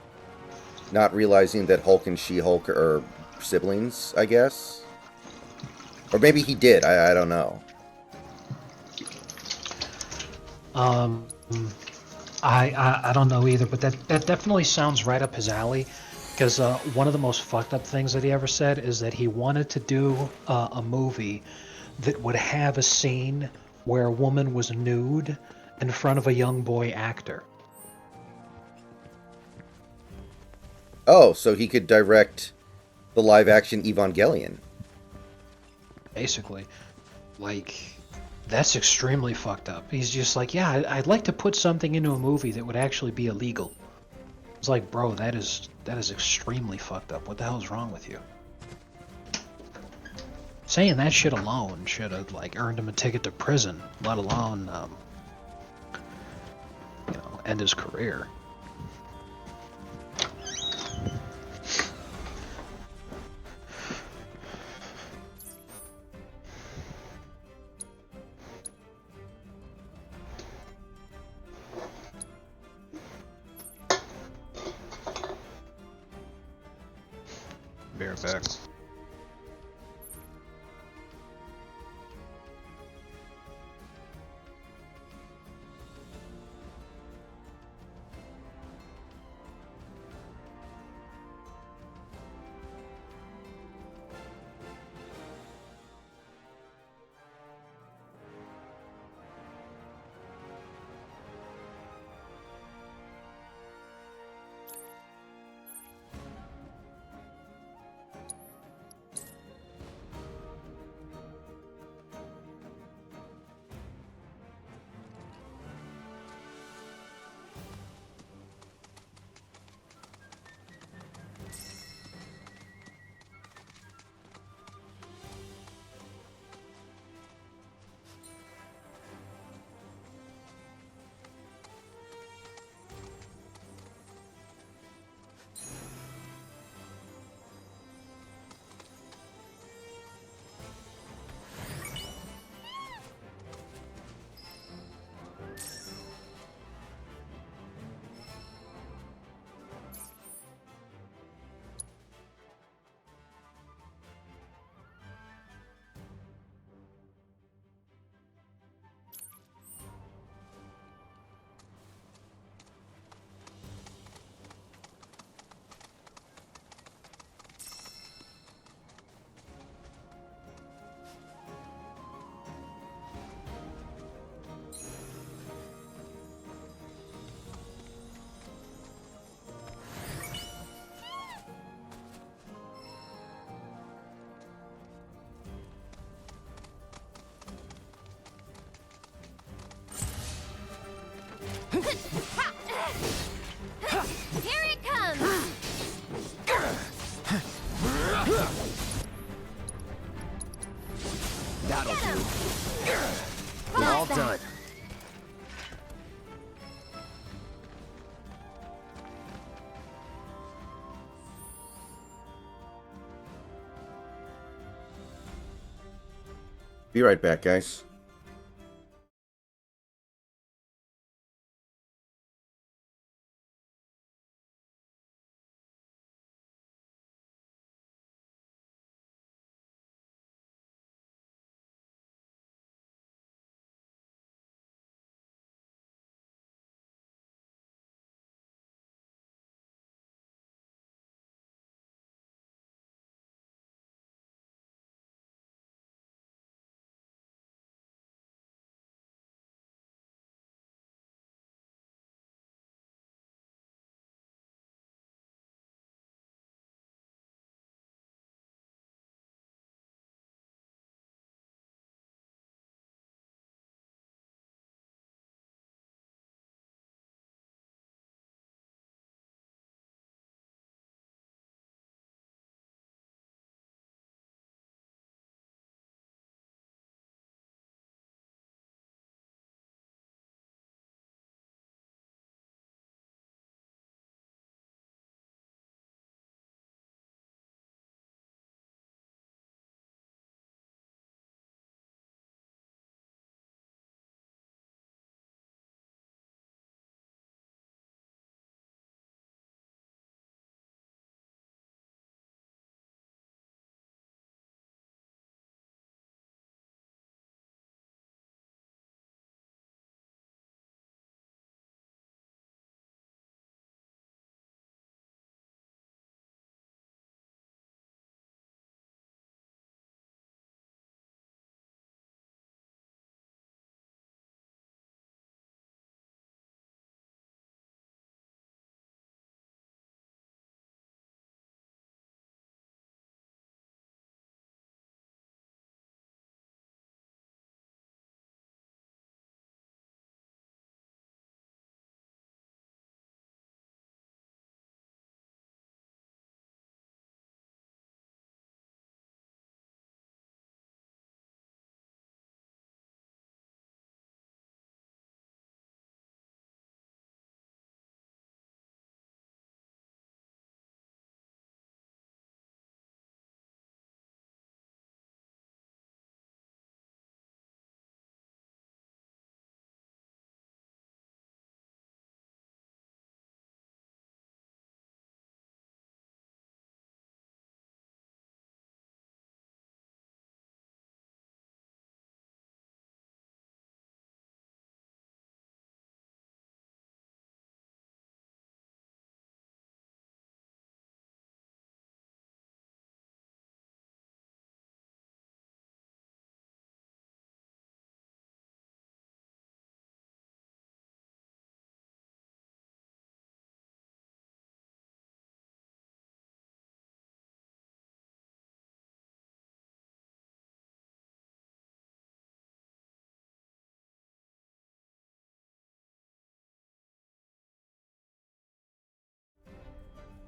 not realizing that Hulk and She-Hulk are siblings, I guess. Or maybe he did, I don't know. I don't know either, but that definitely sounds right up his alley. Because one of the most fucked up things that he ever said is that he wanted to do a movie that would have a scene where a woman was nude in front of a young boy actor. Oh, so he could direct the live-action Evangelion. Basically. Like, that's extremely fucked up. He's just like, yeah, I'd like to put something into a movie that would actually be illegal. It's like, bro, that is extremely fucked up. What the hell is wrong with you? Saying that shit alone should have, like, earned him a ticket to prison, let alone, you know, end his career. Be right back. Here it comes! That'll Get him! do. We're all done. Be right back, guys.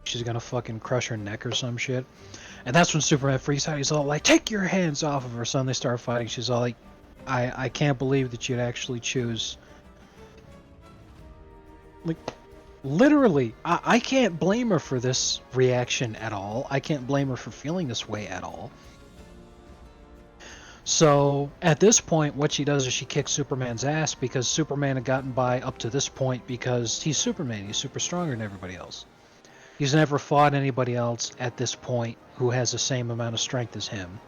she's gonna fucking crush her neck or some shit. And that's when Superman freaks out. He's all like, "Take your hands off of her!" So then they start fighting. She's all like, I can't believe that you'd actually choose." Like, literally, I can't blame her for this reaction at all. I can't blame her for feeling this way at all. So, at this point, what she does is she kicks Superman's ass because Superman had gotten by up to this point because he's Superman. He's super stronger than everybody else. He's never fought anybody else at this point who has the same amount of strength as him.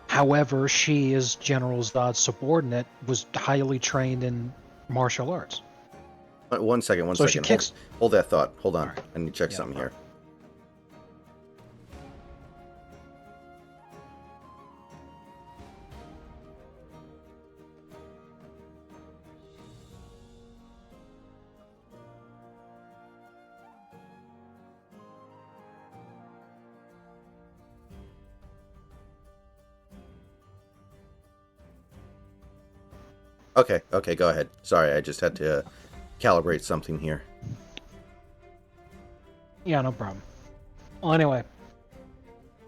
However, she, as General Zod's subordinate, was highly trained in martial arts. One second. So she kicks... Hold that thought. Hold on. Right. I need to check something here. Okay, go ahead. Sorry, I just had to calibrate something here. Yeah, no problem. Well, anyway,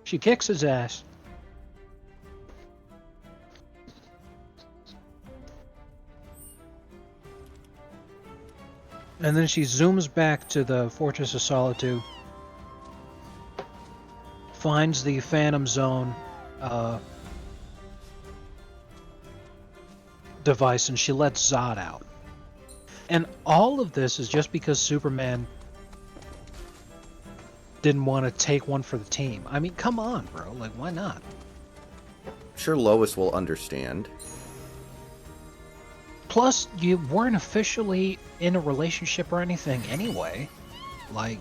she kicks his ass. And then she zooms back to the Fortress of Solitude, finds the Phantom Zone device, and she lets Zod out. And all of this is just because Superman didn't want to take one for the team. I mean, come on, bro. Like, why not? I'm sure Lois will understand. Plus, you weren't officially in a relationship or anything anyway. Like...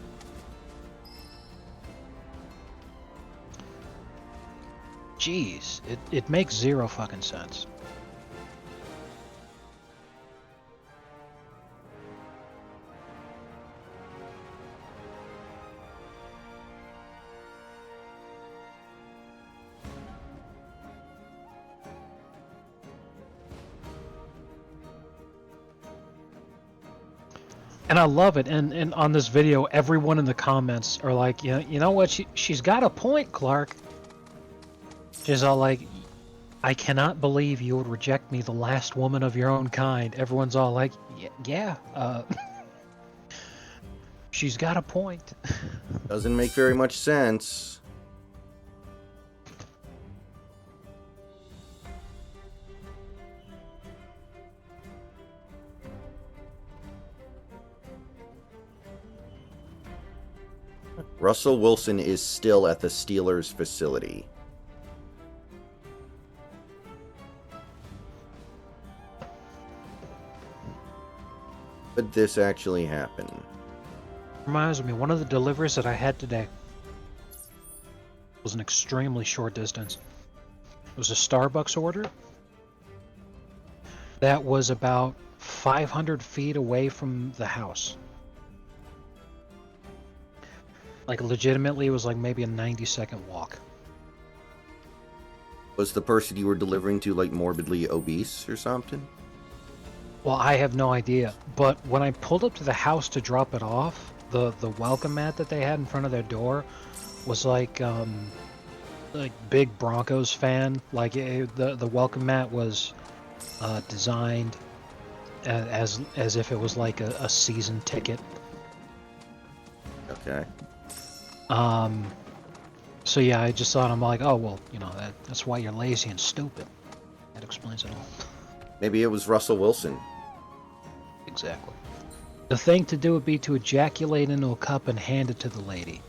Jeez, it makes zero fucking sense. And I love it. And on this video, everyone in the comments are like, you know what? She's got a point, Clark. She's all like, "I cannot believe you would reject me, the last woman of your own kind." Everyone's all like, yeah. She's got a point. Doesn't make very much sense. Russell Wilson is still at the Steelers facility. Could this actually happen? Reminds me, one of the deliveries that I had today was an extremely short distance. It was a Starbucks order that was about 500 feet away from the house. Like, legitimately, it was like maybe a 90-second walk. Was the person you were delivering to, like, morbidly obese or something? Well, I have no idea. But when I pulled up to the house to drop it off, the welcome mat that they had in front of their door was like big Broncos fan. Like, the welcome mat was designed as if it was like a season ticket. Okay. So yeah, I just thought, I'm like, oh, well, that's why you're lazy and stupid. That explains it all. Maybe it was Russell Wilson. Exactly. The thing to do would be to ejaculate into a cup and hand it to the lady.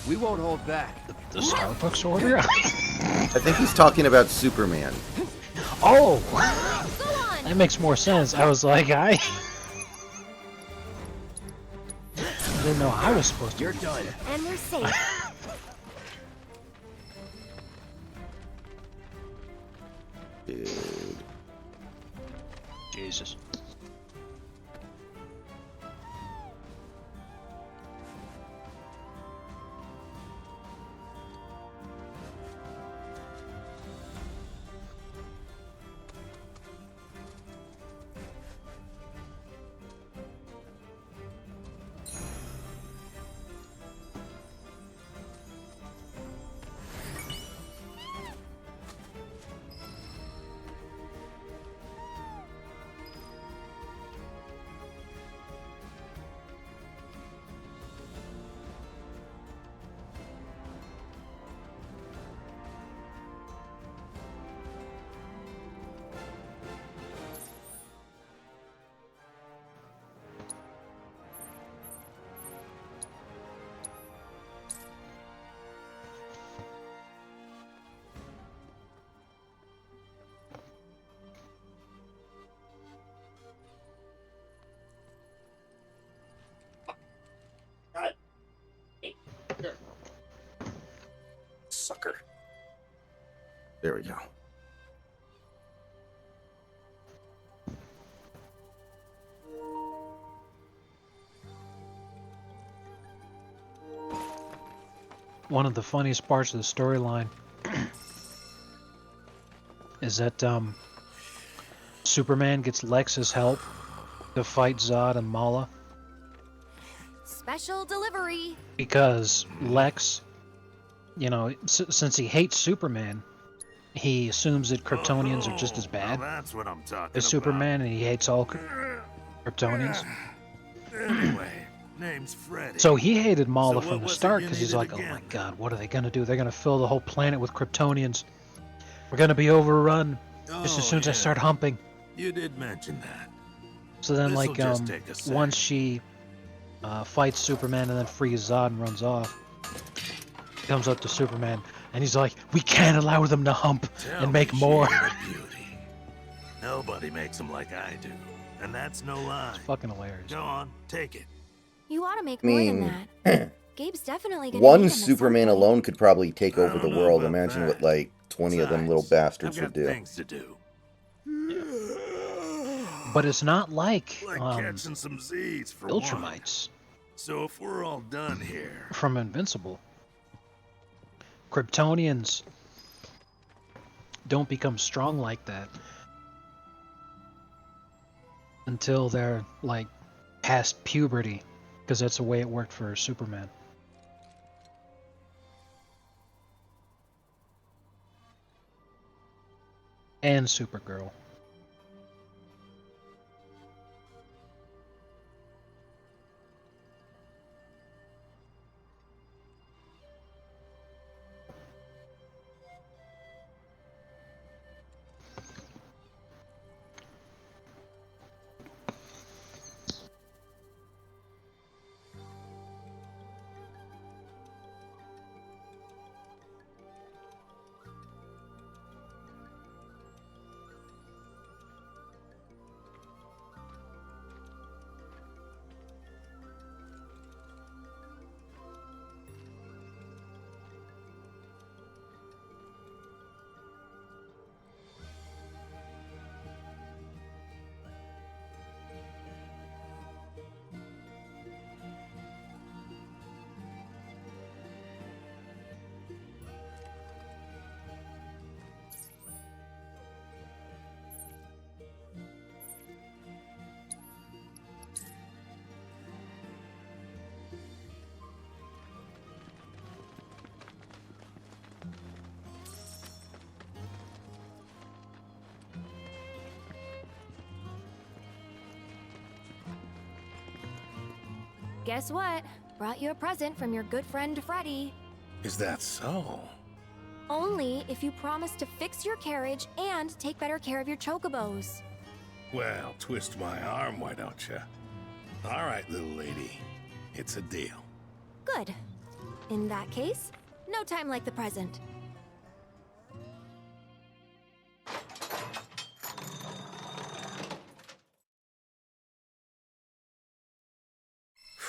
We won't hold back. The Starbucks order? I think he's talking about Superman. Oh! That makes more sense. I was like, I didn't know I was supposed to. You're done. And we're safe. Dude. Jesus. There we go. One of the funniest parts of the storyline is that Superman gets Lex's help to fight Zod and Mala Special delivery. because Lex, you know, since he hates Superman, he assumes that Kryptonians are just as bad That's what I'm talking as Superman, and he hates all Kryptonians. Anyway, name's Freddy. So he hated Mala So from what the was it start you because he's needed like, oh my again? god, what are they going to do? They're going to fill the whole planet with Kryptonians. We're going to be overrun just as soon as I start humping. You did mention that. So then, This'll like, just take a sec. once she fights Superman and then frees Zod and runs off, he comes up to Superman and he's like, we can't allow them to hump and make more. Beauty. Nobody makes them like I do. And that's no lie. It's fucking hilarious. Go on, take it. You ought to make I more mean, than that. Gabe's definitely gonna need one him at some Superman point. alone could probably take over the don't know world. about Imagine that. what like 20 of them little bastards I've would got do. things to do. But it's not like Like catching some Z's for Ultramites one. So if we're all done here, from Invincible. Kryptonians don't become strong like that until they're like past puberty, because that's the way it worked for Superman. And Supergirl. Guess what? Brought you a present from your good friend Freddy. is that so? Only if you promise to fix your carriage and take better care of your chocobos. Well, twist my arm, why don't you? All right, little lady. It's a deal. Good. In that case, no time like the present.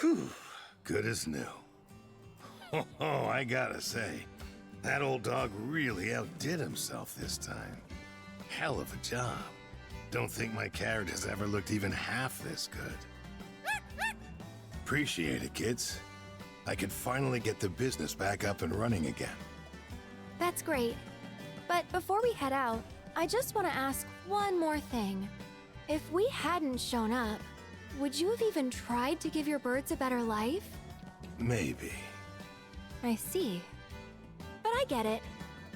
Whew, good as new. Oh, I gotta say, that old dog really outdid himself this time. Hell of a job. Don't think my carrot has ever looked even half this good. Appreciate it, kids. I can finally get the business back up and running again. That's great. But before we head out, I just want to ask one more thing. If we hadn't shown up, would you have even tried to give your birds a better life? Maybe. I see. But I get it.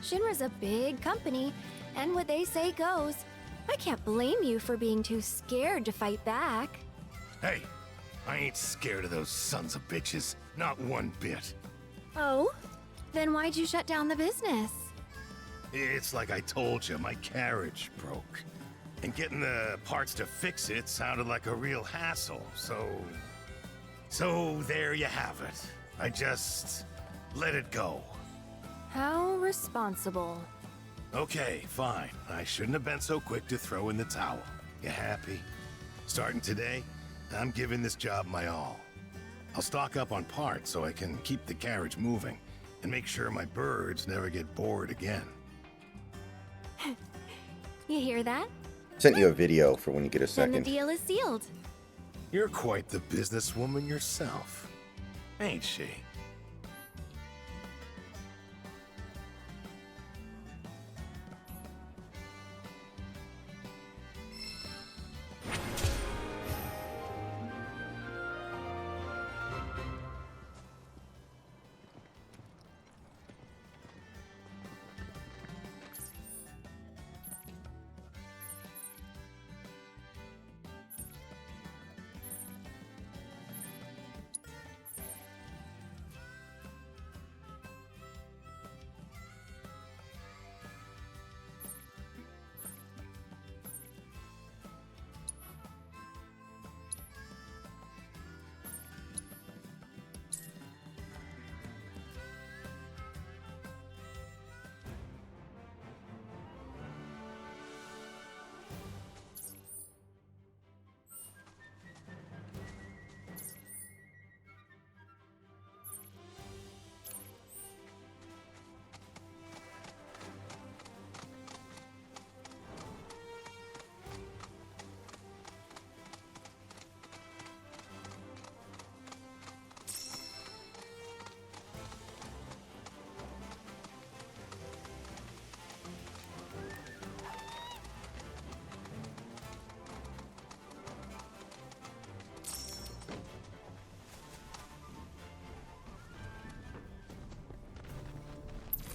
Shinra's a big company, and what they say goes. I can't blame you for being too scared to fight back. Hey, I ain't scared of those sons of bitches. Not one bit. Oh? Then why'd you shut down the business? It's like I told you, my carriage broke. And getting the parts to fix it sounded like a real hassle, So there you have it. I just let it go. How responsible. Okay, fine. I shouldn't have been so quick to throw in the towel. You happy? Starting today, I'm giving this job my all. I'll stock up on parts so I can keep the carriage moving and make sure my birds never get bored again. You hear that? Sent you a video for when you get a Then the second. deal is sealed. You're quite the businesswoman yourself, ain't she?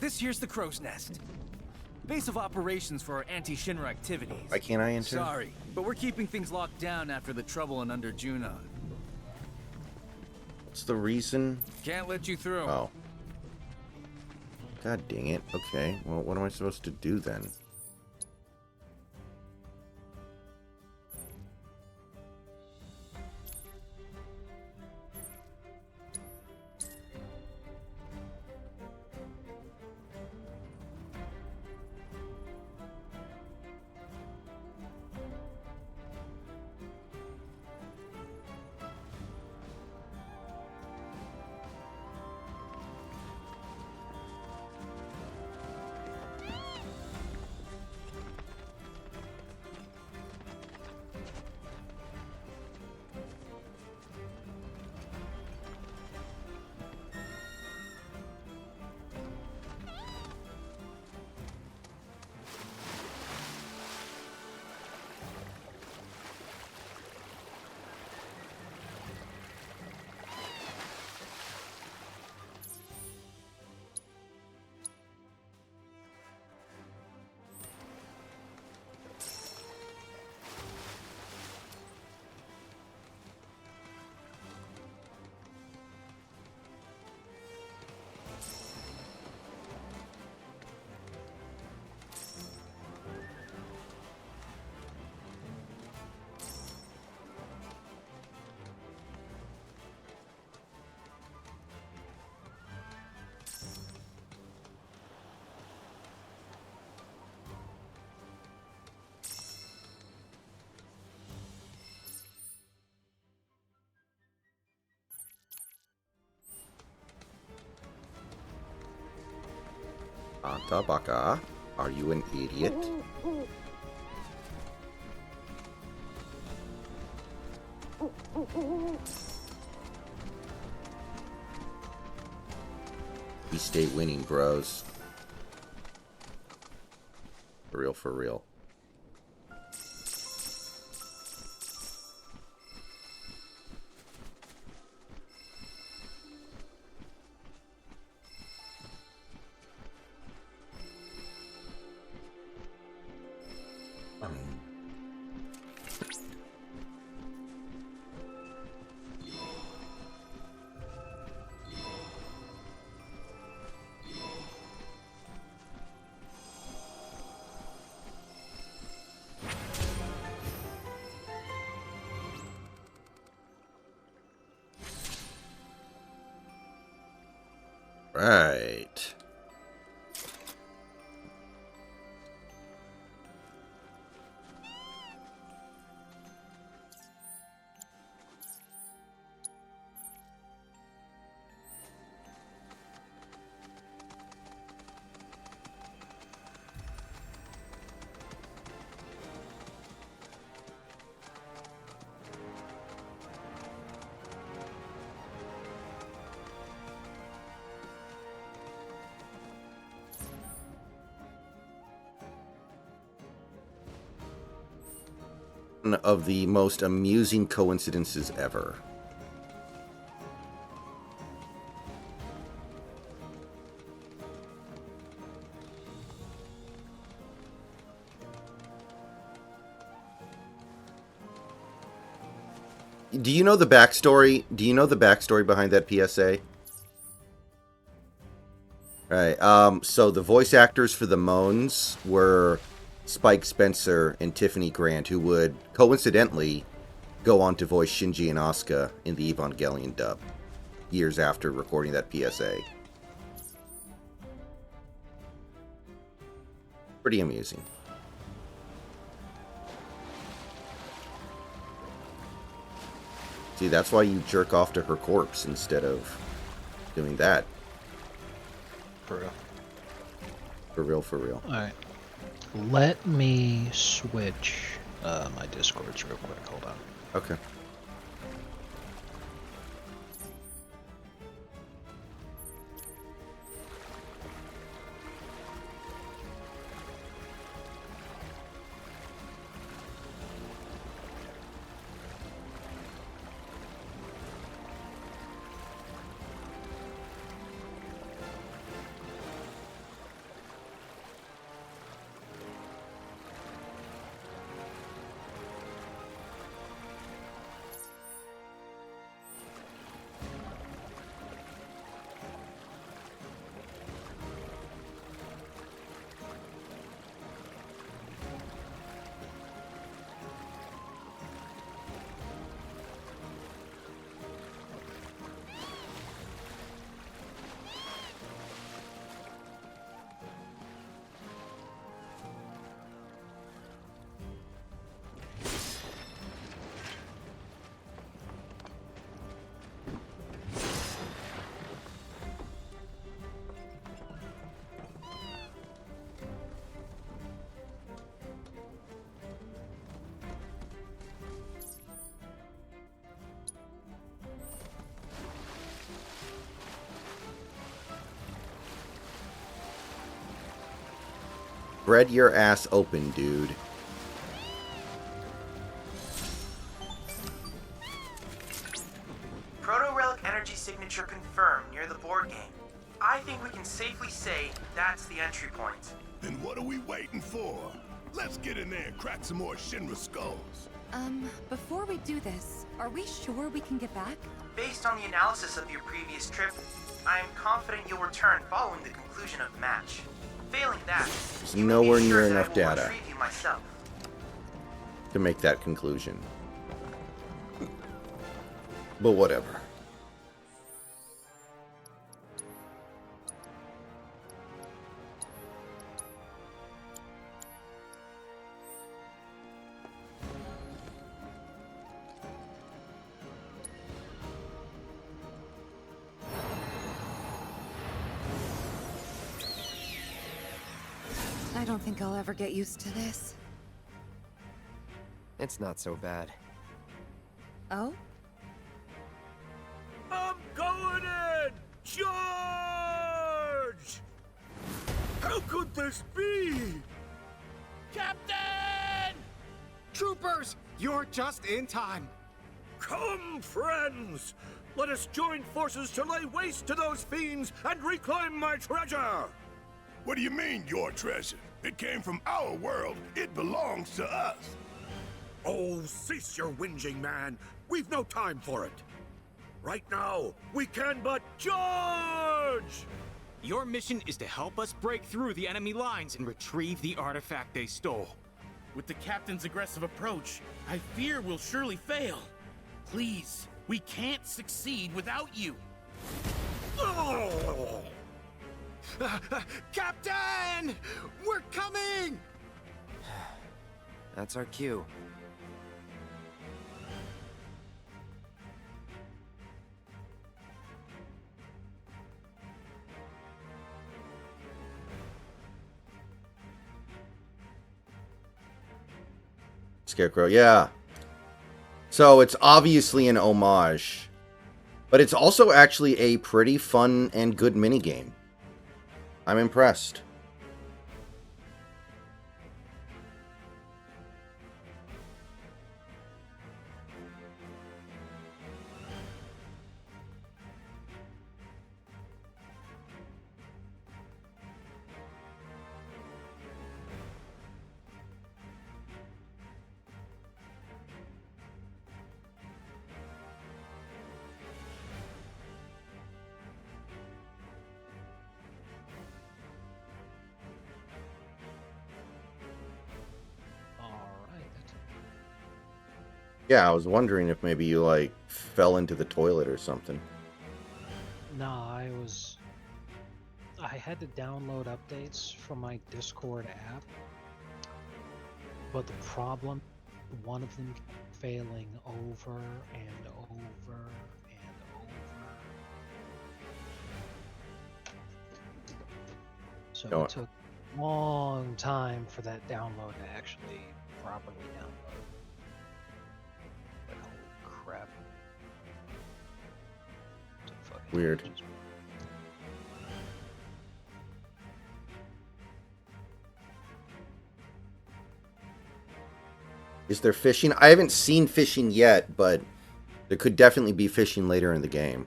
This here's the crow's nest. Base of operations for our anti-Shinra activities. Why can't I enter? Sorry, but we're keeping things locked down after the trouble in Under Junon. What's the reason? Can't let you through. Oh. God dang it. Okay, well, what am I supposed to do then? Anta Baka, are you an idiot? We stay winning, bros. For real, for real. Right. one of the most amusing coincidences ever. Do you know the backstory? Do you know the backstory behind that PSA? Right. So the voice actors for the Moans were Spike Spencer and Tiffany Grant, who would coincidentally go on to voice Shinji and Asuka in the Evangelion dub years after recording that PSA. Pretty amusing. See, that's why you jerk off to her corpse instead of doing that. For real. For real, for real. Alright. Let me switch my Discords real quick. Hold on. Okay. Spread your ass open, dude. Proto-Relic energy signature confirmed near the board game. I think we can safely say that's the entry point. Then what are we waiting for? Let's get in there and crack some more Shinra skulls. Before we do this, are we sure we can get back? Based on the analysis of your previous trip, I am confident you'll return following the conclusion of the match. Failing that, There's you may nowhere be near assured that enough I will data retrieve you myself. to make that conclusion. But whatever. I don't think I'll ever get used to this. It's not so bad. Oh? I'm going in! Charge! How could this be? Captain! Troopers, you're just in time. Come, friends! Let us join forces to lay waste to those fiends and reclaim my treasure! What do you mean, your treasure? It came from our world. It belongs to us. Oh, cease your whinging, man. We've no time for it. Right now, we can but charge! Your mission is to help us break through the enemy lines and retrieve the artifact they stole. With the captain's aggressive approach, I fear we'll surely fail. Please, we can't succeed without you. Oh! Captain! We're coming! That's our cue. Scarecrow, yeah. So it's obviously an homage, but it's also actually a pretty fun and good minigame. I'm impressed. Yeah, I was wondering if maybe you, like, fell into the toilet or something. No, I had to download updates from my Discord app, but the problem, one of them kept failing over and over and over. So No. it took a long time for that download to actually properly download. But holy crap. Weird. Is there fishing? I haven't seen fishing yet, but there could definitely be fishing later in the game.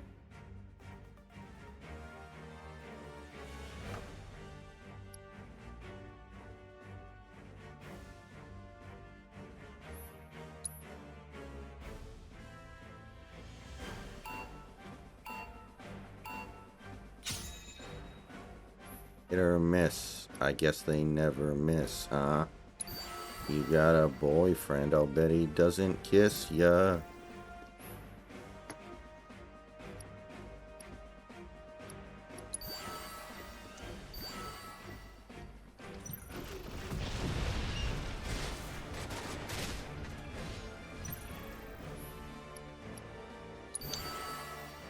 Hit or miss. I guess they never miss, huh? You got a boyfriend, I'll bet he doesn't kiss ya.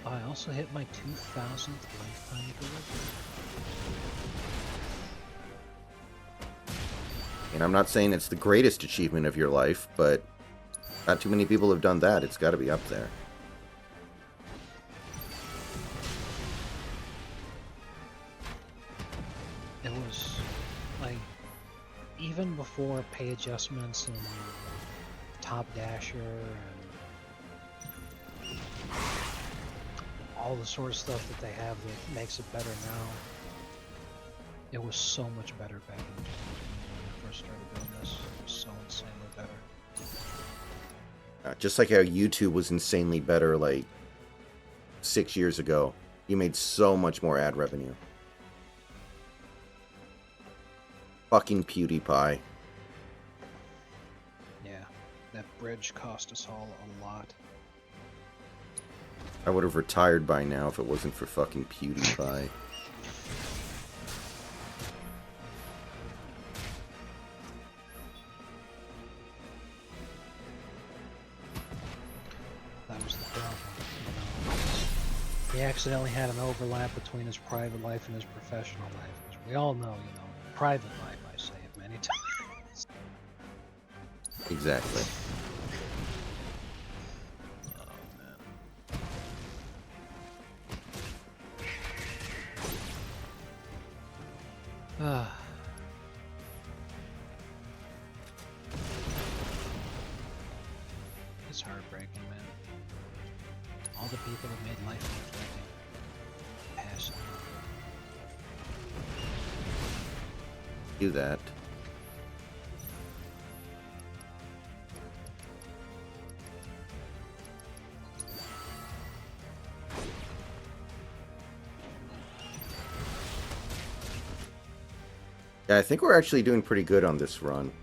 I also hit my 2,000th lifetime delivery. And I'm not saying it's the greatest achievement of your life, but not too many people have done that. It's got to be up there. It was like, even before pay adjustments and Top Dasher and all the sort of stuff that they have that makes it better now, it was so much better back in when I first started doing this. It was so insanely better. Just like how YouTube was insanely better like 6 years ago. You made so much more ad revenue. Fucking PewDiePie. Yeah, that bridge cost us all a lot. I would have retired by now if it wasn't for fucking PewDiePie. That was the problem, you know. He accidentally had an overlap between his private life and his professional life, which we all know, you know. Private life, I say it many times. Exactly. Ah. It's heartbreaking, man. All the people that made life worth living passed on. Do that. Yeah, I think we're actually doing pretty good on this run.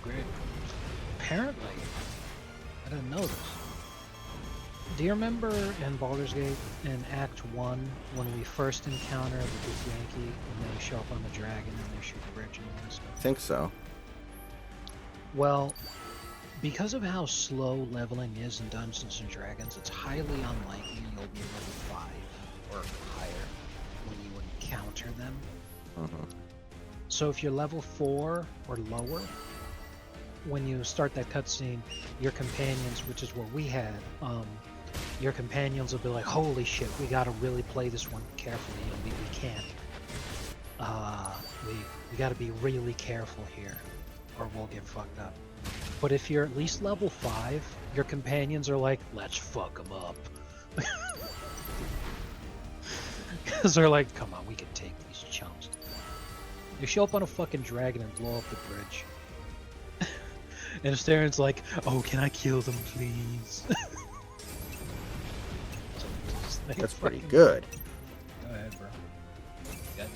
great. Apparently, I didn't know this. Do you remember in Baldur's Gate in Act 1 when we first encounter the Big Yankee and they show up on the dragon and they shoot the bridge and all this stuff? I think so. Well, because of how slow leveling is in Dungeons and Dragons, it's highly unlikely you'll be level 5 or higher when you encounter them. So if you're level 4 or lower, when you start that cutscene, your companions, which is what we had, your companions will be like, holy shit, we gotta really play this one carefully, and we can't. We gotta be really careful here, or we'll get fucked up. But if you're at least level 5, your companions are like, let's fuck them up. Because they're like, come on, we can take these chumps. You show up on a fucking dragon and blow up the bridge. And Staren's like, oh, can I kill them, please? That's pretty good. Go ahead, bro. Got it.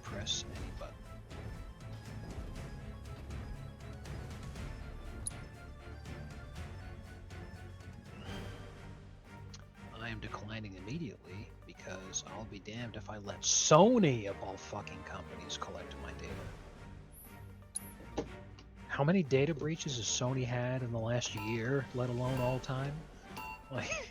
Press any button. I am declining immediately because I'll be damned if I let Sony of all fucking companies collect my data. How many data breaches has Sony had in the last year, let alone all time? Like...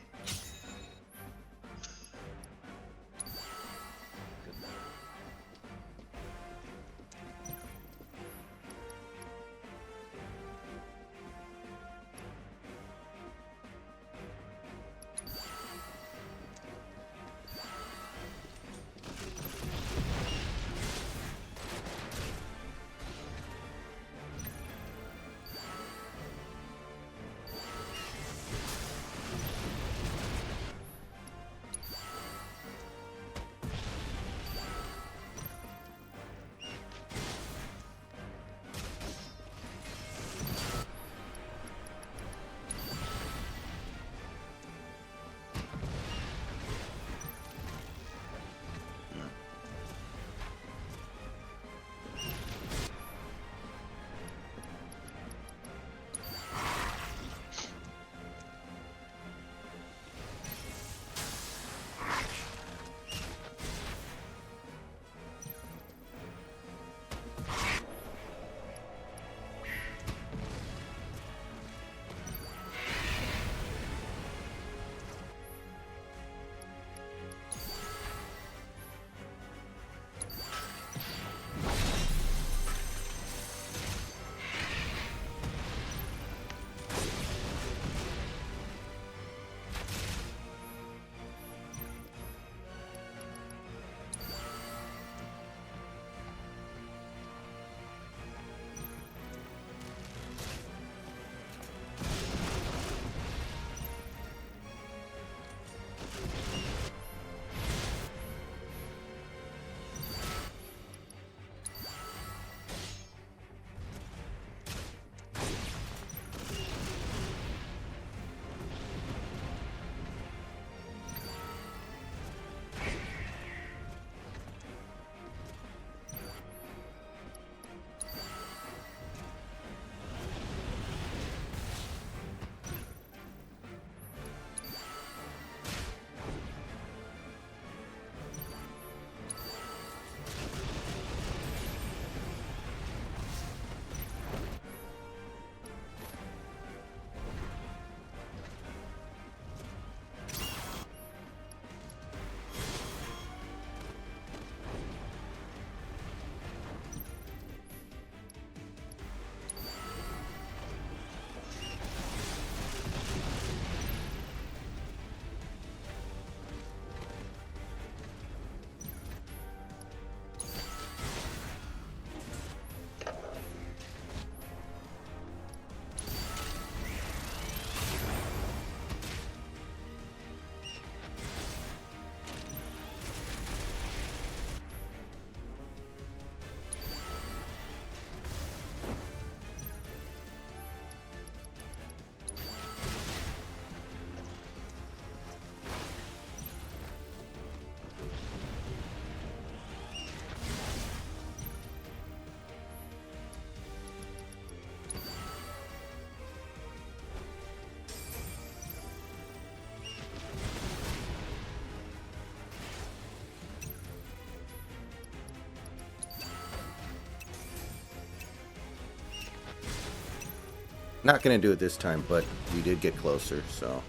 Not gonna do it this time, but we did get closer, so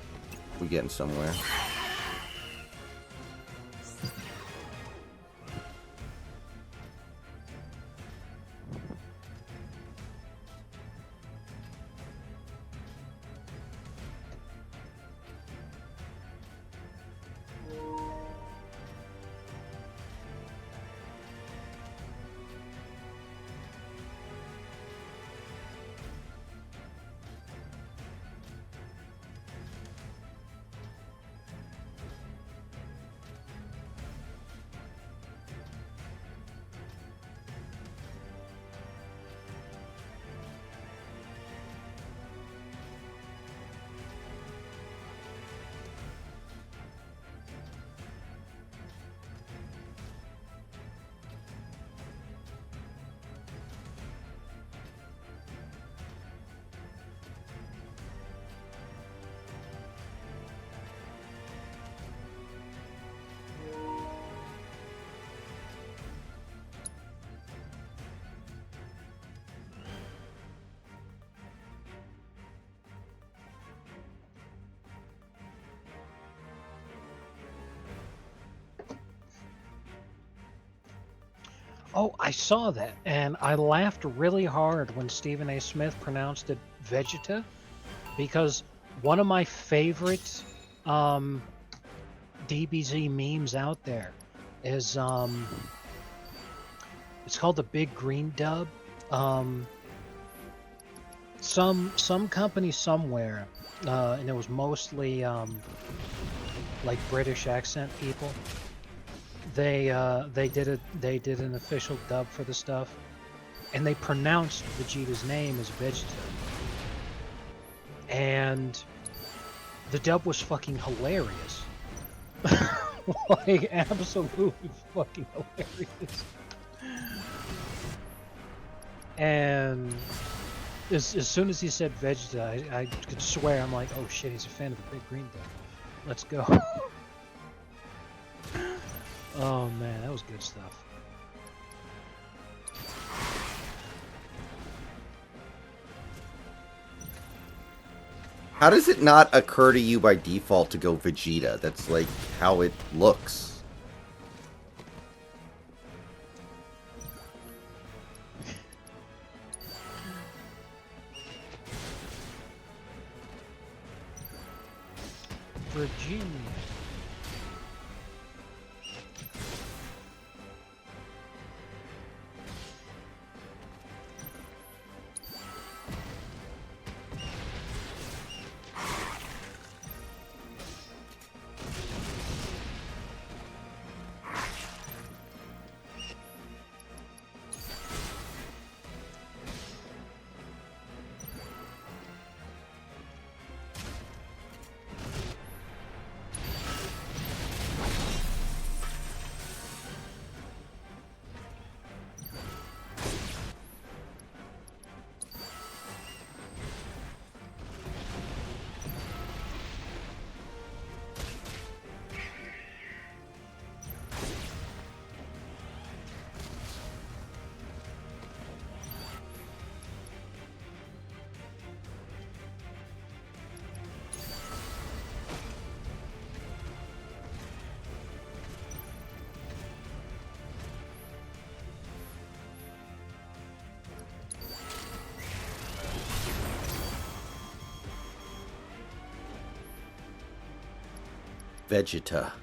we're getting somewhere. Oh, I saw that, and I laughed really hard when Stephen A. Smith pronounced it Vegeta, because one of my favorite DBZ memes out there is it's called the Big Green Dub. Some company somewhere, and it was mostly like British accent people. They did an official dub for the stuff, and they pronounced Vegeta's name as Vegeta, and the dub was fucking hilarious. Like, absolutely fucking hilarious. And as soon as he said Vegeta, I could swear, I'm like, oh shit, he's a fan of the Big Green Dub. Let's go. Oh man, that was good stuff. How does it not occur to you by default to go Vegeta? That's like how it looks. Virginia. Vegeta.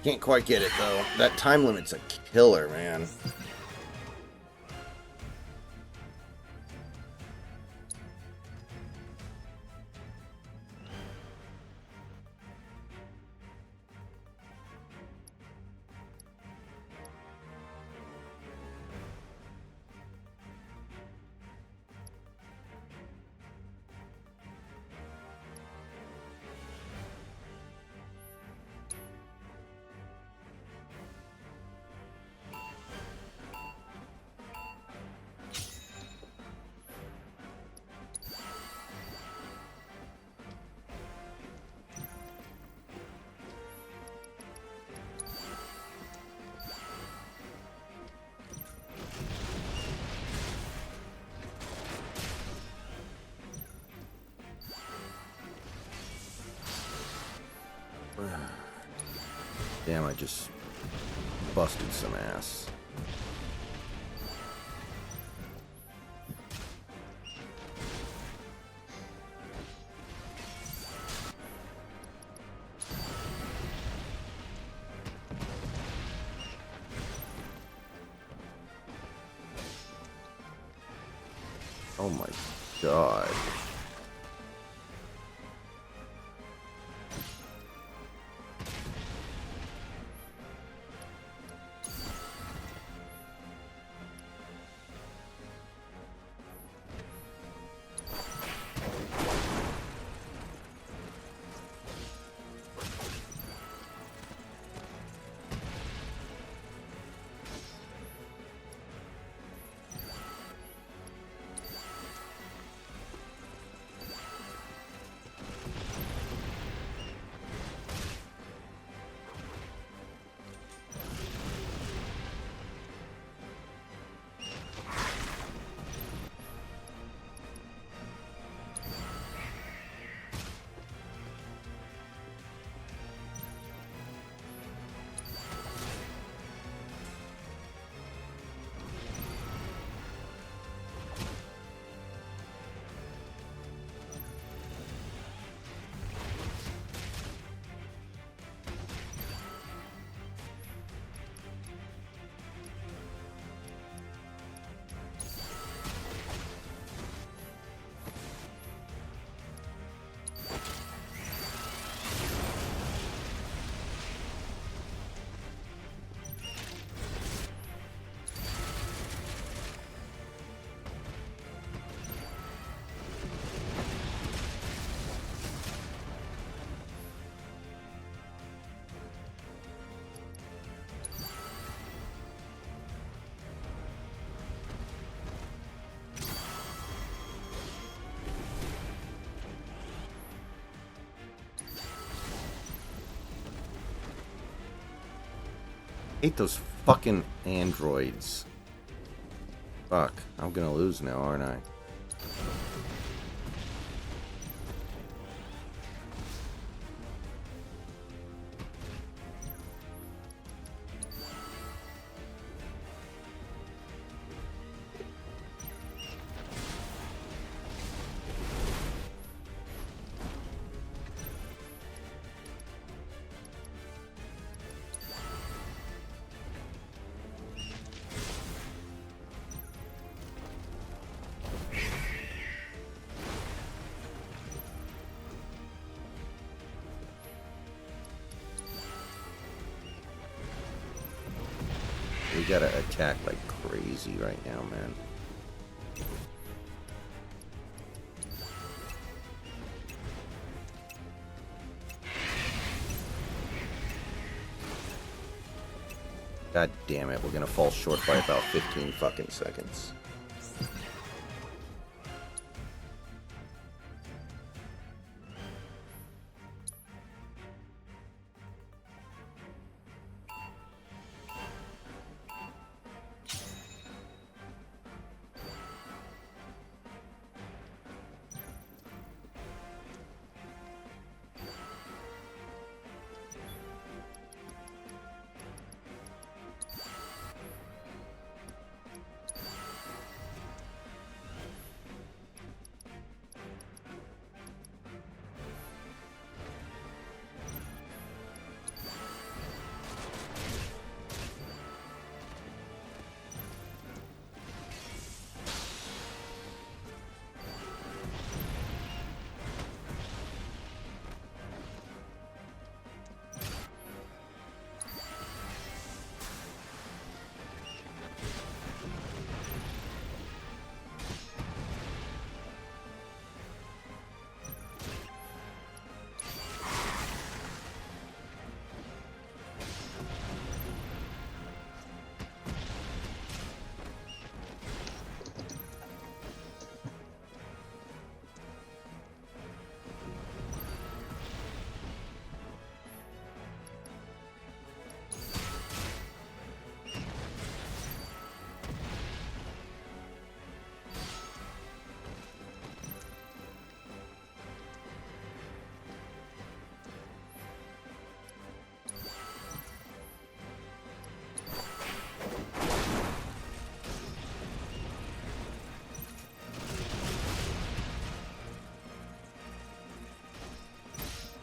Can't quite get it, though. That time limit's a killer, man. Damn, I just busted some ass. Oh my god. Hate those fucking androids. Fuck, I'm gonna lose now, aren't I? We gotta attack like crazy right now, man. God damn it, we're gonna fall short by about 15 fucking seconds.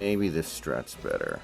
Maybe this strat's better.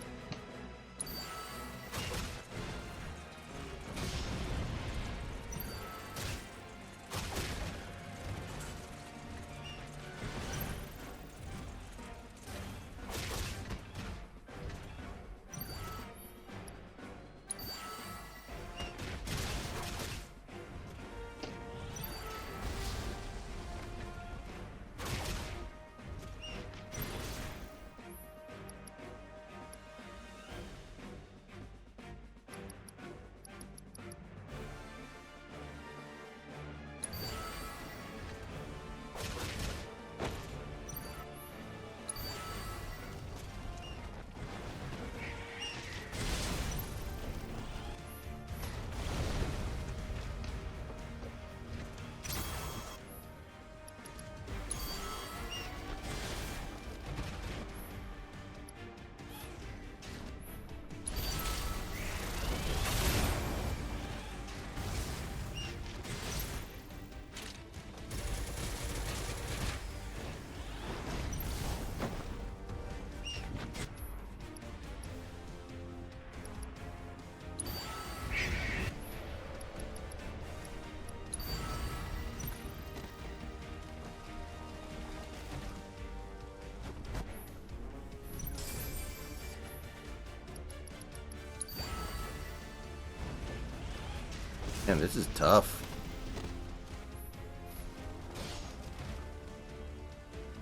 Man, this is tough.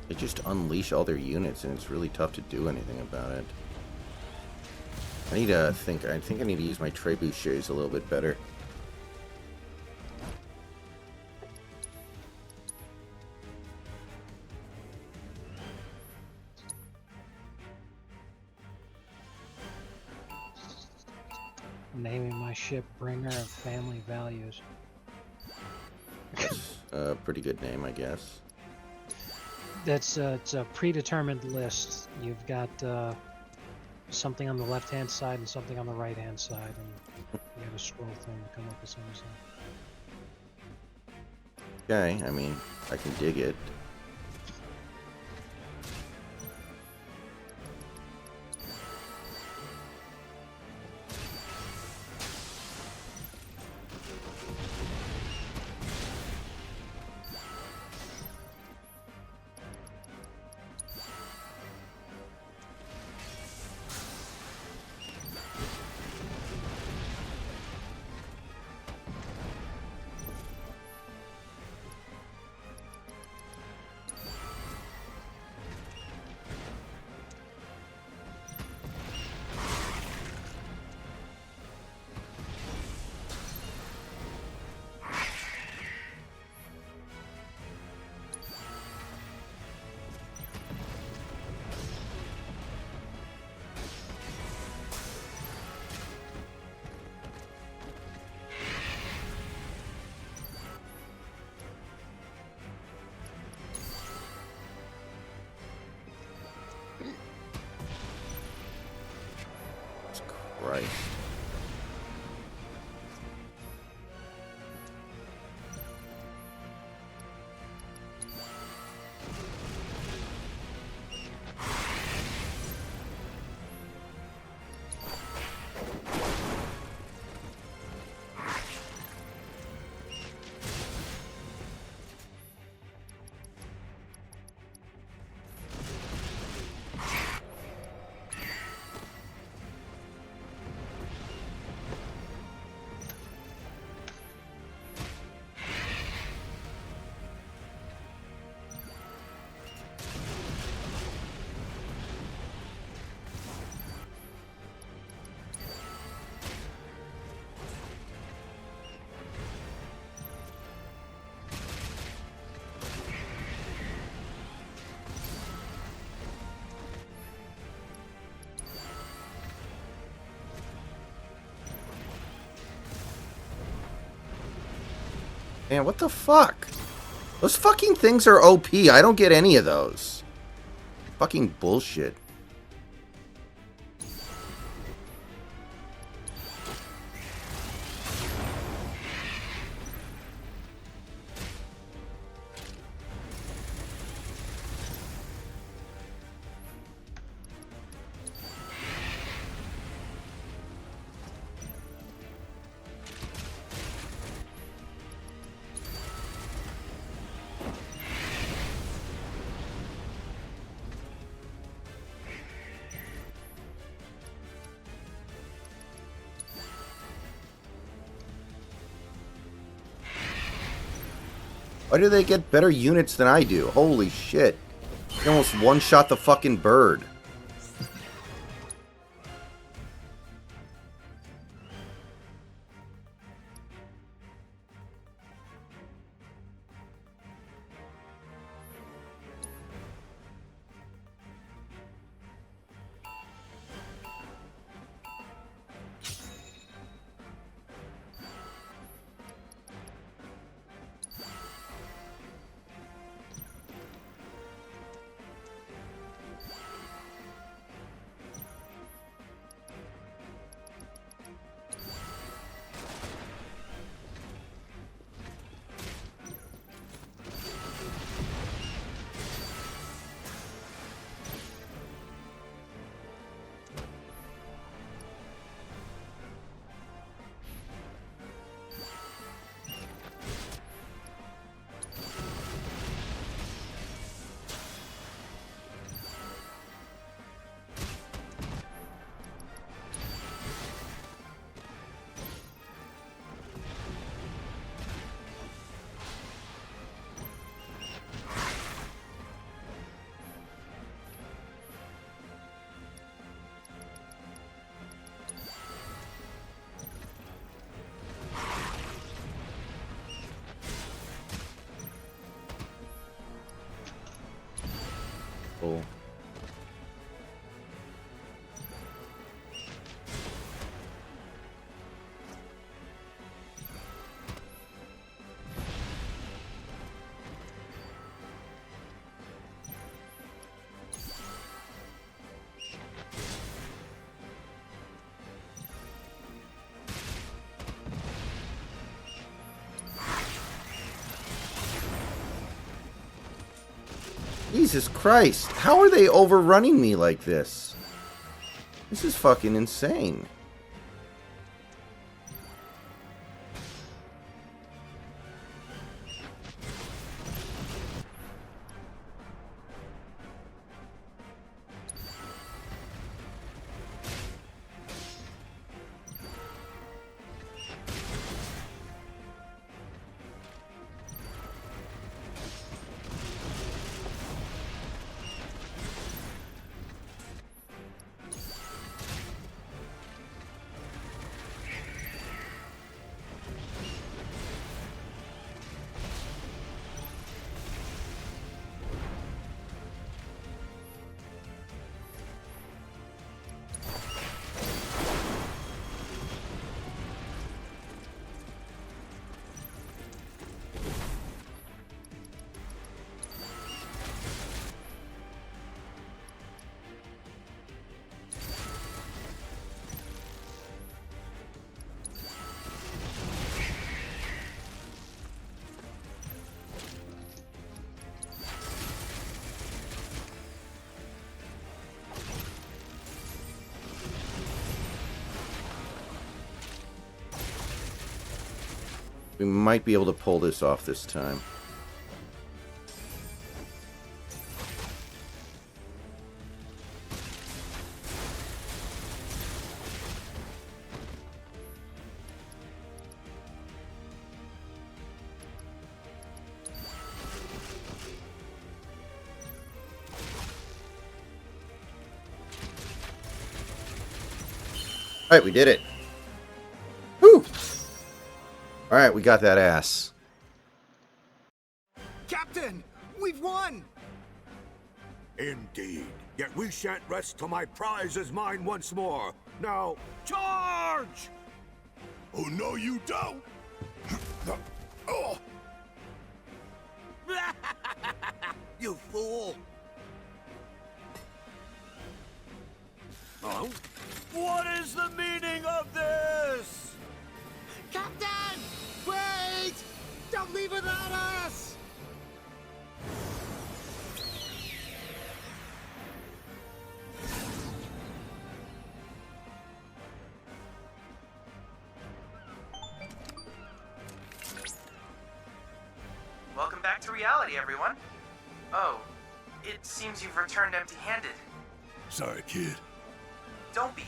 They just unleash all their units, and it's really tough to do anything about it. I need to think. I think I need to use my trebuchets a little bit better. Naming my ship Bringer of Family Values. That's a pretty good name, I guess. It's a predetermined list. You've got something on the left-hand side and something on the right-hand side, and you have a scroll thing to come up with some stuff. Okay, I mean, I can dig it. Right. Man, what the fuck? Those fucking things are OP. I don't get any of those. Fucking bullshit. Why do they get better units than I do? Holy shit. They almost one-shot the fucking bird. Cool. Jesus Christ, how are they overrunning me like this? This is fucking insane. We might be able to pull this off this time. Alright, we did it. Whew! Alright, we got that ass. Captain, we've won! Indeed. Yet we shan't rest till my prize is mine once more. Now, charge! Oh, no, you don't! Oh. You fool! Oh? What is the meaning of this? Captain! Wait! Don't leave without us! Welcome back to reality, everyone. Oh, it seems you've returned empty-handed. Sorry, kid. Don't be.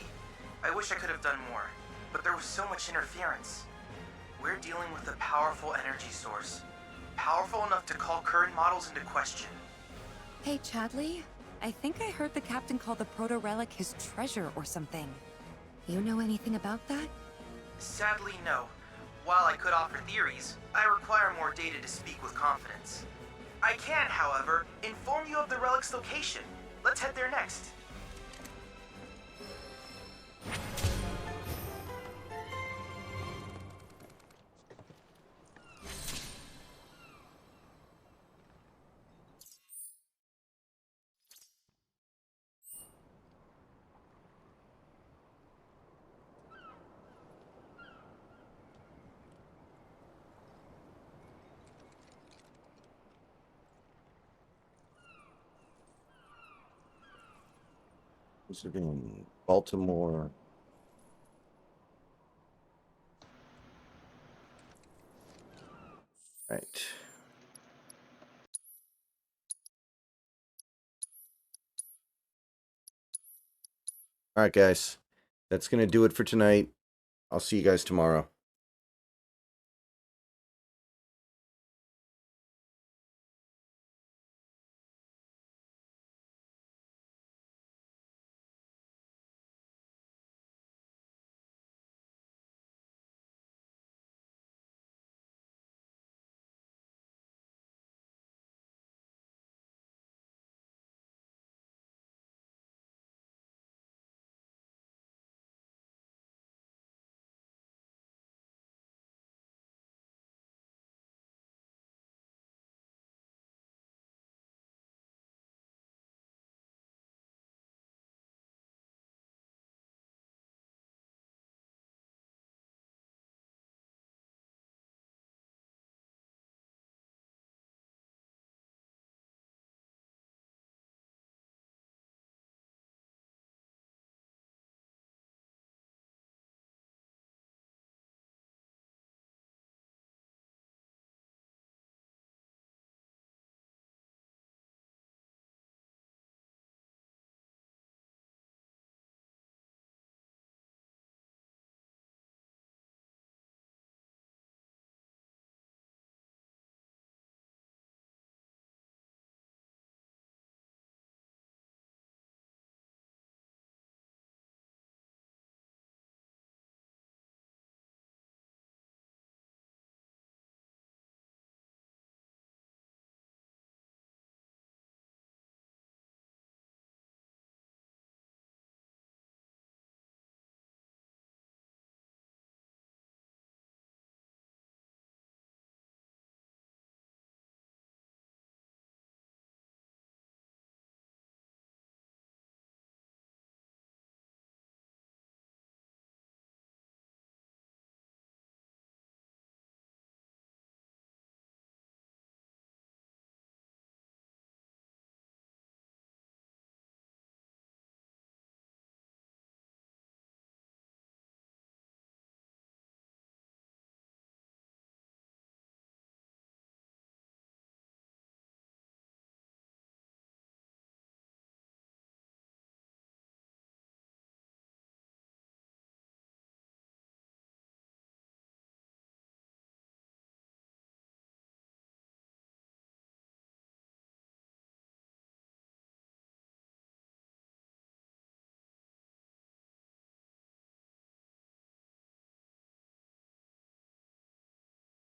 I wish I could have done more, but there was so much interference. We're dealing with a powerful energy source. powerful enough to call current models into question. Hey, Chadley. I think I heard the captain call the proto-relic his treasure or something. You know anything about that? Sadly, no. While I could offer theories, I require more data to speak with confidence. I can, however, inform you of the relic's location. Let's head there next. This is in Baltimore. Right. All right, guys. That's going to do it for tonight. I'll see you guys tomorrow.